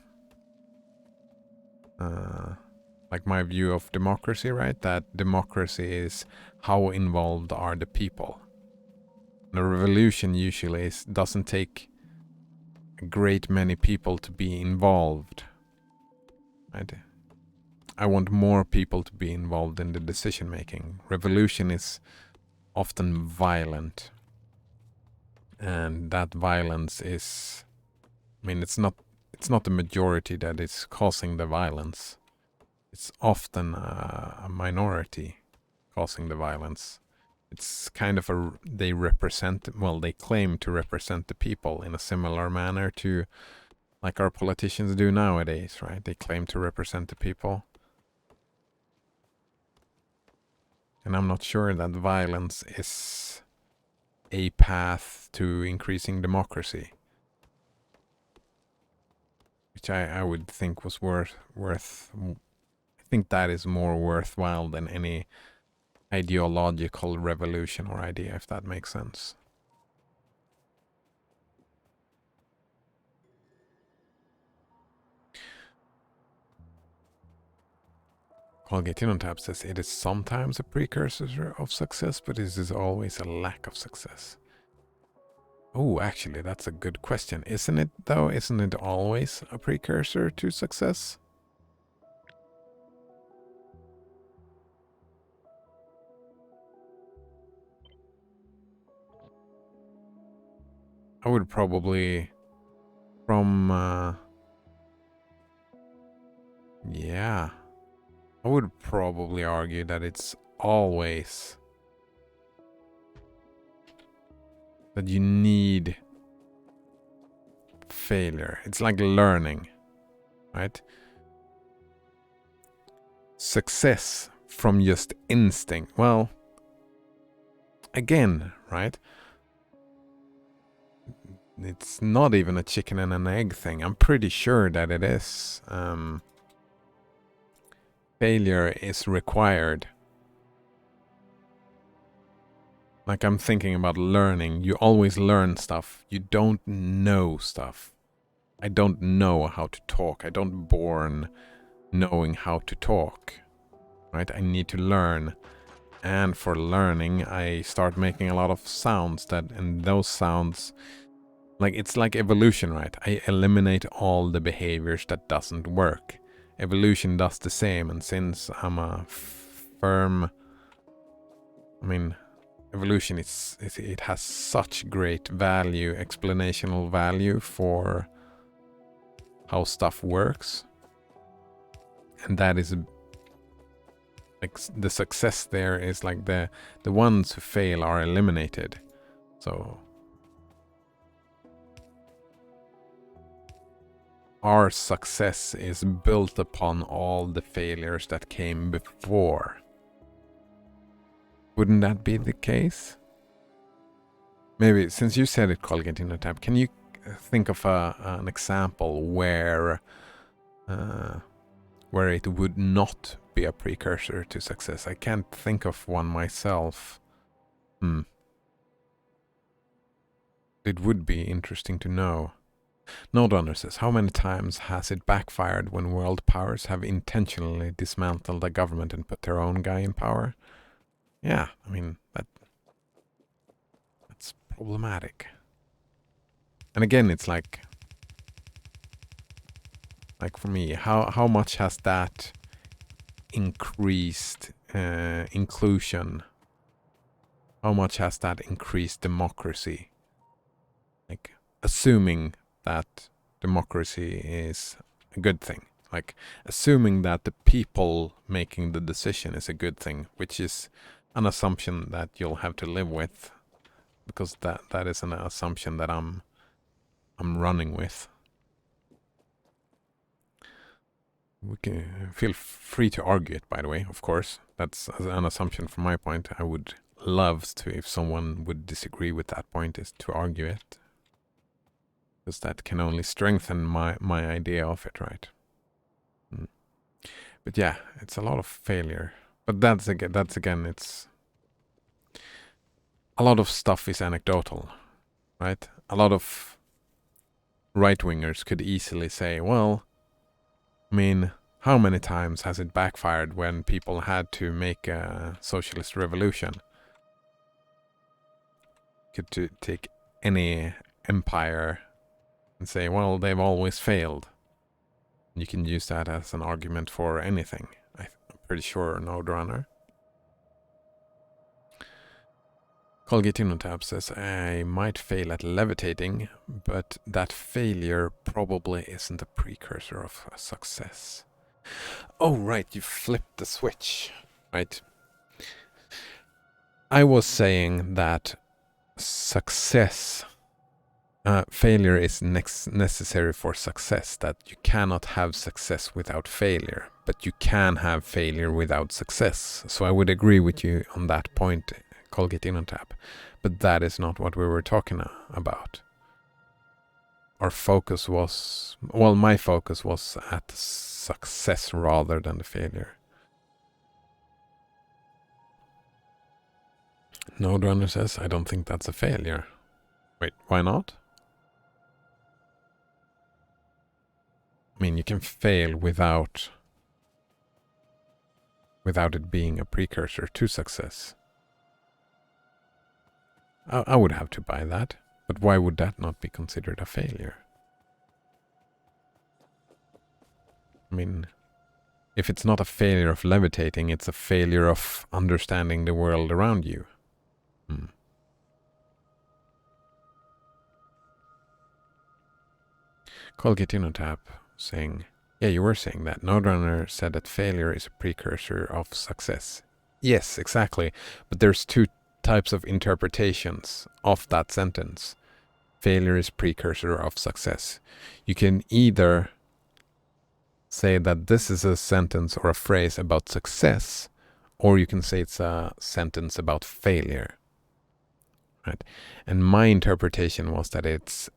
like my view of democracy, right? That democracy is how involved are the people. And a revolution usually doesn't take a great many people to be involved. Right? I want more people to be involved in the decision making. Revolution is often violent. And that violence is, I mean, it's not the majority that is causing the violence. It's often a minority causing the violence. It's kind of they claim to represent the people in a similar manner to like our politicians do nowadays, right? They claim to represent the people. And I'm not sure that violence is a path to increasing democracy, which I would think was I think that is more worthwhile than any ideological revolution or idea, if that makes sense. Colgate on Tap says it is sometimes a precursor of success, but it is always a lack of success. Oh, actually, that's a good question. Isn't it, though? Isn't it always a precursor to success? I would probably, yeah, I would probably argue that it's always that you need failure. It's like learning, right? Success from just instinct. Well, again, right? It's not even a chicken and an egg thing. I'm pretty sure that it is. Failure is required. Like, I'm thinking about learning. You always learn stuff. You don't know stuff. I don't know how to talk. I don't born knowing how to talk. Right? I need to learn. And for learning, I start making a lot of sounds and those sounds, like, it's like evolution, right? I eliminate all the behaviors that doesn't work. Evolution does the same, and since I'm a evolution, it has such great value, explanational value for how stuff works, and that is like the success there is like the ones who fail are eliminated. So our success is built upon all the failures that came before. Wouldn't that be the case? Maybe, since you said it, Colgate in the tab, can you think of an example where it would not be a precursor to success? I can't think of one myself. It would be interesting to know. Noderunner says, how many times has it backfired when world powers have intentionally dismantled a government and put their own guy in power? Yeah, I mean, that's problematic. And again, it's like for me, how much has that increased inclusion? How much has that increased democracy? Like, assuming that democracy is a good thing. Like, assuming that the people making the decision is a good thing, which is an assumption that you'll have to live with, because that is an assumption that I'm running with. We can feel free to argue it, by the way, of course. That's an assumption from my point. I would love to, if someone would disagree with that point, is to argue it. Because that can only strengthen my idea of it, right? But yeah, it's a lot of failure. But that's again, it's a lot of stuff is anecdotal, right? A lot of right-wingers could easily say, well, I mean, how many times has it backfired when people had to make a socialist revolution? Could take any empire and say, well, they've always failed. You can use that as an argument for anything. I'm pretty sure, Noderunner. Colgatinotab says, I might fail at levitating, but that failure probably isn't a precursor of a success. Oh, right, you flipped the switch, right? I was saying that success failure is necessary for success, that you cannot have success without failure, but you can have failure without success. So I would agree with you on that point, Colgate In on Tap. But that is not what we were talking about. Our focus was, well, my focus was at the success rather than the failure. Node Runner says, I don't think that's a failure. Wait, why not? I mean, you can fail without it being a precursor to success. I would have to buy that, but why would that not be considered a failure? I mean, if it's not a failure of levitating, it's a failure of understanding the world around you. Colgate In on Tap saying, yeah, you were saying that. Node Runner said that failure is a precursor of success. Yes, exactly. But there's two types of interpretations of that sentence. Failure is precursor of success. You can either say that this is a sentence or a phrase about success, or you can say it's a sentence about failure. Right? And my interpretation was that it's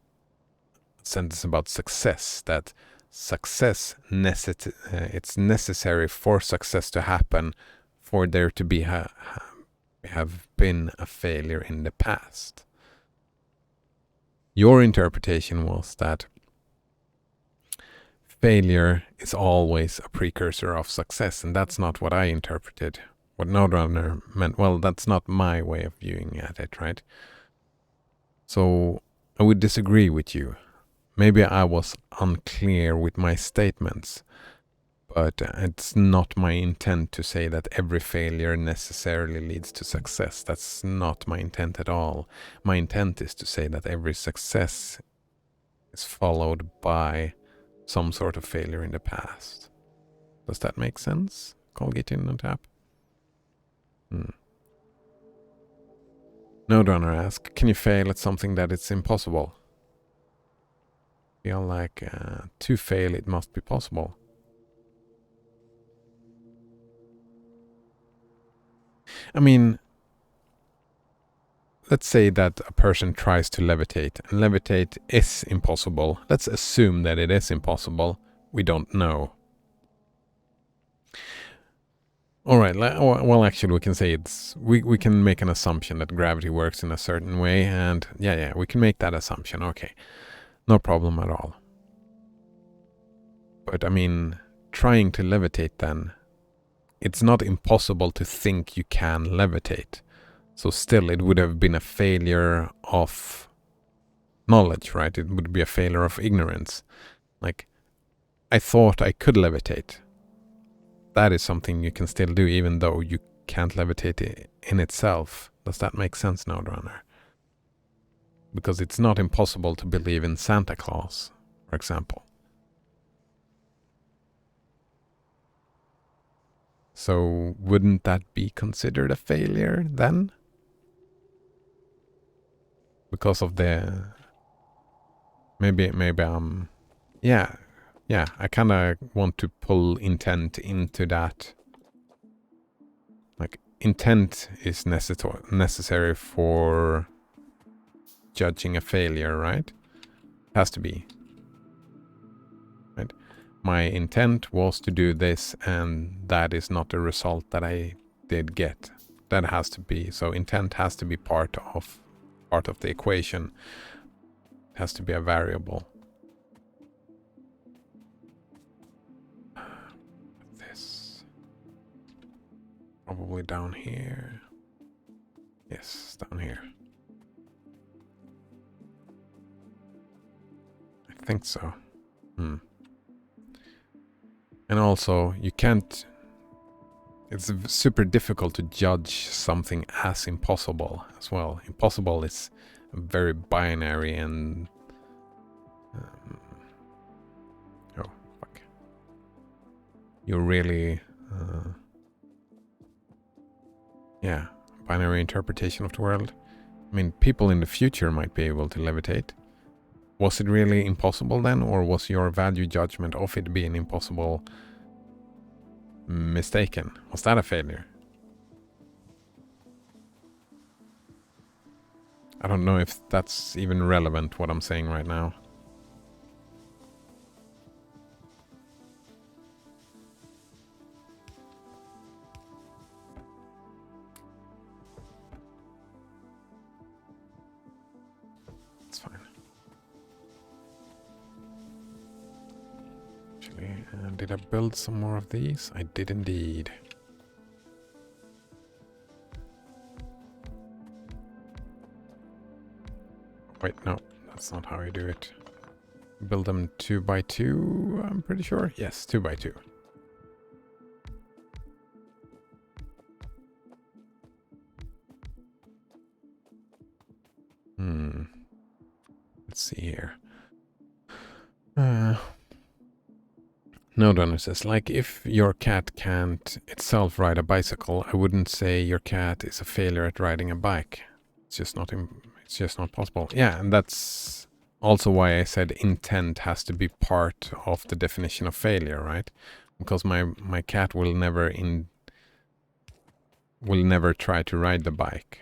a sentence about success, that success it's necessary for success to happen for there to be have been a failure in the past. Your interpretation was that failure is always a precursor of success, and that's not what I interpreted. What Node Runner meant, well, that's not my way of viewing at it, right? So I would disagree with you. Maybe I was unclear with my statements, but it's not my intent to say that every failure necessarily leads to success. That's not my intent at all. My intent is to say that every success is followed by some sort of failure in the past. Does that make sense? Colgate In on Tap. Node Runner asks, can you fail at something that it's impossible? Feel like to fail it must be possible. I mean, let's say that a person tries to levitate, and levitate is impossible. Let's assume that it is impossible. We don't know. All right, well, actually, we can say we can make an assumption that gravity works in a certain way, and yeah, we can make that assumption. Okay, no problem at all. But I mean, trying to levitate then, it's not impossible to think you can levitate. So still, it would have been a failure of knowledge, right? It would be a failure of ignorance. Like, I thought I could levitate. That is something you can still do even though you can't levitate in itself. Does that make sense, Node Runner? Because it's not impossible to believe in Santa Claus, for example. So wouldn't that be considered a failure then? Because of the... Maybe yeah, I kind of want to pull intent into that. Like, intent is necessary for judging a failure, right? It has to be. Right? My intent was to do this, and that is not the result that I did get. That has to be, so intent has to be part of the equation. It has to be a variable. This probably down here. Yes, down here. I think so. And also, you can't... It's super difficult to judge something as impossible as well. Impossible is very binary and... oh, fuck. You're really... yeah, binary interpretation of the world. I mean, people in the future might be able to levitate. Was it really impossible then, or was your value judgment of it being impossible mistaken? Was that a failure? I don't know if that's even relevant, what I'm saying right now. It's fine. Actually, did I build some more of these? I did indeed. Wait, no, that's not how you do it. Build them 2 by 2, I'm pretty sure. Yes, 2 by 2. Let's see here. Node says, like, if your cat can't itself ride a bicycle, I wouldn't say your cat is a failure at riding a bike. It's just not possible. Yeah, and that's also why I said intent has to be part of the definition of failure, right? Because my cat will never try to ride the bike.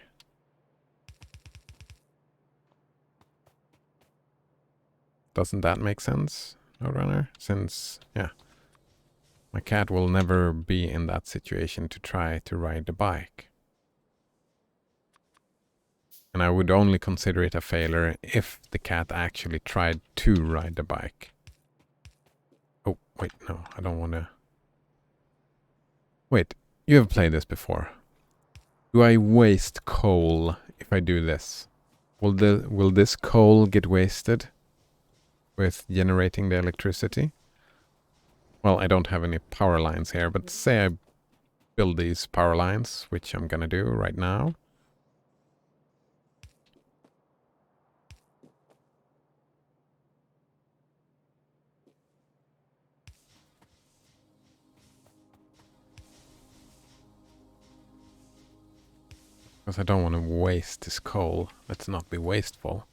Doesn't that make sense, Node Runner? Since, yeah, my cat will never be in that situation to try to ride the bike. And I would only consider it a failure if the cat actually tried to ride the bike. Oh, wait, no, I don't want to. Wait, you have played this before. Do I waste coal if I do this? Will this coal get wasted with generating the electricity? Well, I don't have any power lines here, but say I build these power lines, which I'm gonna do right now. Because I don't want to waste this coal. Let's not be wasteful.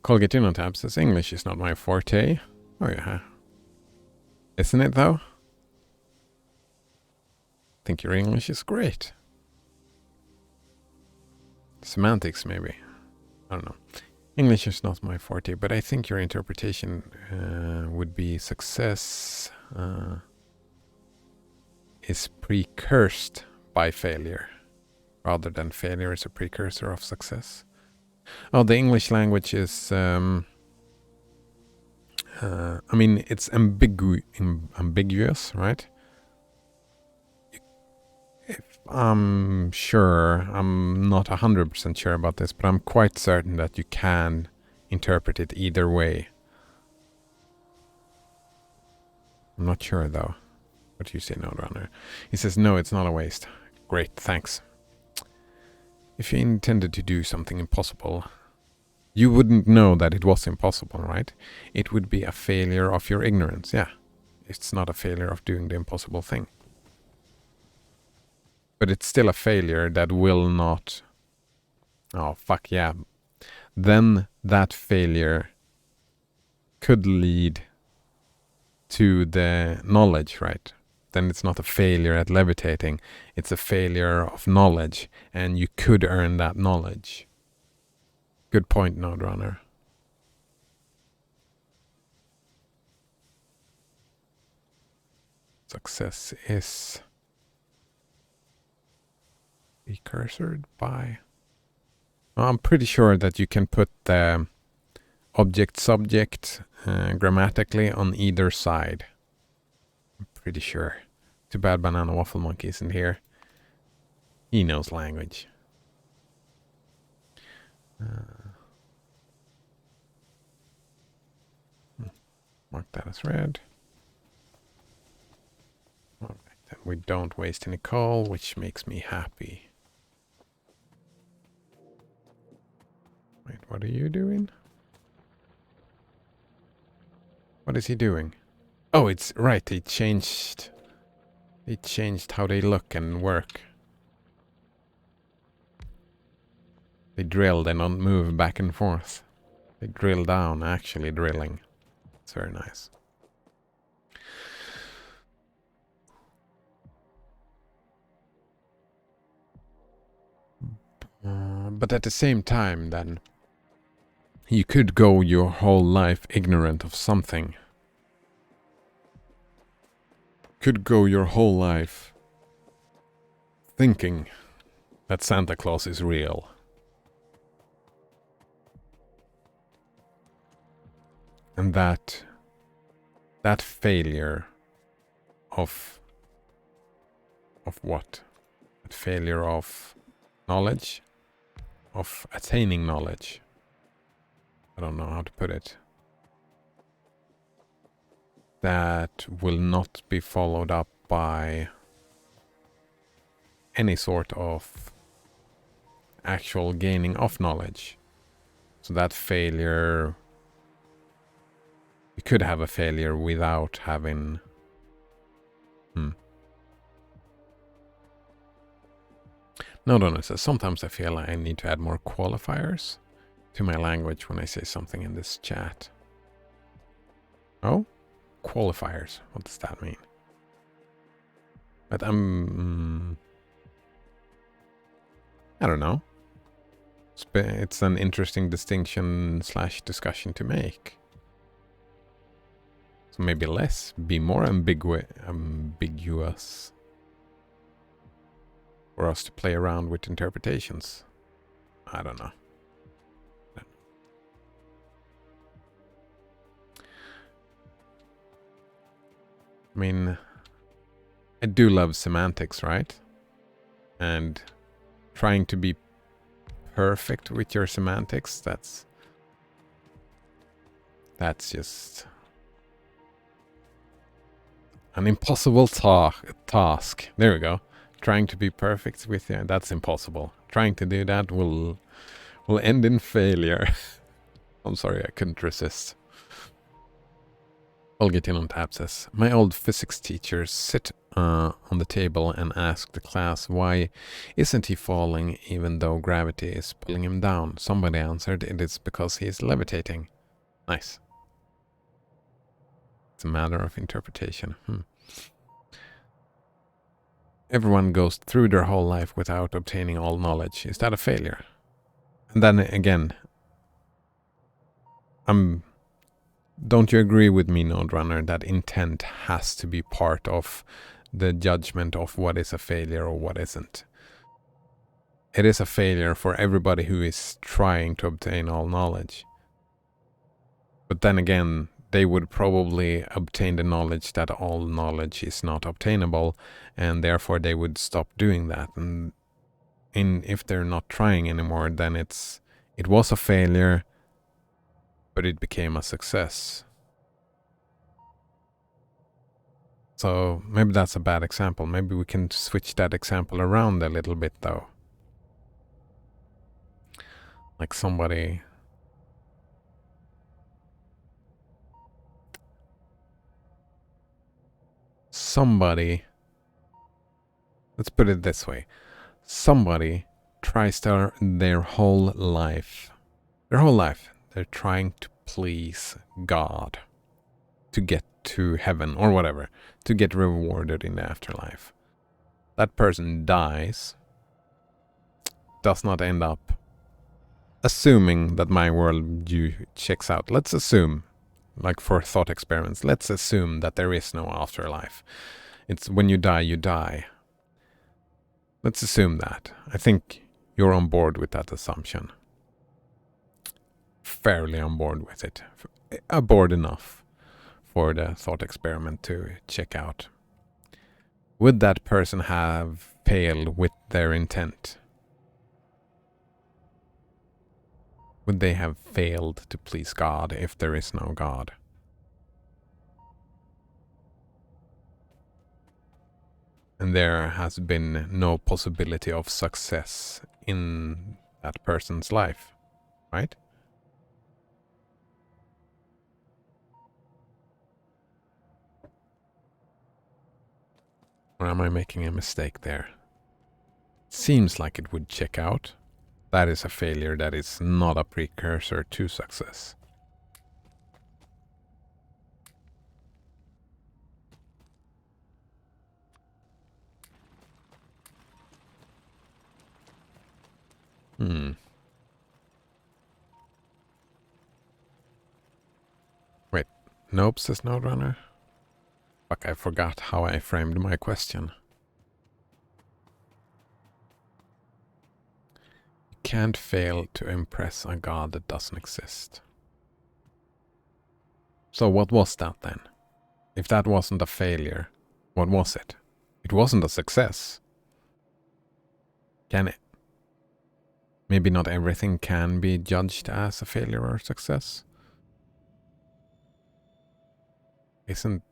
Colgate Tab says English is not my forte. Oh yeah. Isn't it though? I think your English is great. Semantics maybe. I don't know. English is not my forte, but I think your interpretation would be success is precursed by failure, rather than failure is a precursor of success. Oh, the English language is, I mean, it's ambiguous, right? I'm sure, I'm not 100% sure about this, but I'm quite certain that you can interpret it either way. I'm not sure though. What do you say, Node Runner? He says, no, it's not a waste. Great, thanks. If you intended to do something impossible, you wouldn't know that it was impossible, right? It would be a failure of your ignorance, yeah. It's not a failure of doing the impossible thing. But it's still a failure that will not... Oh, fuck yeah. Then that failure could lead to the knowledge, right? Then it's not a failure at levitating. It's a failure of knowledge, and you could earn that knowledge. Good point, Node Runner. Success is precursored by... I'm pretty sure that you can put the object-subject grammatically on either side. I'm pretty sure. Too bad Banana Waffle Monkey isn't here. He knows language. Mark that as red. Alright, then we don't waste any coal, which makes me happy. Wait, what are you doing? What is he doing? Oh, it's right, they changed how they look and work. They drill, they don't move back and forth. They drill down, actually drilling. It's very nice. But at the same time, then, you could go your whole life ignorant of something. Could go your whole life thinking that Santa Claus is real. And that failure of what? That failure of knowledge, of attaining knowledge. I don't know how to put it. That will not be followed up by any sort of actual gaining of knowledge. So that failure, you could have a failure without having... No, so sometimes I feel I need to add more qualifiers to my language when I say something in this chat. Oh? Qualifiers. What does that mean? But I don't know. It's an interesting distinction / discussion to make. So maybe less, be more ambiguous. For us to play around with interpretations. I don't know. I mean, I do love semantics, right? And trying to be perfect with your semantics, that's just an impossible task. There we go. Trying to be perfect with it, that's impossible. Trying to do that will end in failure. I'm sorry, I couldn't resist. I'll get in on tab says, my old physics teacher sit on the table and asked the class, why isn't he falling even though gravity is pulling him down? Somebody answered, it is because he is levitating. Nice. It's a matter of interpretation. Everyone goes through their whole life without obtaining all knowledge. Is that a failure? And then again, don't you agree with me, Node Runner, that intent has to be part of the judgment of what is a failure or what isn't? It is a failure for everybody who is trying to obtain all knowledge. But then again, they would probably obtain the knowledge that all knowledge is not obtainable, and therefore they would stop doing that. And if they're not trying anymore, then it was a failure, but it became a success. So maybe that's a bad example. Maybe we can switch that example around a little bit, though. Like somebody... let's put it this way. Somebody tries their whole life. They're trying to please God. To get to heaven or whatever. To get rewarded in the afterlife. That person dies. Does not end up. Assuming that my worldview checks out. Let's assume, like for thought experiments, let's assume that there is no afterlife. It's when you die, you die. Let's assume that. I think you're on board with that assumption. Fairly on board with it. Aboard enough for the thought experiment to check out. Would that person have failed with their intent? Would they have failed to please God if there is no God? And there has been no possibility of success in that person's life, right? Or am I making a mistake there? Seems like it would check out. that is a failure that is not a precursor to success. Wait, nope, says Node-Runner. Fuck, I forgot how I framed my question. You can't fail to impress a god that doesn't exist. So what was that then? If that wasn't a failure, what was it? It wasn't a success. Can it? Maybe not everything can be judged as a failure or success. I'm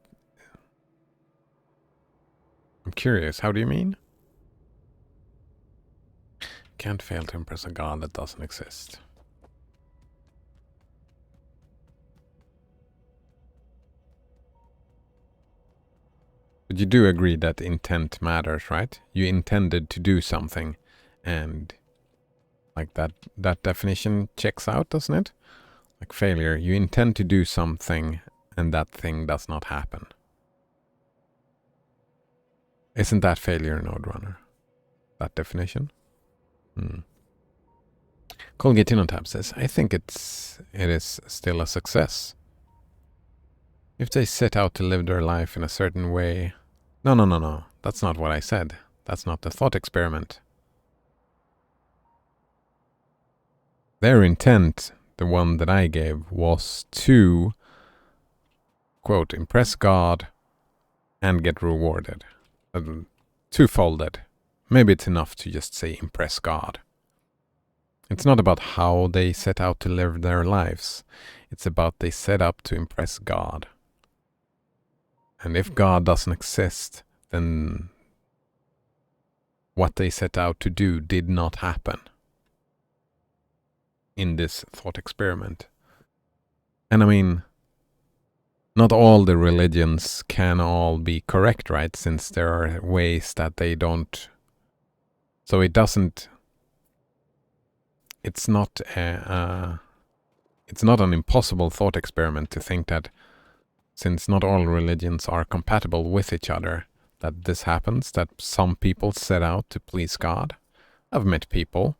curious, how do you mean? Can't fail to impress a god that doesn't exist. But you do agree that intent matters, right? You intended to do something, and like that definition checks out, doesn't it? Like failure, you intend to do something and that thing does not happen. Isn't that failure, Node-Runner? That definition? Colgate Tab says, I think it is still a success. If they set out to live their life in a certain way... No. That's not what I said. That's not the thought experiment. Their intent, the one that I gave, was to, quote, impress God and get rewarded. Two-folded. Maybe it's enough to just say impress God. It's not about how they set out to live their lives. It's about they set up to impress God. And if God doesn't exist, then what they set out to do did not happen in this thought experiment. And I mean, not all the religions can all be correct, right? Since there are ways that they don't. So it doesn't. It's not an impossible thought experiment to think that since not all religions are compatible with each other, that this happens, that some people set out to please God. I've met people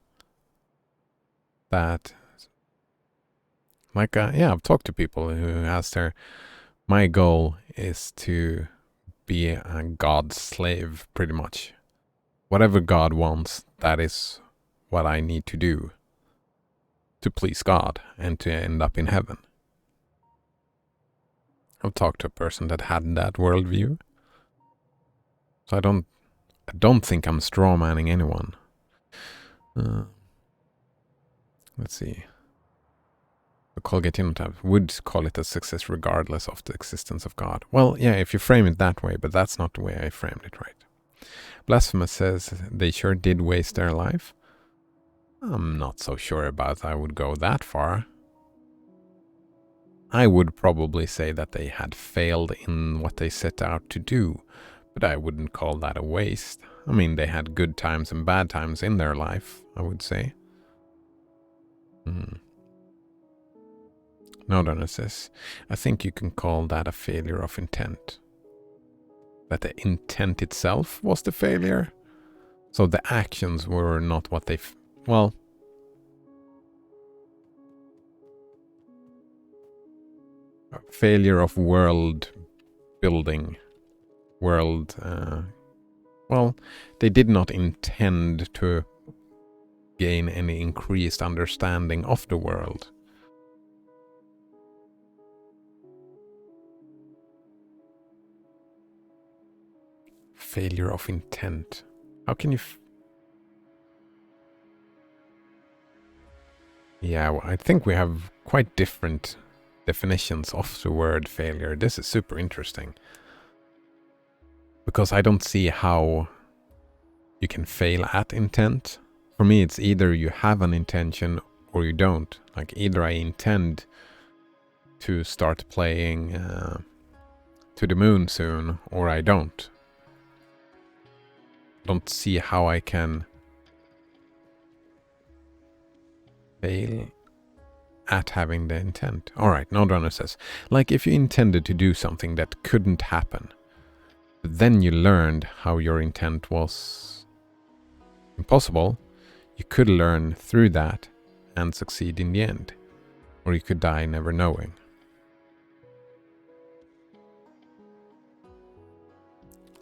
that, I've talked to people who asked her, my goal is to be a God's slave, pretty much. Whatever God wants, that is what I need to do to please God and to end up in heaven. I've talked to a person that had that worldview. So I don't think I'm strawmanning anyone. Let's see. The Colgate Tab would call it a success regardless of the existence of God. Well, yeah, if you frame it that way, but that's not the way I framed it, right? Blasphemous says they sure did waste their life. I'm not so sure about I would go that far. I would probably say that they had failed in what they set out to do, but I wouldn't call that a waste. I mean, they had good times and bad times in their life, I would say. Nodana says, I think you can call that a failure of intent. That the intent itself was the failure. So the actions were not what they... failure of world building. They did not intend to gain any increased understanding of the world. Failure of intent. How can you... I think we have quite different definitions of the word failure. This is super interesting. Because I don't see how you can fail at intent. For me, it's either you have an intention or you don't. Like either I intend to start playing to the moon soon, or I don't. Don't see how I can fail at having the intent. Alright, Nodrunner says, like if you intended to do something that couldn't happen, but then you learned how your intent was impossible, you could learn through that and succeed in the end. Or you could die never knowing.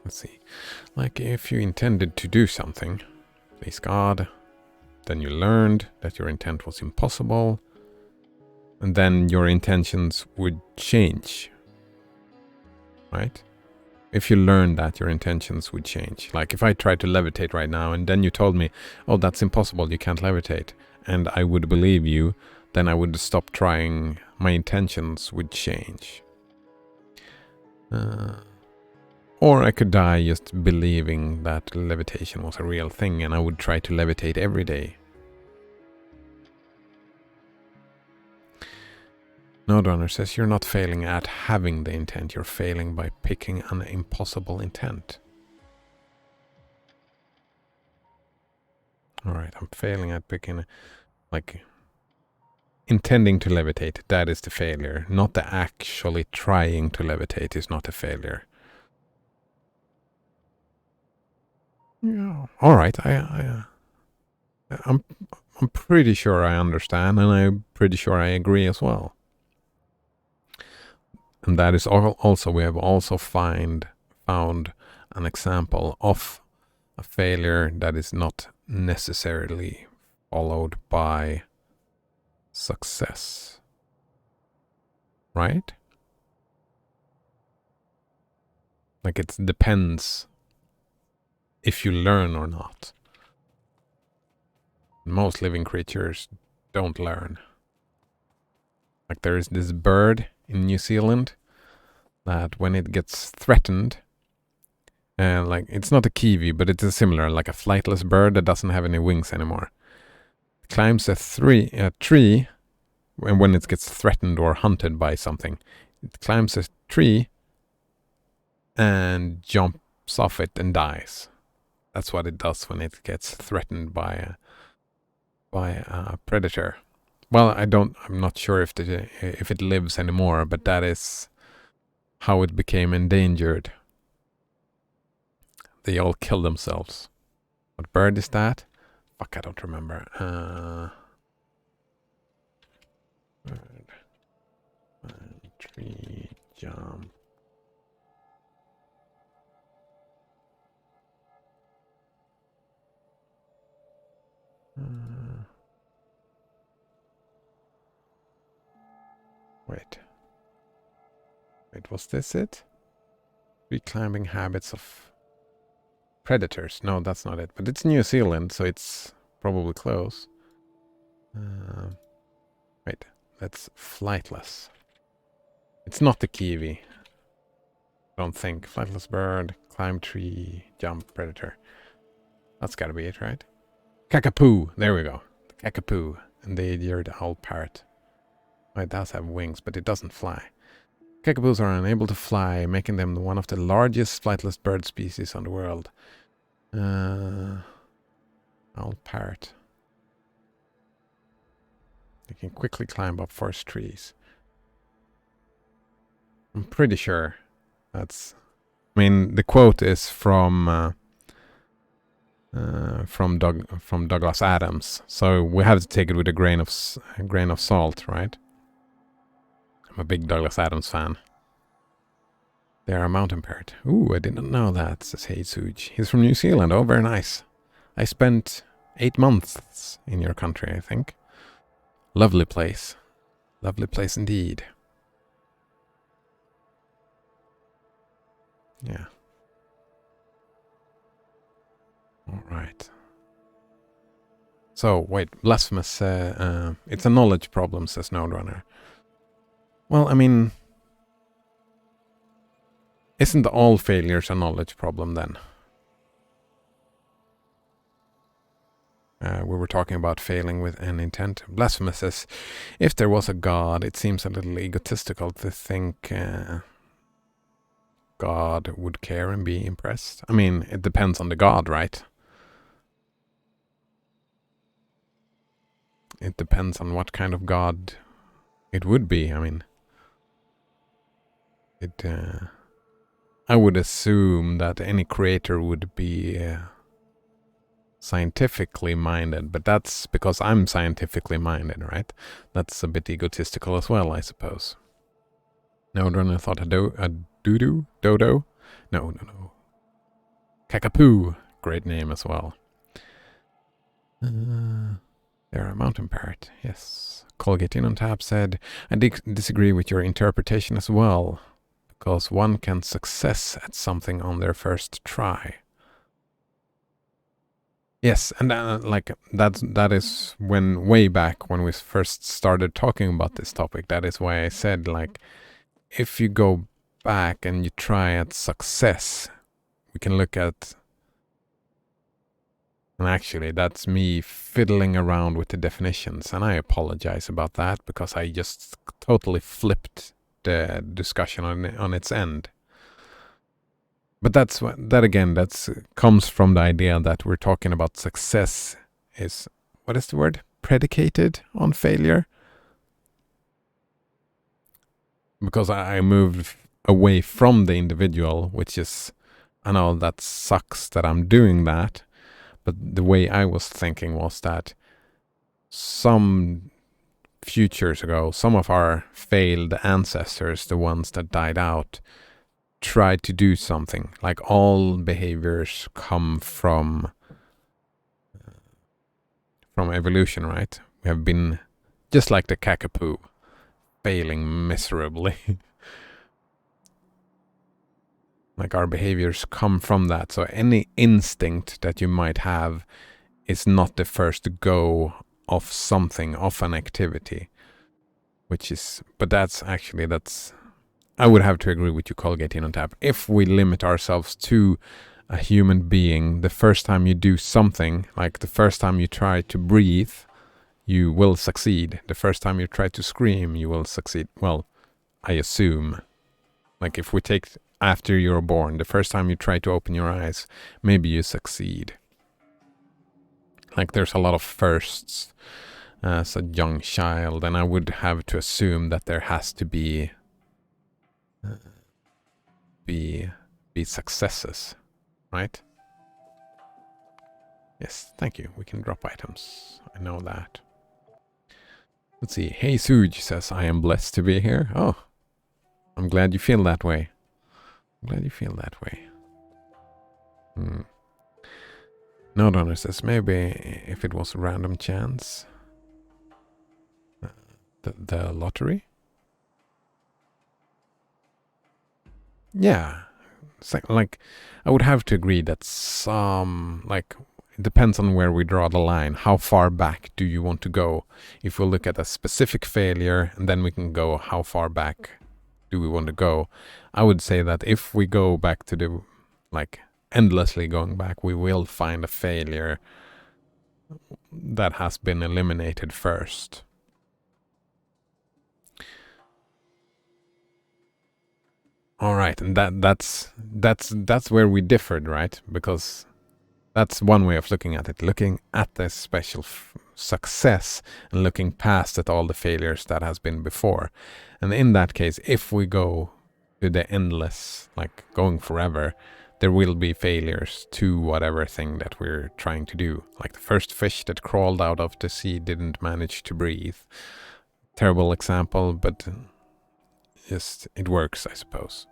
Let's see. Like if you intended to do something, please God, then you learned that your intent was impossible, and then your intentions would change. Right? If you learned that, your intentions would change. Like if I tried to levitate right now and then you told me, oh, that's impossible, you can't levitate, and I would believe you, then I would stop trying. My intentions would change. Or I could die just believing that levitation was a real thing and I would try to levitate every day. Nodrunner says you're not failing at having the intent, you're failing by picking an impossible intent. Alright, I'm failing at picking, like, intending to levitate, that is the failure. Not the actually trying to levitate is not a failure. Yeah. Alright, I'm pretty sure I understand, and I'm pretty sure I agree as well. And that is also, we have also found an example of a failure that is not necessarily followed by success. Right? Like it depends if you learn or not. Most living creatures don't learn. Like there is this bird in New Zealand that when it gets threatened, like it's not a kiwi, but it's a similar, like a flightless bird that doesn't have any wings anymore. It climbs a tree, and when it gets threatened or hunted by something, it climbs a tree and jumps off it and dies. That's what it does when it gets threatened by a predator. Well, I'm not sure if it lives anymore, but that is how it became endangered. They all kill themselves. What bird is that? Fuck, I don't remember. Bird. Tree jump. Wait, was this it? Reclimbing habits of predators. No, that's not it. But it's New Zealand, so it's probably close. Wait, that's flightless. It's not the kiwi. Don't think. Flightless bird, climb tree, jump, predator. That's gotta be it, right? Kakapoo. There we go. The kakapoo. Endangered owl parrot. It does have wings, but it doesn't fly. Kakapoos are unable to fly, making them one of the largest flightless bird species on the world. Owl parrot. They can quickly climb up forest trees. I'm pretty sure that's... I mean, the quote is from Douglas Adams, so we have to take it with a grain of salt, right? I'm a big Douglas Adams fan. They are a mountain parrot. Ooh, I didn't know that, says Heisuj. He's from New Zealand. Oh, very nice. I spent 8 months in your country, I think. Lovely place. Lovely place indeed. Yeah. All right. So, wait, blasphemous. It's a knowledge problem, says Nodrunner. Well, I mean, isn't all failures a knowledge problem then? We were talking about failing with an intent. Blasphemous says, if there was a God, it seems a little egotistical to think God would care and be impressed. I mean, it depends on the God, right? it depends on what kind of God it would be. I mean, I would assume that any creator would be scientifically minded, but that's because I'm scientifically minded, right? That's a bit egotistical as well, I suppose. No, I thought a dodo? Dodo? No. Kakapoo, great name as well. They're a mountain parrot, yes. Colgate in on tap said, I disagree with your interpretation as well, because one can success at something on their first try. Yes, and that is when way back when we first started talking about this topic. That is why I said, like, if you go back and you try at success, we can look at. And actually, that's me fiddling around with the definitions, and I apologize about that because I just totally flipped the discussion on its end. But that comes from the idea that we're talking about success is, what is the word? Predicated on failure? Because I moved away from the individual, which is, I know that sucks that I'm doing that, but the way I was thinking was that some futures ago, some of our failed ancestors, the ones that died out, tried to do something. Like all behaviors come from evolution, right? We have been just like the kakapoo, failing miserably. Like our behaviors come from that. So any instinct that you might have is not the first go of something, of an activity. But I would have to agree with you, Colgate in on tap. If we limit ourselves to a human being, the first time you do something, like the first time you try to breathe, you will succeed. The first time you try to scream, you will succeed. Well, I assume. Like if we take after you're born, the first time you try to open your eyes, maybe you succeed. Like there's a lot of firsts as a young child, and I would have to assume that there has to be successes, right? Yes, thank you. We can drop items. I know that. Let's see. Hey Suj says, I am blessed to be here. Oh, I'm glad you feel that way. No Donor says, maybe if it was a random chance. The lottery? Yeah. Like, I would have to agree that it depends on where we draw the line. How far back do you want to go? If we look at a specific failure, and then we can go, how far back do we want to go? I would say that if we go back to the, endlessly going back, we will find a failure that has been eliminated first. All right, and that's where we differed, right? Because that's one way of looking at it, looking at the special success and looking past at all the failures that has been before. And in that case, if we go to the endless, like going forever, there will be failures to whatever thing that we're trying to do. Like the first fish that crawled out of the sea didn't manage to breathe. Terrible example, but just it works, I suppose.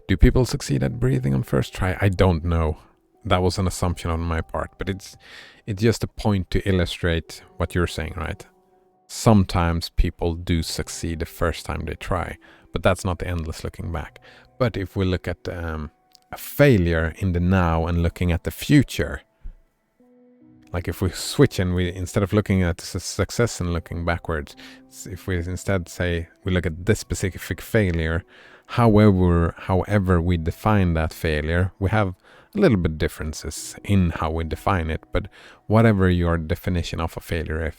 Do people succeed at breathing on first try? I don't know. That was an assumption on my part, but it's just a point to illustrate what you're saying, right? Sometimes people do succeed the first time they try, but that's not the endless looking back. But if we look at a failure in the now and looking at the future, like if we switch and we, instead of looking at success and looking backwards, if we instead say we look at this specific failure, however we define that failure, we have a little bit differences in how we define it, but whatever your definition of a failure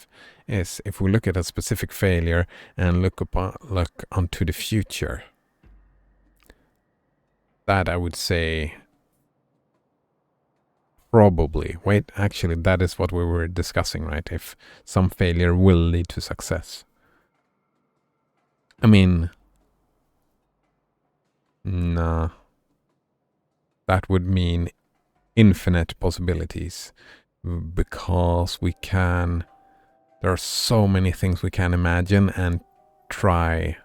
is, if we look at a specific failure and look onto the future, that I would say Probably. Wait, actually, that is what we were discussing, right? If some failure will lead to success. I mean, no. That would mean infinite possibilities because there are so many things we can imagine and try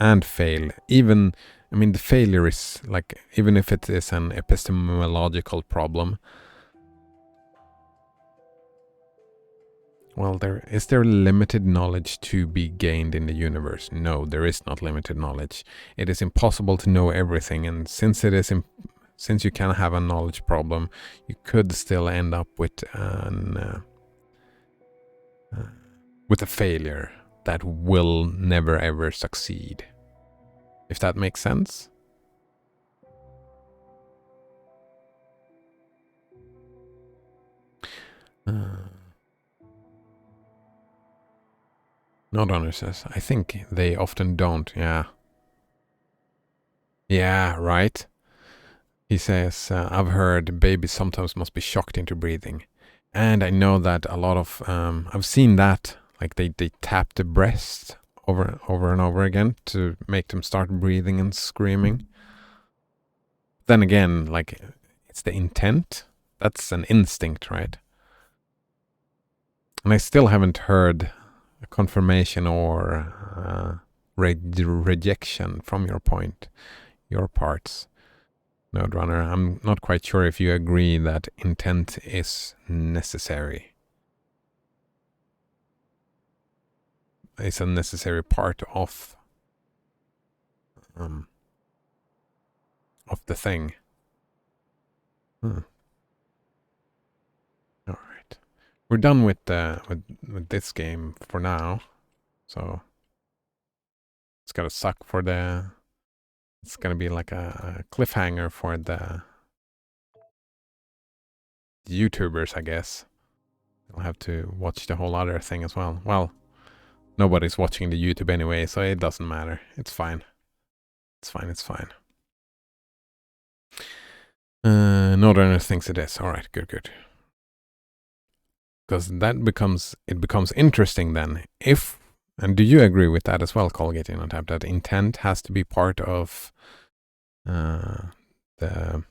and fail. Even, I mean, the failure is like, even if it is an epistemological problem, well, is there limited knowledge to be gained in the universe? No, there is not limited knowledge. It is impossible to know everything, and since you can have a knowledge problem, you could still end up with a failure that will never ever succeed. If that makes sense. Notrunner says, I think they often don't. Yeah. Yeah, right. He says, I've heard babies sometimes must be shocked into breathing. And I know that a lot of, I've seen that, like they tap the breast over and over again to make them start breathing and screaming. Then again, like, it's the intent. That's an instinct, right? And I still haven't heard a confirmation or rejection from your parts, Node Runner. I'm not quite sure if you agree that intent is necessary. It's a necessary part of the thing. All right, we're done with this game for now. So it's gonna suck for the. It's gonna be like a cliffhanger for the YouTubers, I guess. I'll have to watch the whole other thing as well. Well, nobody's watching the YouTube anyway, so it doesn't matter. It's fine. It's fine. It's fine. Northerners thinks it is. All right, good. Because it becomes interesting then. And do you agree with that as well, Colgate on tap, that intent has to be part of the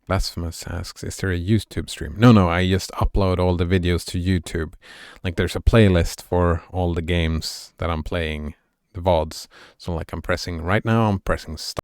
Blasphemous asks, is there a YouTube stream? No, I just upload all the videos to YouTube. Like there's a playlist for all the games that I'm playing, the VODs. So like I'm pressing start.